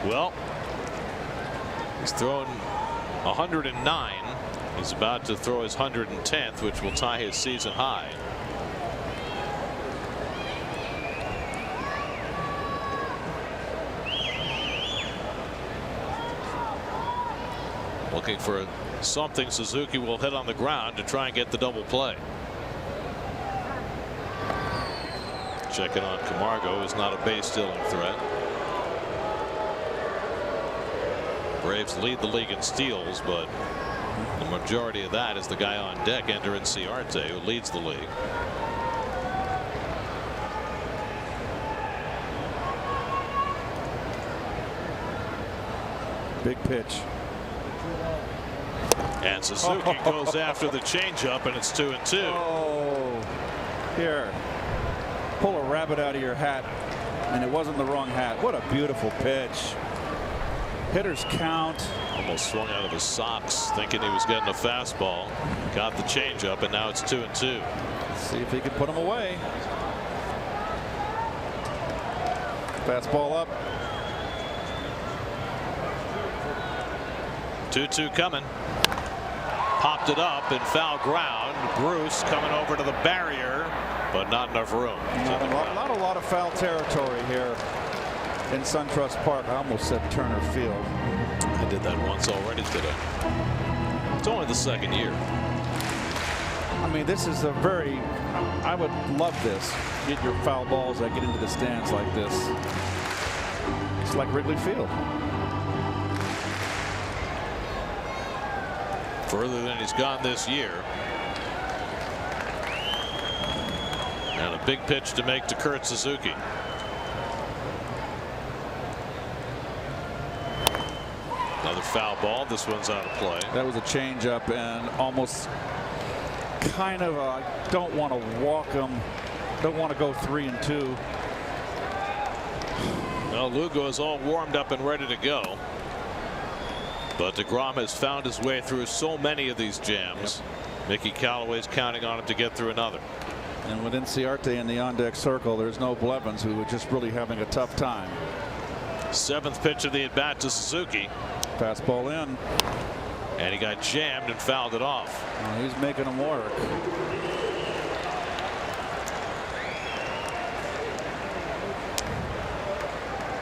Well, he's thrown 109. He's about to throw his 110th, which will tie his season high. Looking for something Suzuki will hit on the ground to try and get the double play. Checking on Camargo, is not a base stealing threat. Braves lead the league in steals, but the majority of that is the guy on deck, Ender Inciarte, who leads the league. Big pitch. And Suzuki goes after the changeup, and it's 2-2. Oh, here. Pull a rabbit out of your hat, and it wasn't the wrong hat. What a beautiful pitch. Hitters count. Almost swung out of his socks, thinking he was getting a fastball. Got the changeup, and now it's 2-2. Let's see if he can put him away. Fastball up. 2-2 coming. Popped it up in foul ground. Bruce coming over to the barrier, but not enough room. Not a lot of foul territory here in SunTrust Park. I almost said Turner Field. I did that once already today. It's only the second year. I mean, this is a very, I would love this. Get your foul balls that get into the stands like this. It's like Wrigley Field. Further than he's gone this year. And a big pitch to make to Kurt Suzuki. Another foul ball. This one's out of play. That was a changeup and almost kind of a, don't want to walk him. Don't want to go 3-2. Well, Lugo is all warmed up and ready to go. But Degrom has found his way through so many of these jams. Yep. Mickey Callaway's counting on him to get through another. And with Inciarte in the on-deck circle, there's no Blevins, who are just really having a tough time. 7th pitch of the at-bat to Suzuki. Fastball in. And he got jammed and fouled it off. Well, he's making him work.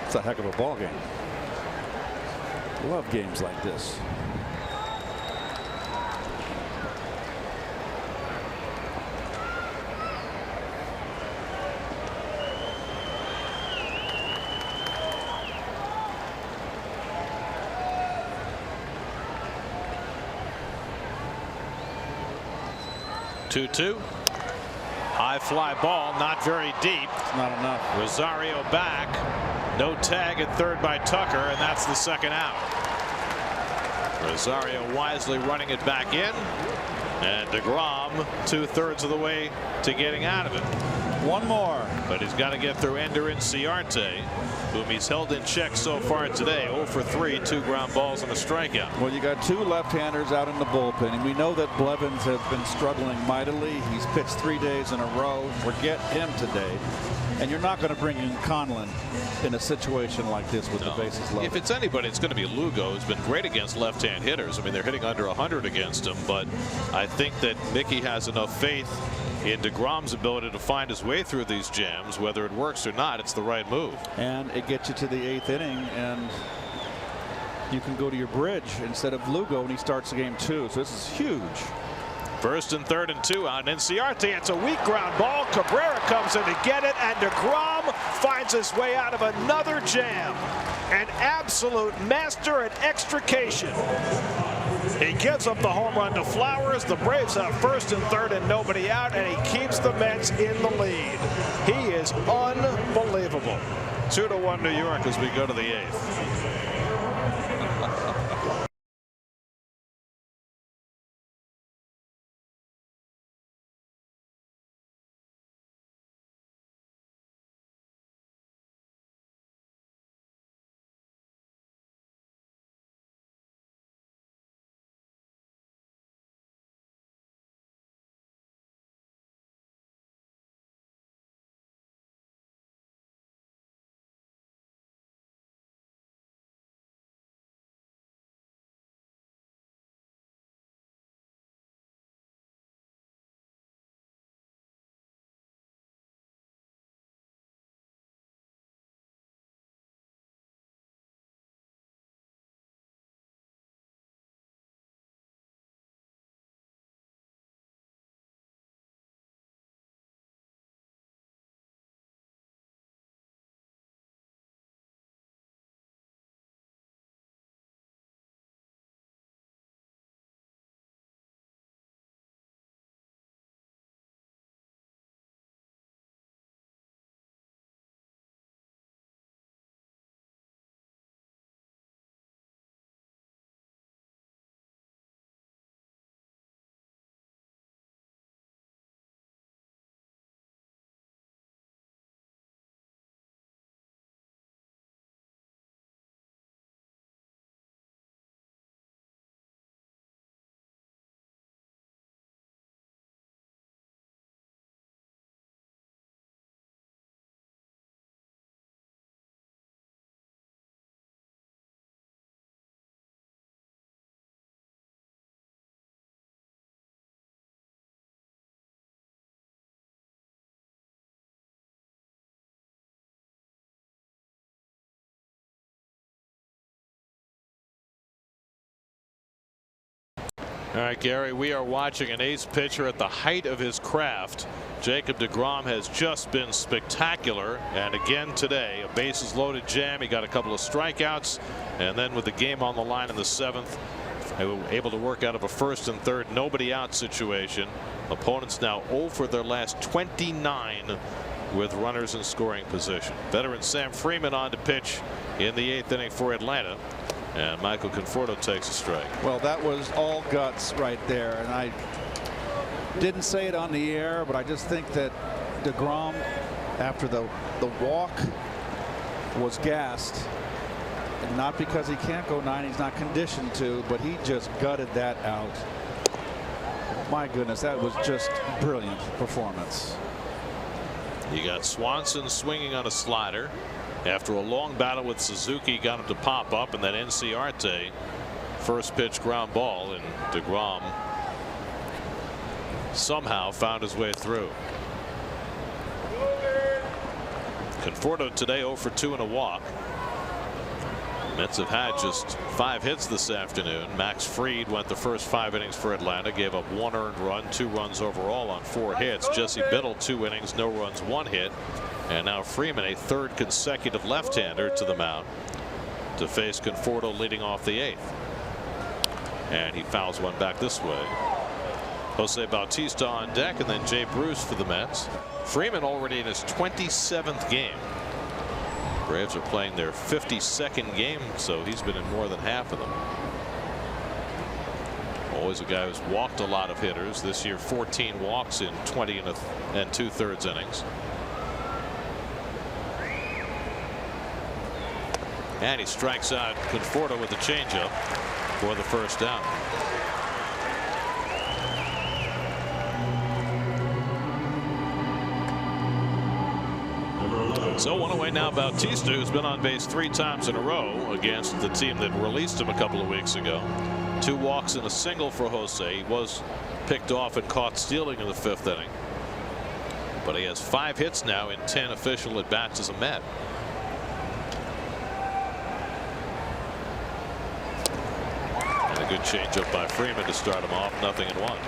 It's a heck of a ball game. Love games like this. Two. High fly ball, not very deep. It's not enough. Rosario back. No tag at third by Tucker, and that's the second out. Rosario wisely running it back in, and Degrom 2/3 of the way to getting out of it. One more. But he's got to get through Ender Inciarte, whom he's held in check so far today. 0 for 3, 2 ground balls and a strikeout. Well, you got 2 left-handers out in the bullpen, and we know that Blevins has been struggling mightily. He's pitched 3 days in a row. Forget him today. And you're not going to bring in Conlon in a situation like this with the bases loaded. If it's anybody, it's going to be Lugo, who's been great against left-hand hitters. I mean, they're hitting under 100 against him, but I think that Mickey has enough faith in Degrom's ability to find his way through these jams. Whether it works or not, it's the right move. And it gets you to the 8th inning, and you can go to your bridge instead of Lugo when he starts the game too. So this is huge. First and 3rd and 2 on NCRT. It's a weak ground ball. Cabrera comes in to get it, and Degrom finds his way out of another jam. An absolute master at extrication. He gives up the home run to Flowers. The Braves have 1st and 3rd and nobody out, and he keeps the Mets in the lead. He is unbelievable. 2-1 New York as we go to the 8th. All right, Gary, we are watching an ace pitcher at the height of his craft. Jacob Degrom has just been spectacular, and again today, a bases loaded jam. He got a couple of strikeouts, and then with the game on the line in the 7th, they were able to work out of a 1st and 3rd nobody out situation. Opponents now 0 for their last 29 with runners in scoring position. Veteran Sam Freeman on to pitch in the 8th inning for Atlanta. And Michael Conforto takes a strike. Well, that was all guts right there, and I didn't say it on the air, but I just think that Degrom, after the walk, was gassed, and not because he can't go 9, he's not conditioned to, but he just gutted that out. My goodness, that was just brilliant performance. You got Swanson swinging on a slider. After a long battle with Suzuki, got him to pop up, and then NCRT first pitch ground ball, and Degrom somehow found his way through. Conforto today 0 for 2 and a walk. Mets have had just 5 hits this afternoon. Max Fried went the first 5 innings for Atlanta, gave up 1 earned run, 2 runs overall on 4 hits. Jesse Biddle 2 innings, no runs, 1 hit. And now Freeman, a 3rd consecutive left-hander, to the mound to face Conforto leading off the 8th. And he fouls one back this way. Jose Bautista on deck, and then Jay Bruce for the Mets. Freeman already in his 27th game. Braves are playing their 52nd game, so he's been in more than half of them. Always a guy who's walked a lot of hitters. This year 14 walks in 20 and 2/3 innings. And he strikes out Conforto with a changeup for the first down. So one away now, Bautista, who's been on base 3 times in a row against the team that released him a couple of weeks ago. 2 walks and a single for Jose. He was picked off and caught stealing in the 5th inning. But he has 5 hits now in 10 official at bats as a Met. And a good changeup by Freeman to start him off. 0-1.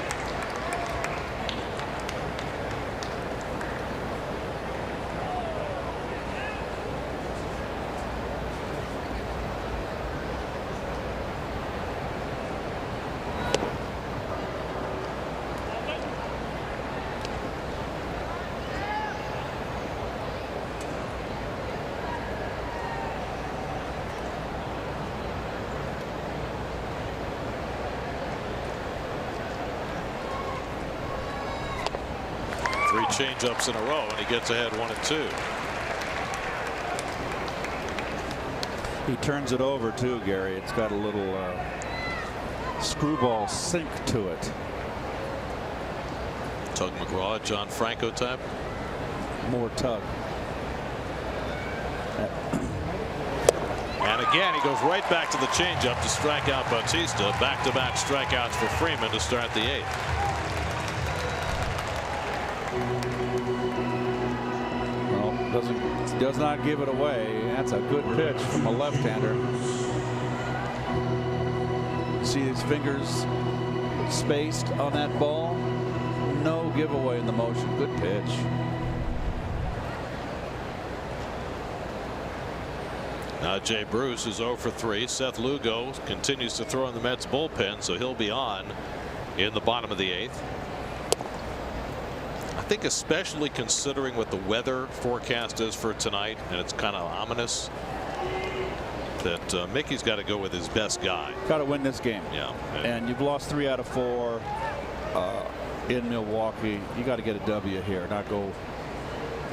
Three changeups in a row, and he gets ahead 1-2. He turns it over too, Gary. It's got a little screwball sink to it. Tug McGraw, John Franco type. More tug. And again, he goes right back to the changeup to strike out Bautista. Back-to-back strikeouts for Freeman to start the 8th. Does not give it away. That's a good pitch from a left-hander. See his fingers spaced on that ball. No giveaway in the motion. Good pitch. Now Jay Bruce is 0 for 3. Seth Lugo continues to throw in the Mets bullpen, so he'll be on in the bottom of the 8th. I think especially considering what the weather forecast is for tonight, and it's kind of ominous, that Mickey's got to go with his best guy. Got to win this game. Yeah. And you've lost 3 out of 4 in Milwaukee. You got to get a W here, not go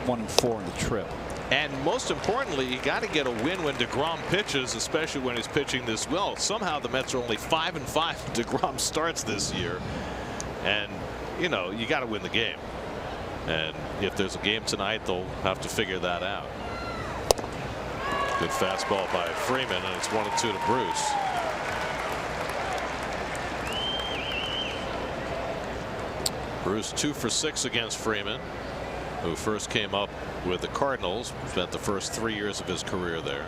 1-4 in the trip. And most importantly, you got to get a win when Degrom pitches, especially when he's pitching this well. Somehow the Mets are only 5-5 Degrom starts this year, and you know you got to win the game. And if there's a game tonight, they'll have to figure that out. Good fastball by Freeman, and it's 1-2 to Bruce. Bruce 2 for 6 against Freeman, who first came up with the Cardinals, spent the first 3 years of his career there.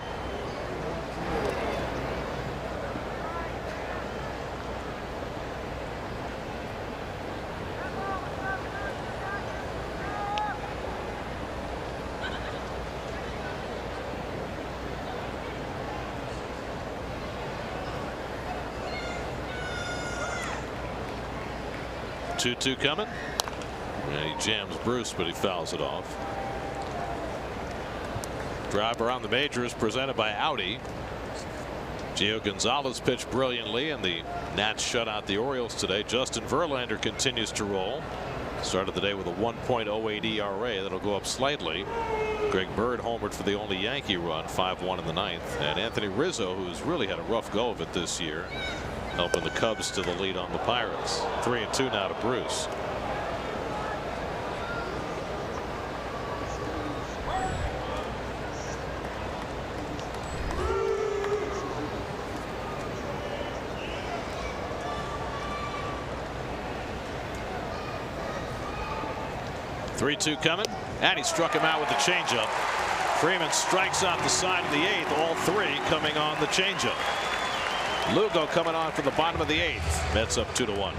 Two coming. And he jams Bruce, but he fouls it off. Drive around the majors presented by Audi. Gio Gonzalez pitched brilliantly, and the Nats shut out the Orioles today. Justin Verlander continues to roll. Started the day with a 1.08 ERA. That'll go up slightly. Greg Bird homered for the only Yankee run, 5-1 in the 9th. And Anthony Rizzo, who's really had a rough go of it this year, helping the Cubs to the lead on the Pirates. 3-2 now to Bruce. Three-two coming, and he struck him out with the changeup. Freeman strikes out the side of the 8th. All 3 coming on the changeup. Lugo coming on from the bottom of the 8th. Mets up 2-1.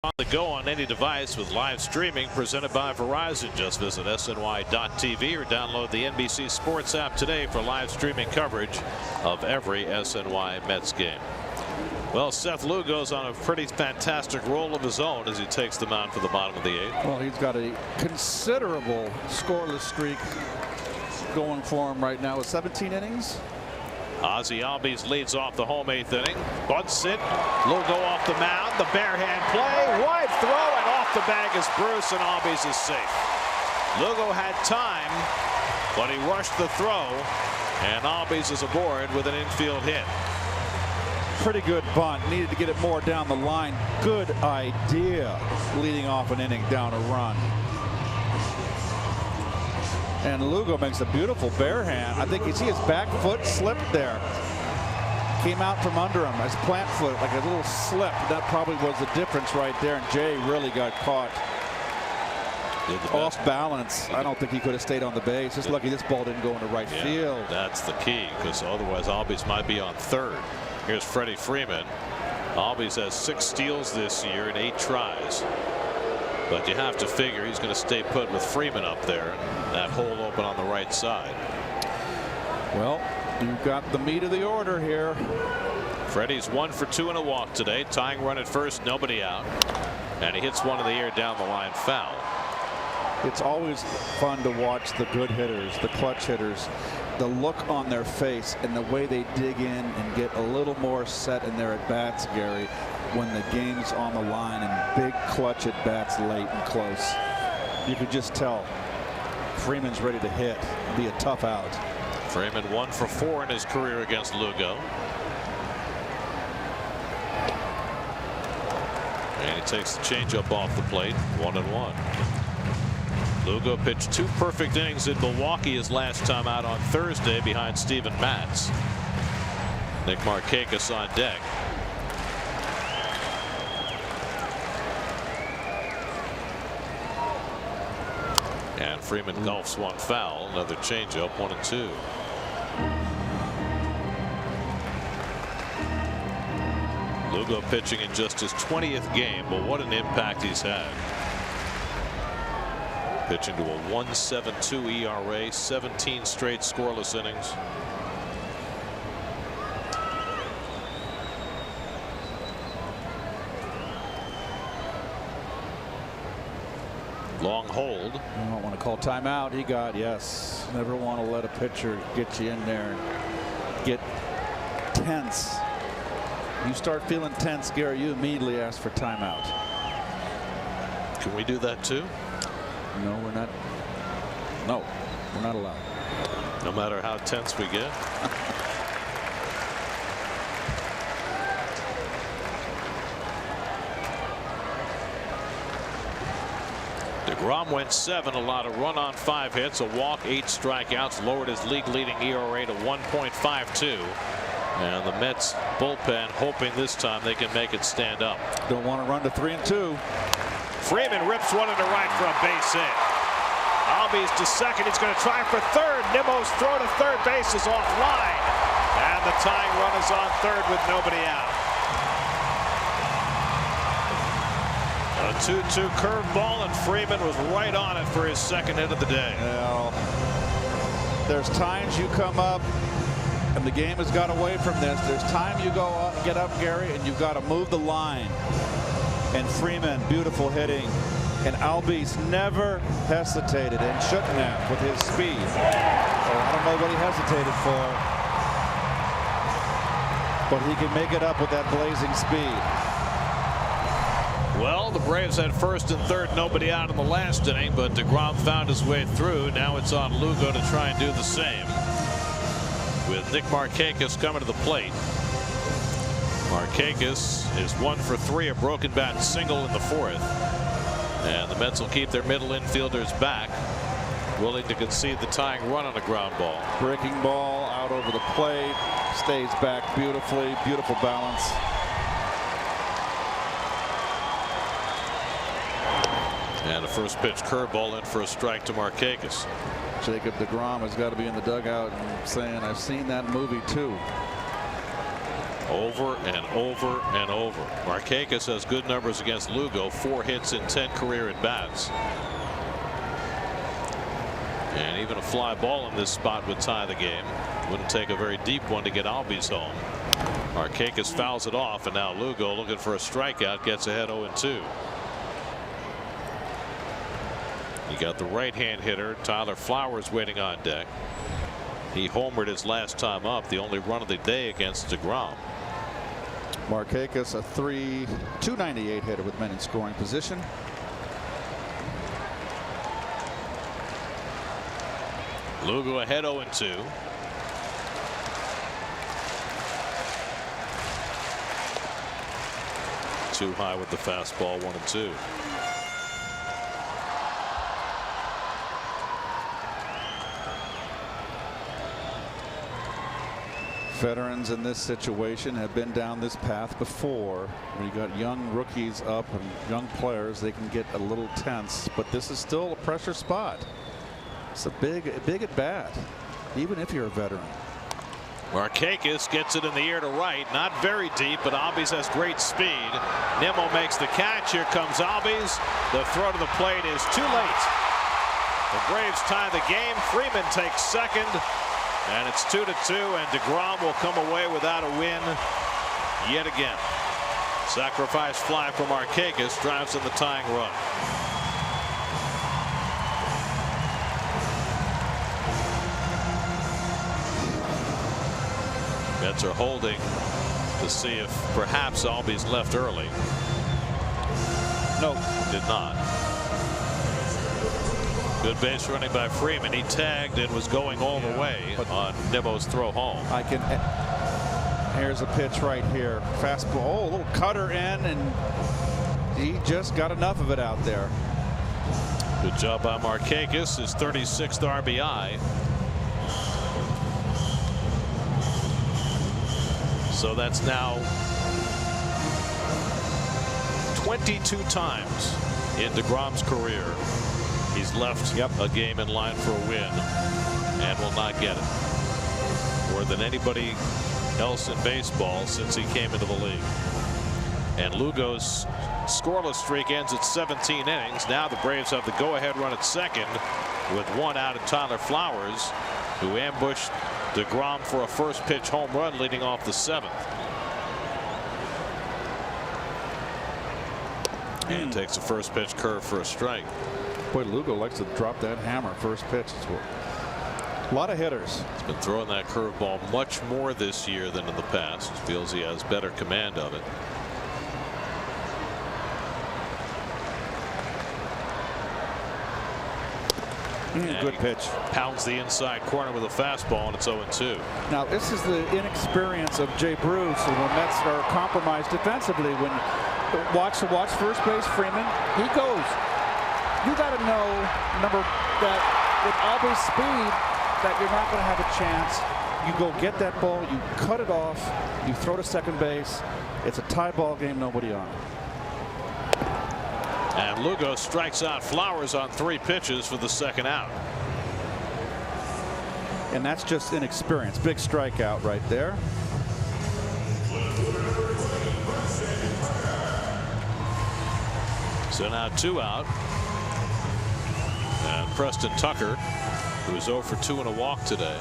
on the go on any device with live streaming presented by Verizon. Just visit SNY.TV or download the NBC Sports app today for live streaming coverage of every SNY Mets game. Well, Seth Lugo's on a pretty fantastic roll of his own as he takes the mound for the bottom of the 8th. Well, he's got a considerable scoreless streak going for him right now with 17 innings. Ozzie Albies leads off the home 8th inning. Bunts it. Lugo off the mound. The barehand play. Wide throw, and off the bag is Bruce, and Albies is safe. Lugo had time, but he rushed the throw, and Albies is aboard with an infield hit. Pretty good bunt. Needed to get it more down the line. Good idea leading off an inning down a run. And Lugo makes a beautiful barehand. I think you see his back foot slipped there. Came out from under him as plant foot, like a little slip. That probably was the difference right there. And Jay really got caught off balance. I don't think he could have stayed on the base. Just lucky this ball didn't go into right field. That's the key, because otherwise Albies might be on third. Here's Freddie Freeman. Albies has 6 steals this year in 8 tries. But you have to figure he's going to stay put with Freeman up there. That hole open on the right side. Well, you've got the meat of the order here. Freddie's 1 for 2 and a walk today. Tying run at first, nobody out. And he hits one in the air down the line, foul. It's always fun to watch the good hitters, the clutch hitters, the look on their face and the way they dig in and get a little more set in their at-bats, Gary, when the game's on the line and big clutch at-bats late and close. You could just tell Freeman's ready to hit, be a tough out. Freeman 1 for 4 in his career against Lugo. And he takes the changeup off the plate, 1-1. Lugo pitched 2 perfect innings in Milwaukee his last time out on Thursday behind Steven Matz. Nick Markakis on deck. And Freeman golfs one foul. Another changeup, 1-2. Lugo pitching in just his 20th game, but what an impact he's had. Pitching to a 1.72 ERA, 17 straight scoreless innings. Long hold. You don't want to call timeout. He got, yes. Never want to let a pitcher get you in there and get tense. You start feeling tense, Gary, you immediately ask for timeout. Can we do that too? No, we're not. No, we're not allowed. No matter how tense we get. Degrom went 7, a lot of run on 5 hits, a walk, 8 strikeouts, lowered his league leading ERA to 1.52. And the Mets bullpen hoping this time they can make it stand up. Don't want to run to 3-2. Freeman rips one into right for a base hit. Albies to second. He's going to try for third. Nimmo's throw to third base is offline. And the tying run is on third with nobody out. A 2-2 curveball, and Freeman was right on it for his second hit of the day. Well, there's times you come up and the game has got away from this. There's time you go up, get up, Gary, and you've got to move the line. And Freeman, beautiful hitting. And Albies never hesitated and shouldn't have with his speed. So I don't know what he hesitated for, but he can make it up with that blazing speed. Well, the Braves had first and third, nobody out in the last inning, but Degrom found his way through. Now it's on Lugo to try and do the same, with Nick Markakis coming to the plate. Markakis is 1 for 3, a broken bat single in the 4th. And the Mets will keep their middle infielders back, willing to concede the tying run on a ground ball. Breaking ball out over the plate, stays back beautifully, beautiful balance. And a first pitch curveball in for a strike to Markakis. Jacob Degrom has got to be in the dugout and saying, I've seen that movie too. Over and over and over. Markakis has good numbers against Lugo, 4 hits in 10 career at bats. And even a fly ball in this spot would tie the game. Wouldn't take a very deep one to get Albies home. Markakis fouls it off, and now Lugo looking for a strikeout, gets ahead 0-2. You got the right-hand hitter Tyler Flowers waiting on deck. He homered his last time up, the only run of the day against Degrom. Markakis, a .298 hitter with men in scoring position. Lugo ahead 0-2. Too high with the fastball, 1-2. Veterans in this situation have been down this path before. When you got young rookies up and young players, they can get a little tense, but this is still a pressure spot. It's a big at bat, even if you're a veteran. Markakis gets it in the air to right, not very deep, but Albies has great speed. Nimmo makes the catch. Here comes Albies. The throw to the plate is too late. The Braves tie the game. Freeman takes second. And it's 2-2, and Degrom will come away without a win yet again. Sacrifice fly from Markakis drives in the tying run. Mets are holding to see if perhaps Albies left early. No, did not. Good base running by Freeman. He tagged and was going all the way on Nimmo's throw home. Here's a pitch right here. Fastball. Oh, a little cutter in, and he just got enough of it out there. Good job by Markakis, his 36th RBI. So that's now 22 times in Degrom's career he's left a game in line for a win and will not get it. More than anybody else in baseball since he came into the league. And Lugo's scoreless streak ends at 17 innings. Now the Braves have the go-ahead run at second with 1 out of Tyler Flowers, who ambushed Degrom for a first pitch home run leading off the 7th. And takes a first pitch curve for a strike. Boy, Lugo likes to drop that hammer first pitch. A lot of hitters. He's been throwing that curveball much more this year than in the past. Feels he has better command of it. Good pitch. Pounds the inside corner with a fastball, and it's 0-2. Now, this is the inexperience of Jay Bruce, and the Mets are compromised defensively. When watch first base Freeman, he goes. You got to know, remember, that with Albies' speed, that you're not going to have a chance. You go get that ball, you cut it off, you throw to second base. It's a tie ball game, nobody on. And Lugo strikes out Flowers on 3 pitches for the second out. And that's just inexperience. Big strikeout right there. So now 2 out. And Preston Tucker, who's 0 for 2 and a walk today.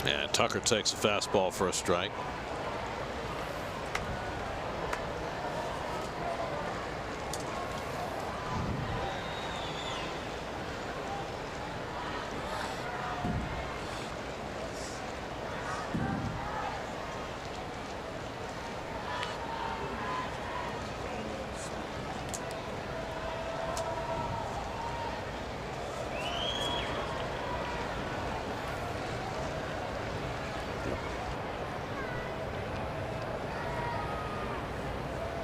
And Tucker takes a fastball for a strike.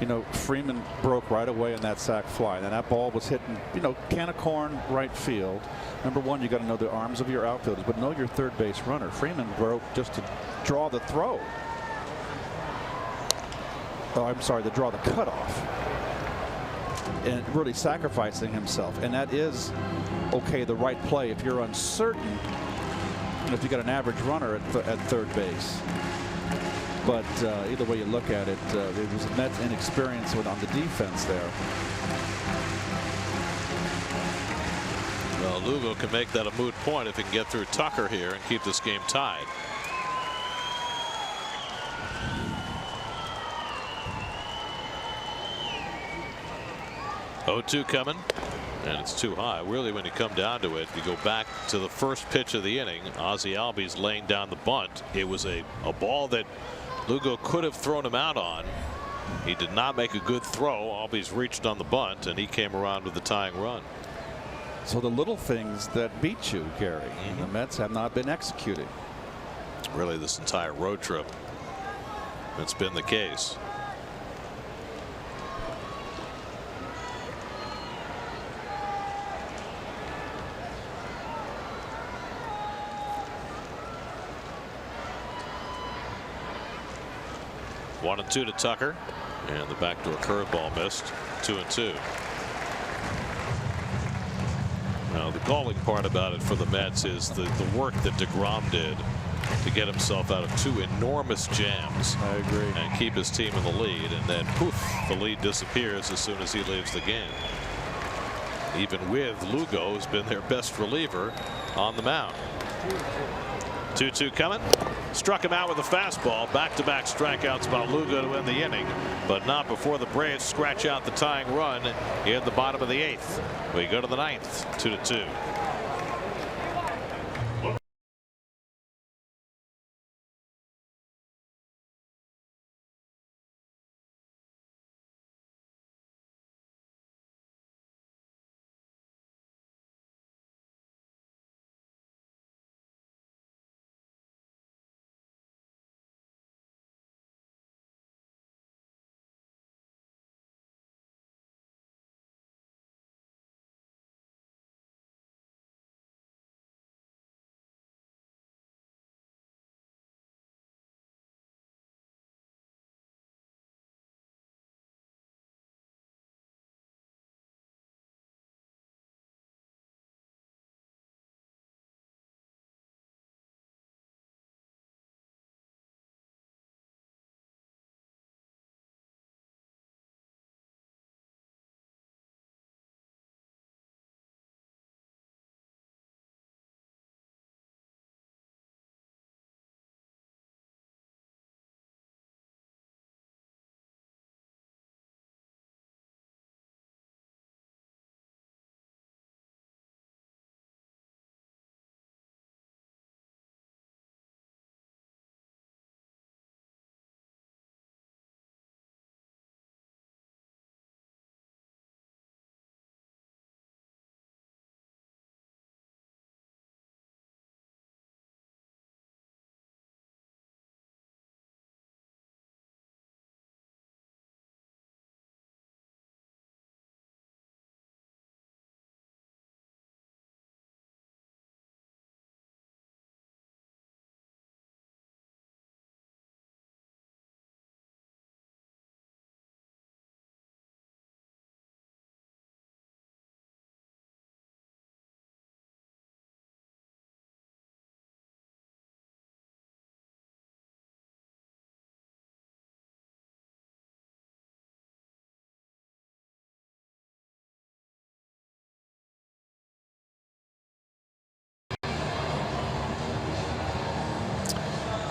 You know, Freeman broke right away in that sac fly. And that ball was hitting, you know, can of corn right field. Number one, you got to know the arms of your outfielders, but know your third base runner. Freeman broke just to draw the throw. I'm sorry, to draw the cutoff, and really sacrificing himself. And that is, okay, the right play if you're uncertain, if you got an average runner at third base. But either way you look at it, it was Mets inexperience on the defense there. Well, Lugo can make that a moot point if he can get through Tucker here and keep this game tied. Oh-2 coming, and it's too high. Really, when you come down to it, you go back to the first pitch of the inning. Ozzie Albies laying down the bunt. It was a ball that Lugo could have thrown him out on. He did not make a good throw. Albies reached on the bunt, and he came around with the tying run. So the little things that beat you, Gary, the Mets have not been executing. Really, this entire road trip, it's been the case. One and two to Tucker, and the backdoor curveball missed. 2-2. Now the galling part about it for the Mets is the work that Degrom did to get himself out of two enormous jams. I agree. And keep his team in the lead, and then poof, the lead disappears as soon as he leaves the game. Even with Lugo, who's been their best reliever on the mound. 2-2 coming. Struck him out with a fastball. Back-to-back strikeouts by Lugo to end the inning, but not before the Braves scratch out the tying run in the bottom of the 8th. We go to the 9th, 2-2.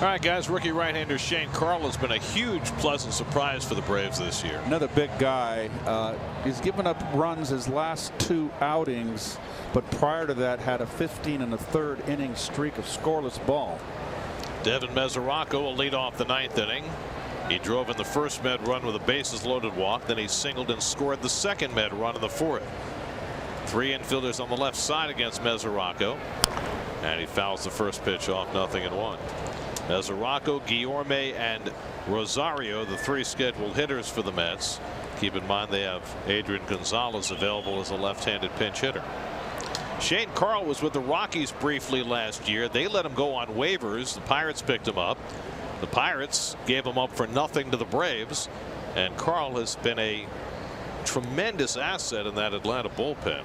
All right, guys, rookie right-hander Shane Carl has been a huge pleasant surprise for the Braves this year. Another big guy. He's given up runs his last 2 outings, but prior to that had a 15 1/3 inning streak of scoreless ball. Devin Mesoraco will lead off the 9th inning. He drove in the first Med run with a bases loaded walk. Then he singled and scored the second Med run in the 4th. 3 infielders on the left side against Mesoraco, and he fouls the first pitch off, 0-1. Mesoraco, Guillorme, and Rosario, the 3 scheduled hitters for the Mets. Keep in mind they have Adrian Gonzalez available as a left-handed pinch hitter. Shane Carl was with the Rockies briefly last year. They let him go on waivers. The Pirates picked him up. The Pirates gave him up for nothing to the Braves. And Carl has been a tremendous asset in that Atlanta bullpen.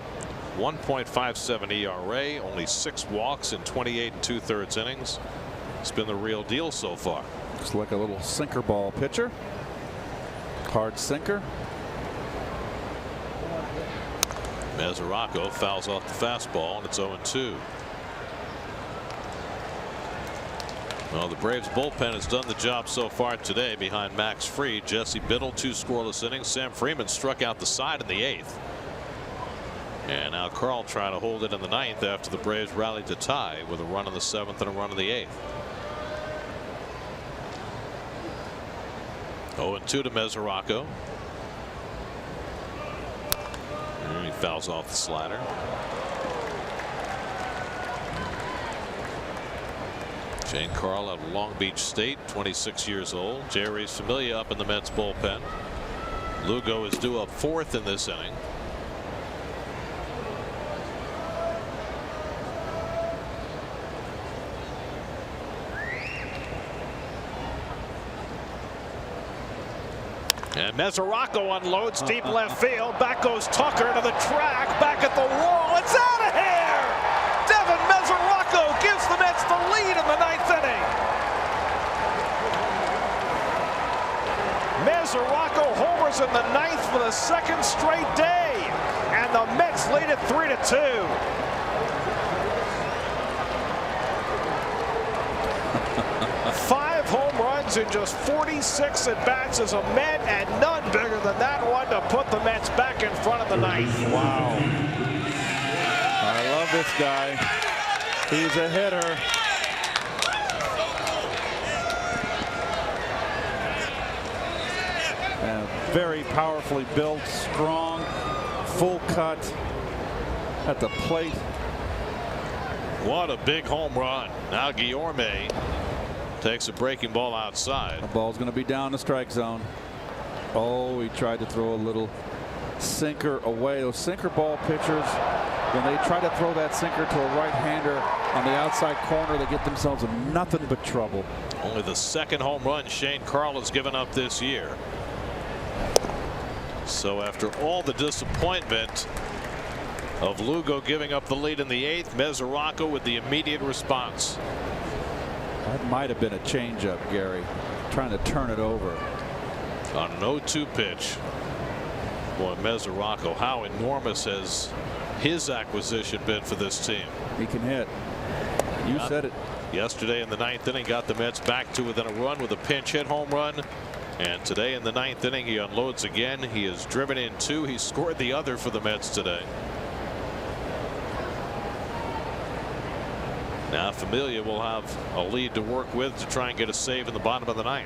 1.57 ERA, only 6 walks in 28 2/3 innings. It's been the real deal so far. Looks like a little sinker ball pitcher. Hard sinker. Mesoraco fouls off the fastball, and it's 0-2. Well, the Braves bullpen has done the job so far today behind Max Fried. Jesse Biddle, 2 scoreless innings. Sam Freeman struck out the side in the 8th. And now Carl trying to hold it in the 9th after the Braves rallied to tie with a run in the 7th and a run in the 8th. 0-2 to Mesoraco. And he fouls off the slider. Shane Carl out of Long Beach State, 26 years old. Jerry's Familia up in the Mets bullpen. Lugo is due up 4th in this inning. And Mesoraco unloads deep left field. Back goes Tucker to the track. Back at the wall. It's out of here. Devin Mesoraco gives the Mets the lead in the 9th inning. Mesoraco homers in the 9th for the 2nd straight day. And the Mets lead it 3-2. Home runs in just 46 at bats as a Met, and none bigger than that one to put the Mets back in front of the 9th. Wow. I love this guy. He's a hitter. And very powerfully built, strong, full cut at the plate. What a big home run. Now Guillorme takes a breaking ball outside. The ball's going to be down the strike zone. Oh, he tried to throw a little sinker away. Those sinker ball pitchers, when they try to throw that sinker to a right-hander on the outside corner, they get themselves in nothing but trouble. Only the 2nd home run Shane Carl has given up this year. So after all the disappointment of Lugo giving up the lead in the 8th, Mesoraco with the immediate response. That might have been a changeup, Gary, trying to turn it over. On an 0-2 pitch. Boy, Mesoraco, how enormous has his acquisition been for this team? He can hit. You said it. Yesterday in the 9th inning, got the Mets back to within a run with a pinch hit home run. And today in the 9th inning, he unloads again. He has driven in 2. He scored the other for the Mets today. Now Familia will have a lead to work with to try and get a save in the bottom of the 9th.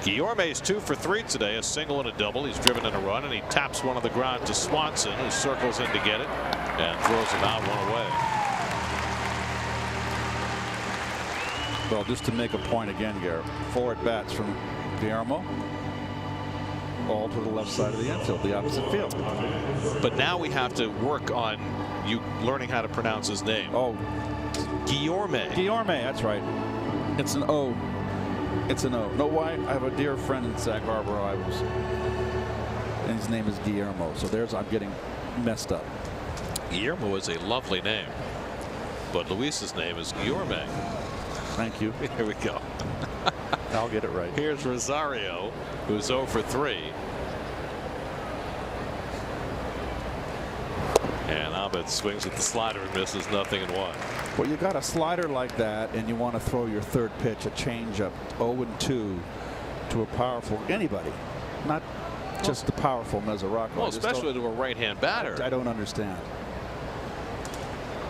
Guillorme's 2 for 3 today, a single and a double. He's driven in a run, and he taps one on the ground to Swanson, who circles in to get it and throws him out, 1 away. Well, just to make a point again, Gary, 4 at bats from Guillermo, all to the left side of the infield, the opposite field. But now we have to work on you learning how to pronounce his name. Oh, Guillorme. Guillorme, that's right. It's an O. It's an O. Know why? I have a dear friend in Sag Harbor, and his name is Guillermo. So there's, I'm getting messed up. Guillermo is a lovely name, but Luis's name is Guillorme. Thank you. Here we go. I'll get it right. Here's Rosario, who's 0 for 3. And Abed swings at the slider and misses, nothing in 1. Well, you got a slider like that, and you want to throw your 3rd pitch, a changeup, 0-2 to a powerful anybody, not just the powerful Mesoraco. Well, especially to a right-hand batter. I don't understand.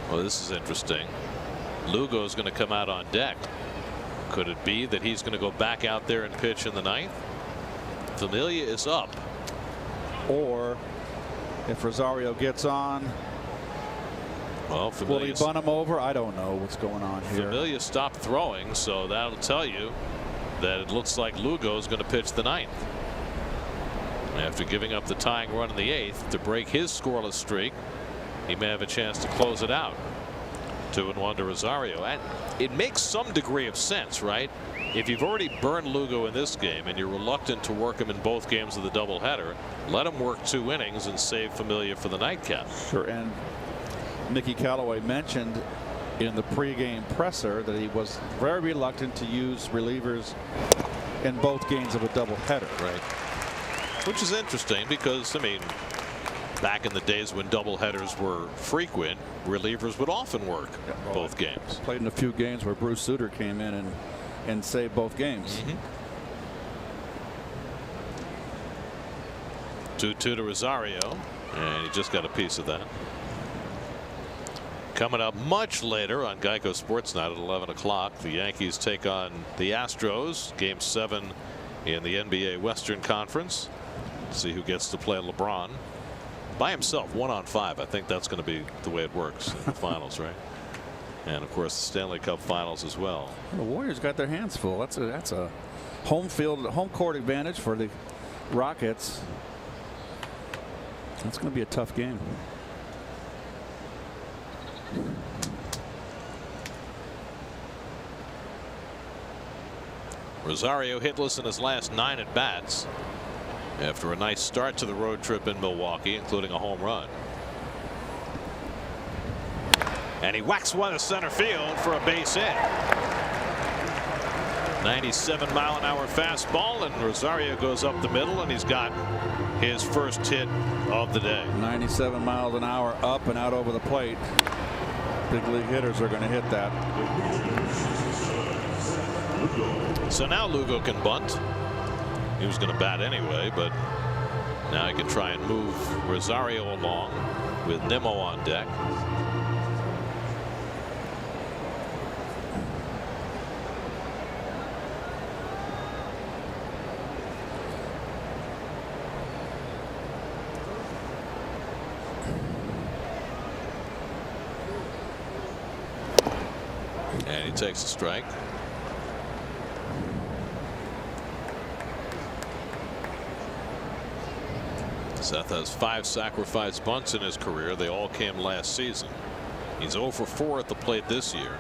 Well, this is interesting. Lugo is going to come out on deck. Could it be that he's going to go back out there and pitch in the 9th? Familia is up. Or if Rosario gets on, well, will he bunt him over? I don't know what's going on here. Familia stopped throwing, so that'll tell you that it looks like Lugo is going to pitch the 9th. After giving up the tying run in the 8th to break his scoreless streak, he may have a chance to close it out. 2-1 to Rosario, and it makes some degree of sense, right? if you've already burned Lugo in this game and you're reluctant to work him in both games of the doubleheader, let him work 2 innings and save Familia for the nightcap. Sure. And Mickey Callaway mentioned in the pregame presser that he was very reluctant to use relievers in both games of a doubleheader. Right. Which is interesting because, I mean, back in the days when doubleheaders were frequent, relievers would often work both games. Played in a few games where Bruce Sutter came in and saved both games. 2-2 to Rosario, and he just got a piece of that. Coming up much later on Geico Sportsnet at 11 o'clock, the Yankees take on the Astros, Game 7 in the NBA Western Conference. See who gets to play LeBron by himself, 1-on-5. I think that's going to be the way it works in the finals, right? And of course, the Stanley Cup Finals as well. The Warriors got their hands full. That's a home court advantage for the Rockets. That's going to be a tough game. Rosario hitless in his last 9 at bats after a nice start to the road trip in Milwaukee, including a home run. And he whacks one to center field for a base hit. 97-mile-an-hour fastball, and Rosario goes up the middle, and he's got his first hit of the day. 97 miles an hour up and out over the plate. Big league hitters are going to hit that. So now Lugo can bunt. He was going to bat anyway, but now he can try and move Rosario along with Nimmo on deck. And he takes a strike. Seth has 5 sacrifice bunts in his career. They all came last season. He's 0 for 4 at the plate this year.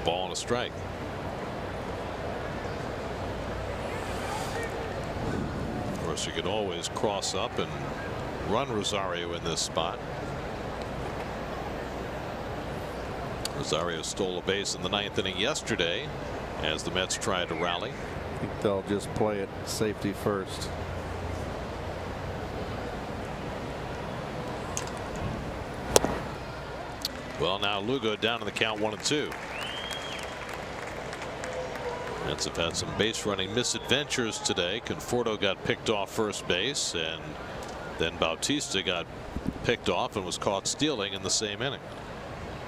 Ball and a strike. Of course, you could always cross up and run Rosario in this spot. Rosario stole a base in the 9th inning yesterday as the Mets tried to rally. I think they'll just play it safety first. Well, now Lugo down in the count 1-2. Mets have had some base running misadventures today. Conforto got picked off first base, and then Bautista got picked off and was caught stealing in the same inning.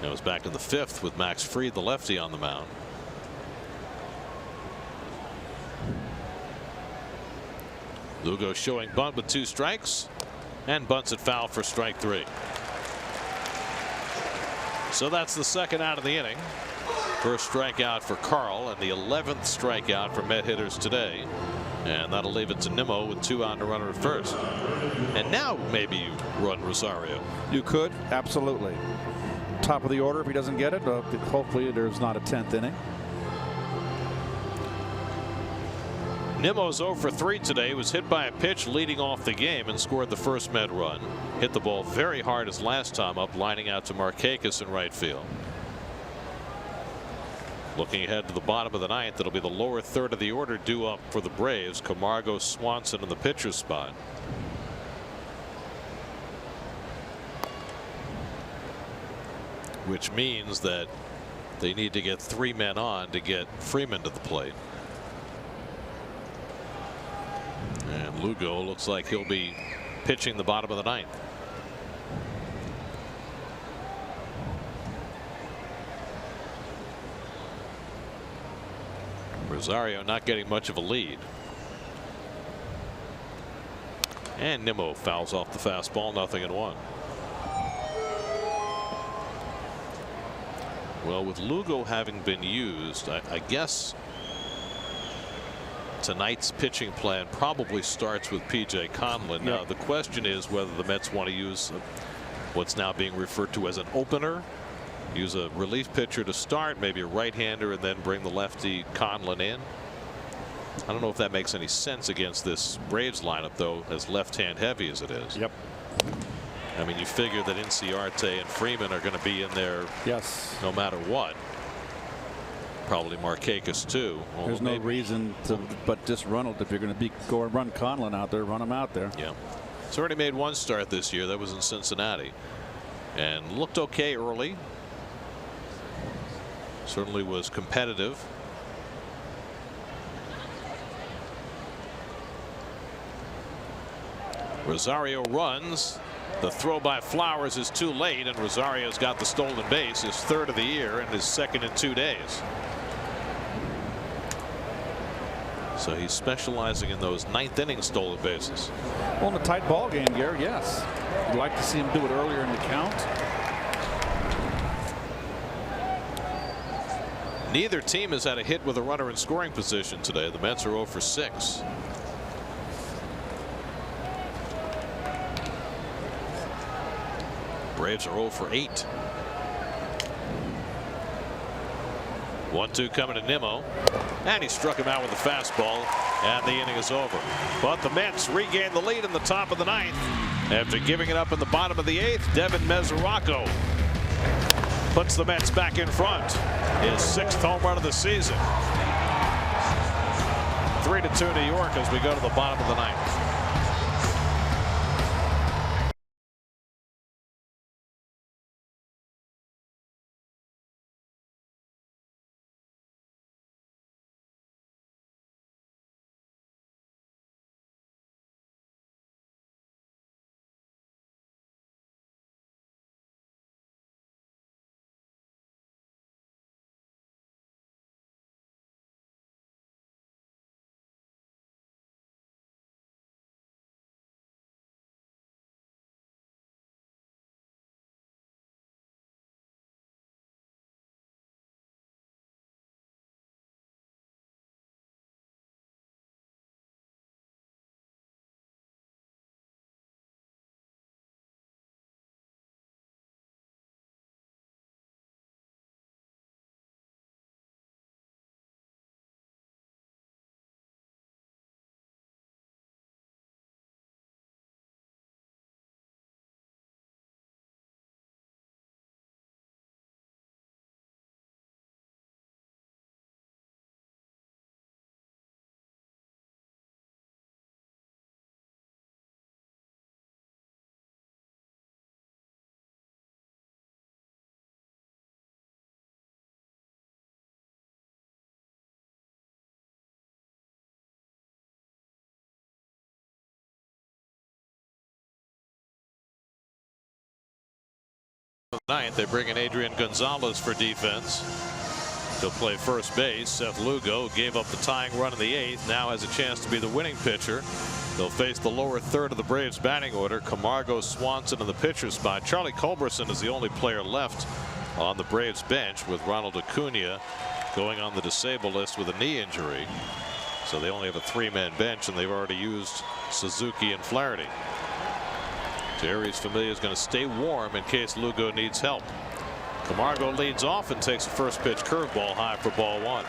It was back in the 5th with Max Fried, the lefty, on the mound. Lugo showing bunt with 2 strikes and bunts it foul for strike 3. So that's the 2nd out of the inning. First strikeout for Carl and the 11th strikeout for Met hitters today. And that'll leave it to Nimmo with 2 on the runner at first. And now maybe you run Rosario. You could, absolutely. Top of the order if he doesn't get it. Hopefully there's not a 10th inning. Nimmo's 0 for 3 today. Was hit by a pitch leading off the game and scored the first Met run. Hit the ball very hard his last time up, lining out to Markakis in right field. Looking ahead to the bottom of the 9th, it'll be the lower third of the order due up for the Braves. Camargo, Swanson in the pitcher's spot. Which means that they need to get 3 men on to get Freeman to the plate. And Lugo looks like he'll be pitching the bottom of the 9th. Rosario not getting much of a lead. And Nimmo fouls off the fastball, 0-1. Well, with Lugo having been used, I guess tonight's pitching plan probably starts with P.J. Conlon. Now the question is whether the Mets want to use what's now being referred to as an opener. Use a relief pitcher to start, maybe a right-hander, and then bring the lefty Conlon in. I don't know if that makes any sense against this Braves lineup, though, as left-hand heavy as it is. Yep. I mean, you figure that Inciarte and Freeman are going to be in there. Yes. No matter what. Probably Markakis too. There's no reason to but just run it. If you're going to go and run Conlon out there, run him out there. Yeah. He's already made one start this year. That was in Cincinnati, and looked okay early. Certainly was competitive. Rosario runs. The throw by Flowers is too late, and Rosario's got the stolen base, his third of the year and his second in 2 days. So he's specializing in those ninth inning stolen bases. Well, in a tight ball game, Gary, yes. I'd like to see him do it earlier in the count. Neither team has had a hit with a runner in scoring position today. The Mets are 0 for 6. Braves are 0 for 8. 1-2 coming to Nimmo, and he struck him out with a fastball, and the inning is over. But the Mets regain the lead in the top of the ninth after giving it up in the bottom of the eighth. Devin Mesoraco puts the Mets back in front. His 6th home run of the season. 3-2 New York as we go to the bottom of the ninth. Ninth, they bring in Adrian Gonzalez for defense. He'll play first base. Seth Lugo gave up the tying run in the 8th. Now has a chance to be the winning pitcher. They'll face the lower third of the Braves batting order. Camargo, Swanson in the pitcher spot. Charlie Culberson is the only player left on the Braves bench, with Ronald Acuna going on the disabled list with a knee injury. So they only have a 3-man bench, and they've already used Suzuki and Flaherty. Jerry's Familia is going to stay warm in case Lugo needs help. Camargo leads off and takes a first pitch curveball high for ball 1.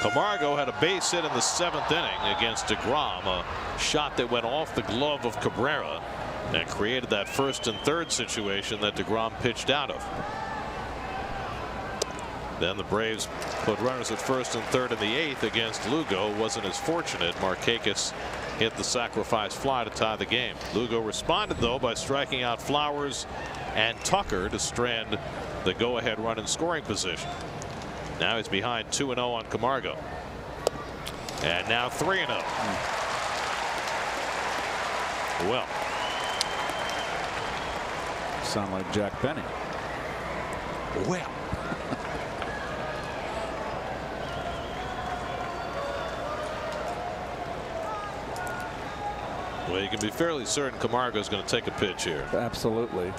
Camargo had a base hit in the 7th inning against Degrom, a shot that went off the glove of Cabrera and created that 1st and 3rd situation that Degrom pitched out of. Then the Braves put runners at 1st and 3rd in the 8th against Lugo. Wasn't as fortunate. Markakis hit the sacrifice fly to tie the game. Lugo responded, though, by striking out Flowers and Tucker to strand the go-ahead run in scoring position. Now he's behind 2-0 on Camargo. And now 3-0. Well, sound like Jack Benny. Well. Well, you can be fairly certain Camargo is going to take a pitch here. Absolutely.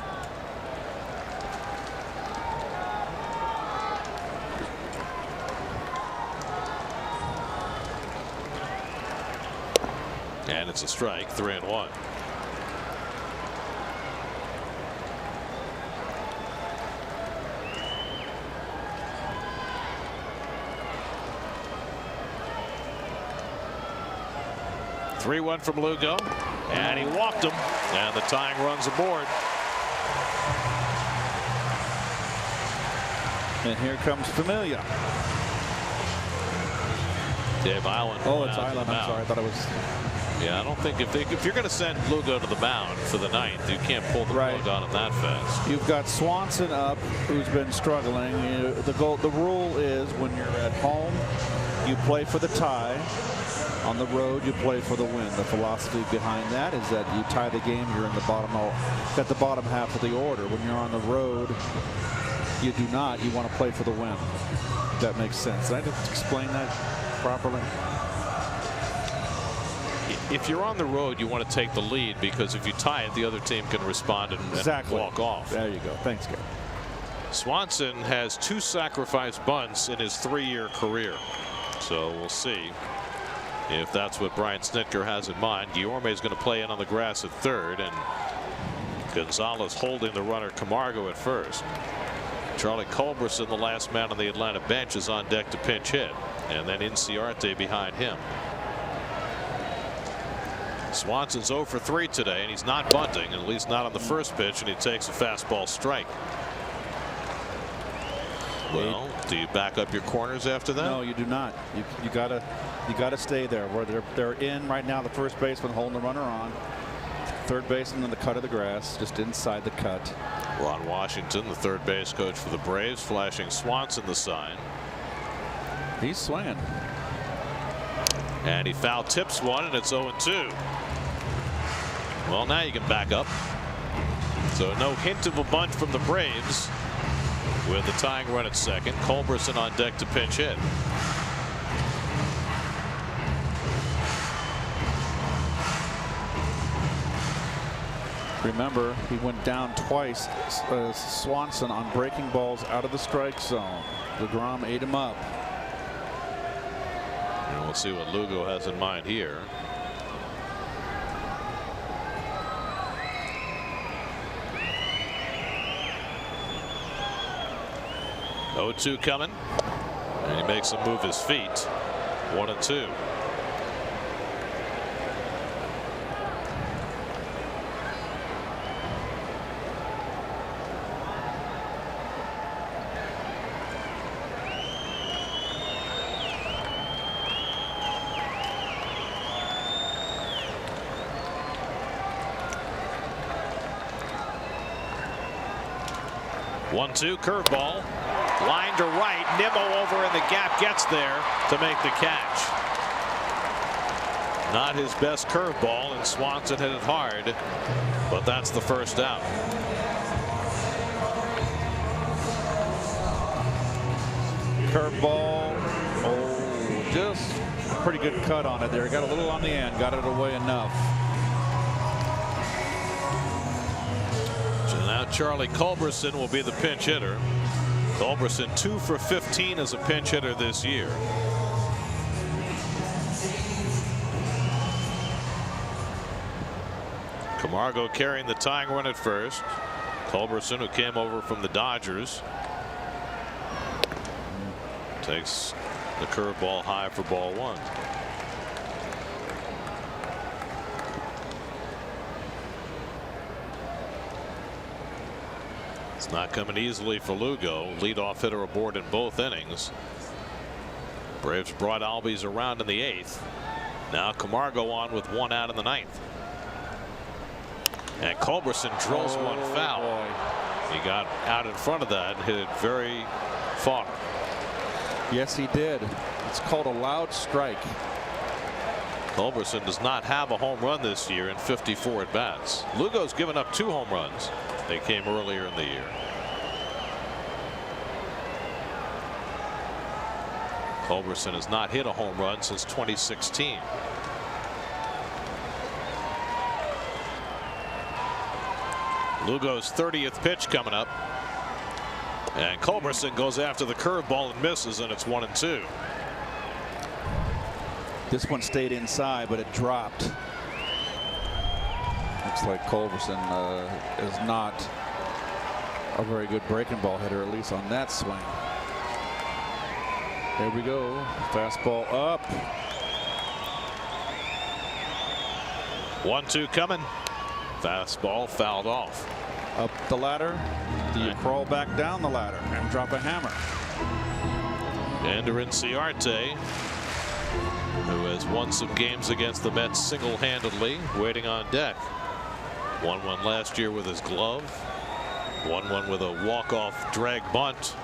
it's a strike. 3-1. Three-one from Lugo, and he walked him, and the tying run's aboard. And here comes Familia. Dave Island. Oh, it's Island. I'm sorry. I thought it was. Yeah, I don't think if you're going to send Lugo to the mound for the ninth, you can't pull the plug on him that fast. You've got Swanson up, who's been struggling. The rule is when you're at home, you play for the tie. On the road, you play for the win. The philosophy behind that is that you tie the game, you're in the bottom half of the order. When you're on the road, you do not. You want to play for the win. That makes sense. Did I just explain that properly? If you're on the road, you want to take the lead, because if you tie it, the other team can respond and walk off. There you go. Thanks, Gary. Swanson has 2 sacrifice bunts in his 3-year career. So we'll see if that's what Brian Snitker has in mind. Guillorme is going to play in on the grass at third, and Gonzalez holding the runner Camargo at first. Charlie Culberson, the last man on the Atlanta bench, is on deck to pinch hit, and then Inciarte behind him. Swanson's 0 for 3 today, and he's not bunting, at least not on the first pitch, and he takes a fastball strike. Well, do you back up your corners after that? No, you do not. You gotta stay there. Where they're in right now. The first baseman holding the runner on. Third baseman in the cut of the grass, just inside the cut. Ron Washington, the third base coach for the Braves, flashing Swanson the sign. He's swinging. And he foul tips one, and it's 0-2. Well, now you can back up. So no hint of a bunt from the Braves. With the tying run at second, Culberson on deck to pinch hit. Remember, he went down twice, Swanson, on breaking balls out of the strike zone. Degrom ate him up. And we'll see what Lugo has in mind here. (0-2) coming, and he makes him move his feet. 1-2. One-two curveball. Line to right. Nimmo over in the gap, gets there to make the catch. Not his best curveball, and Swanson hit it hard, but that's the first out. Curveball. Oh, just a pretty good cut on it there. Got a little on the end, got it away enough. So now Charlie Culberson will be the pinch hitter. Culberson 2 for 15 as a pinch hitter this year. Camargo carrying the tying run at first. Culberson, who came over from the Dodgers, takes the curveball high for ball 1. It's not coming easily for Lugo. Leadoff hitter aboard in both innings. Braves brought Albies around in the 8th. Now Camargo on with 1 out in the 9th. And Culberson drills one foul. Boy. He got out in front of that and hit it very far. Yes, he did. It's called a loud strike. Culberson does not have a home run this year in 54 at bats. Lugo's given up 2 home runs. They came earlier in the year. Culberson has not hit a home run since 2016. Lugo's 30th pitch coming up. And Culberson goes after the curveball and misses, and it's 1-2. This one stayed inside, but it dropped. Looks like Culberson is not a very good breaking ball hitter, at least on that swing. Here we go. Fastball up. 1-2 coming. Fastball fouled off. Up the ladder. Do you crawl back down the ladder and drop a hammer? Ender Inciarte, who has won some games against the Mets single-handedly, waiting on deck. 1-1 last year with his glove. 1-1 with a walk-off drag bunt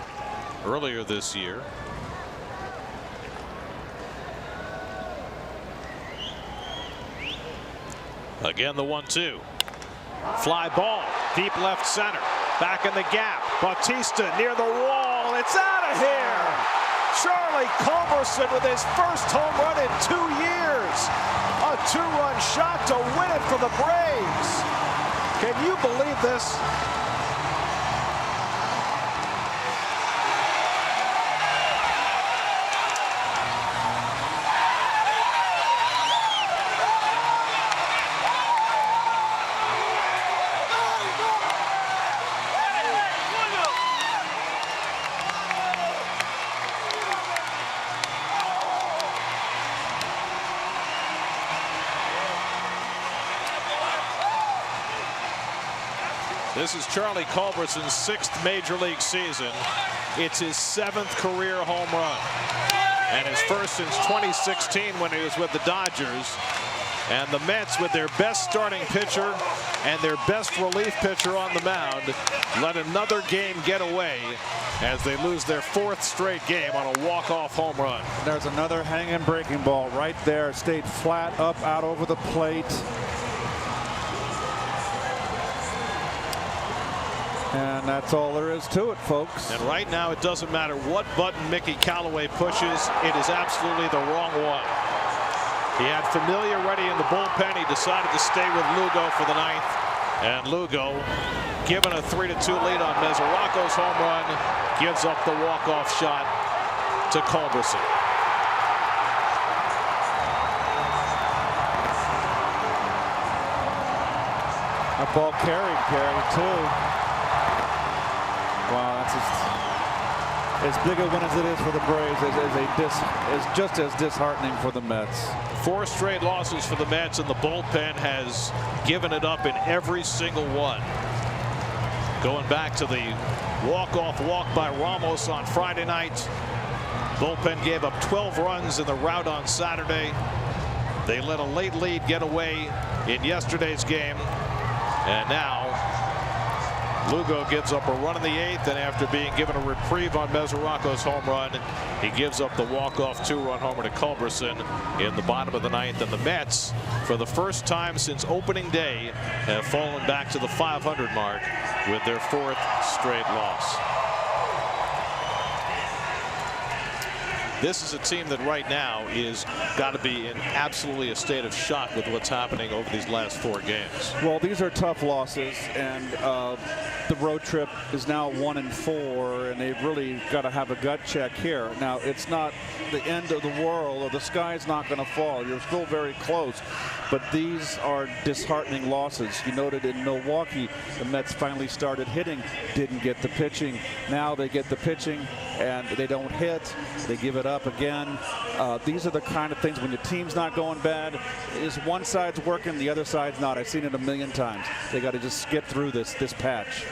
earlier this year. Again, the 1-2. Fly ball, deep left center. Back in the gap. Bautista near the wall. It's out of here. Charlie Culberson with his first home run in 2 years. A 2-run shot to win it for the Braves. Can you believe this? This is Charlie Culberson's 6th major league season. It's his 7th career home run and his first since 2016 when he was with the Dodgers. And the Mets, with their best starting pitcher and their best relief pitcher on the mound, let another game get away as they lose their 4th straight game on a walk-off home run. There's another hanging breaking ball right there. Stayed flat up out over the plate. And that's all there is to it, folks. And right now, it doesn't matter what button Mickey Callaway pushes. It is absolutely the wrong one. He had Familia ready in the bullpen. He decided to stay with Lugo for the 9th. And Lugo, given a 3-2 lead on Mesoraco's home run, gives up the walk-off shot to Culberson. That ball carried too. Wow, that's as big a win as it is for the Braves is just as disheartening for the Mets. 4 straight losses for the Mets, and the bullpen has given it up in every single one. Going back to the walk-off walk by Ramos on Friday night. Bullpen gave up 12 runs in the rout on Saturday. They let a late lead get away in yesterday's game. And now Lugo gives up a run in the 8th, and after being given a reprieve on Mesoraco's home run, he gives up the walk-off 2-run homer to Culberson in the bottom of the 9th. And the Mets, for the first time since opening day, have fallen back to the 500 mark with their 4th straight loss. This is a team that right now is got to be in absolutely a state of shock with what's happening over these last 4 games. Well, these are tough losses, and the road trip is now 1-4, and they've really got to have a gut check here. Now, it's not the end of the world, or the sky's not going to fall. You're still very close, but these are disheartening losses. You noted in Milwaukee, the Mets finally started hitting, didn't get the pitching. Now they get the pitching, and they don't hit. They give it up again. These are the kind of things when your team's not going bad, is one side's working, the other side's not. I've seen it a million times. They got to just get through this patch.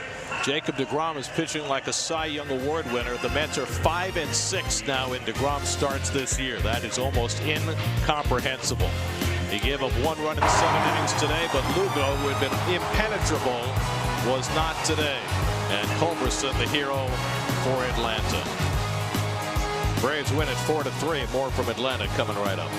Jacob Degrom is pitching like a Cy Young Award winner. The Mets are 5-6 now in Degrom starts this year. That is almost incomprehensible. He gave up 1 run in 7 innings today, but Lugo, who had been impenetrable, was not today. And Culberson, the hero for Atlanta. Braves win at 4-3. More from Atlanta coming right up.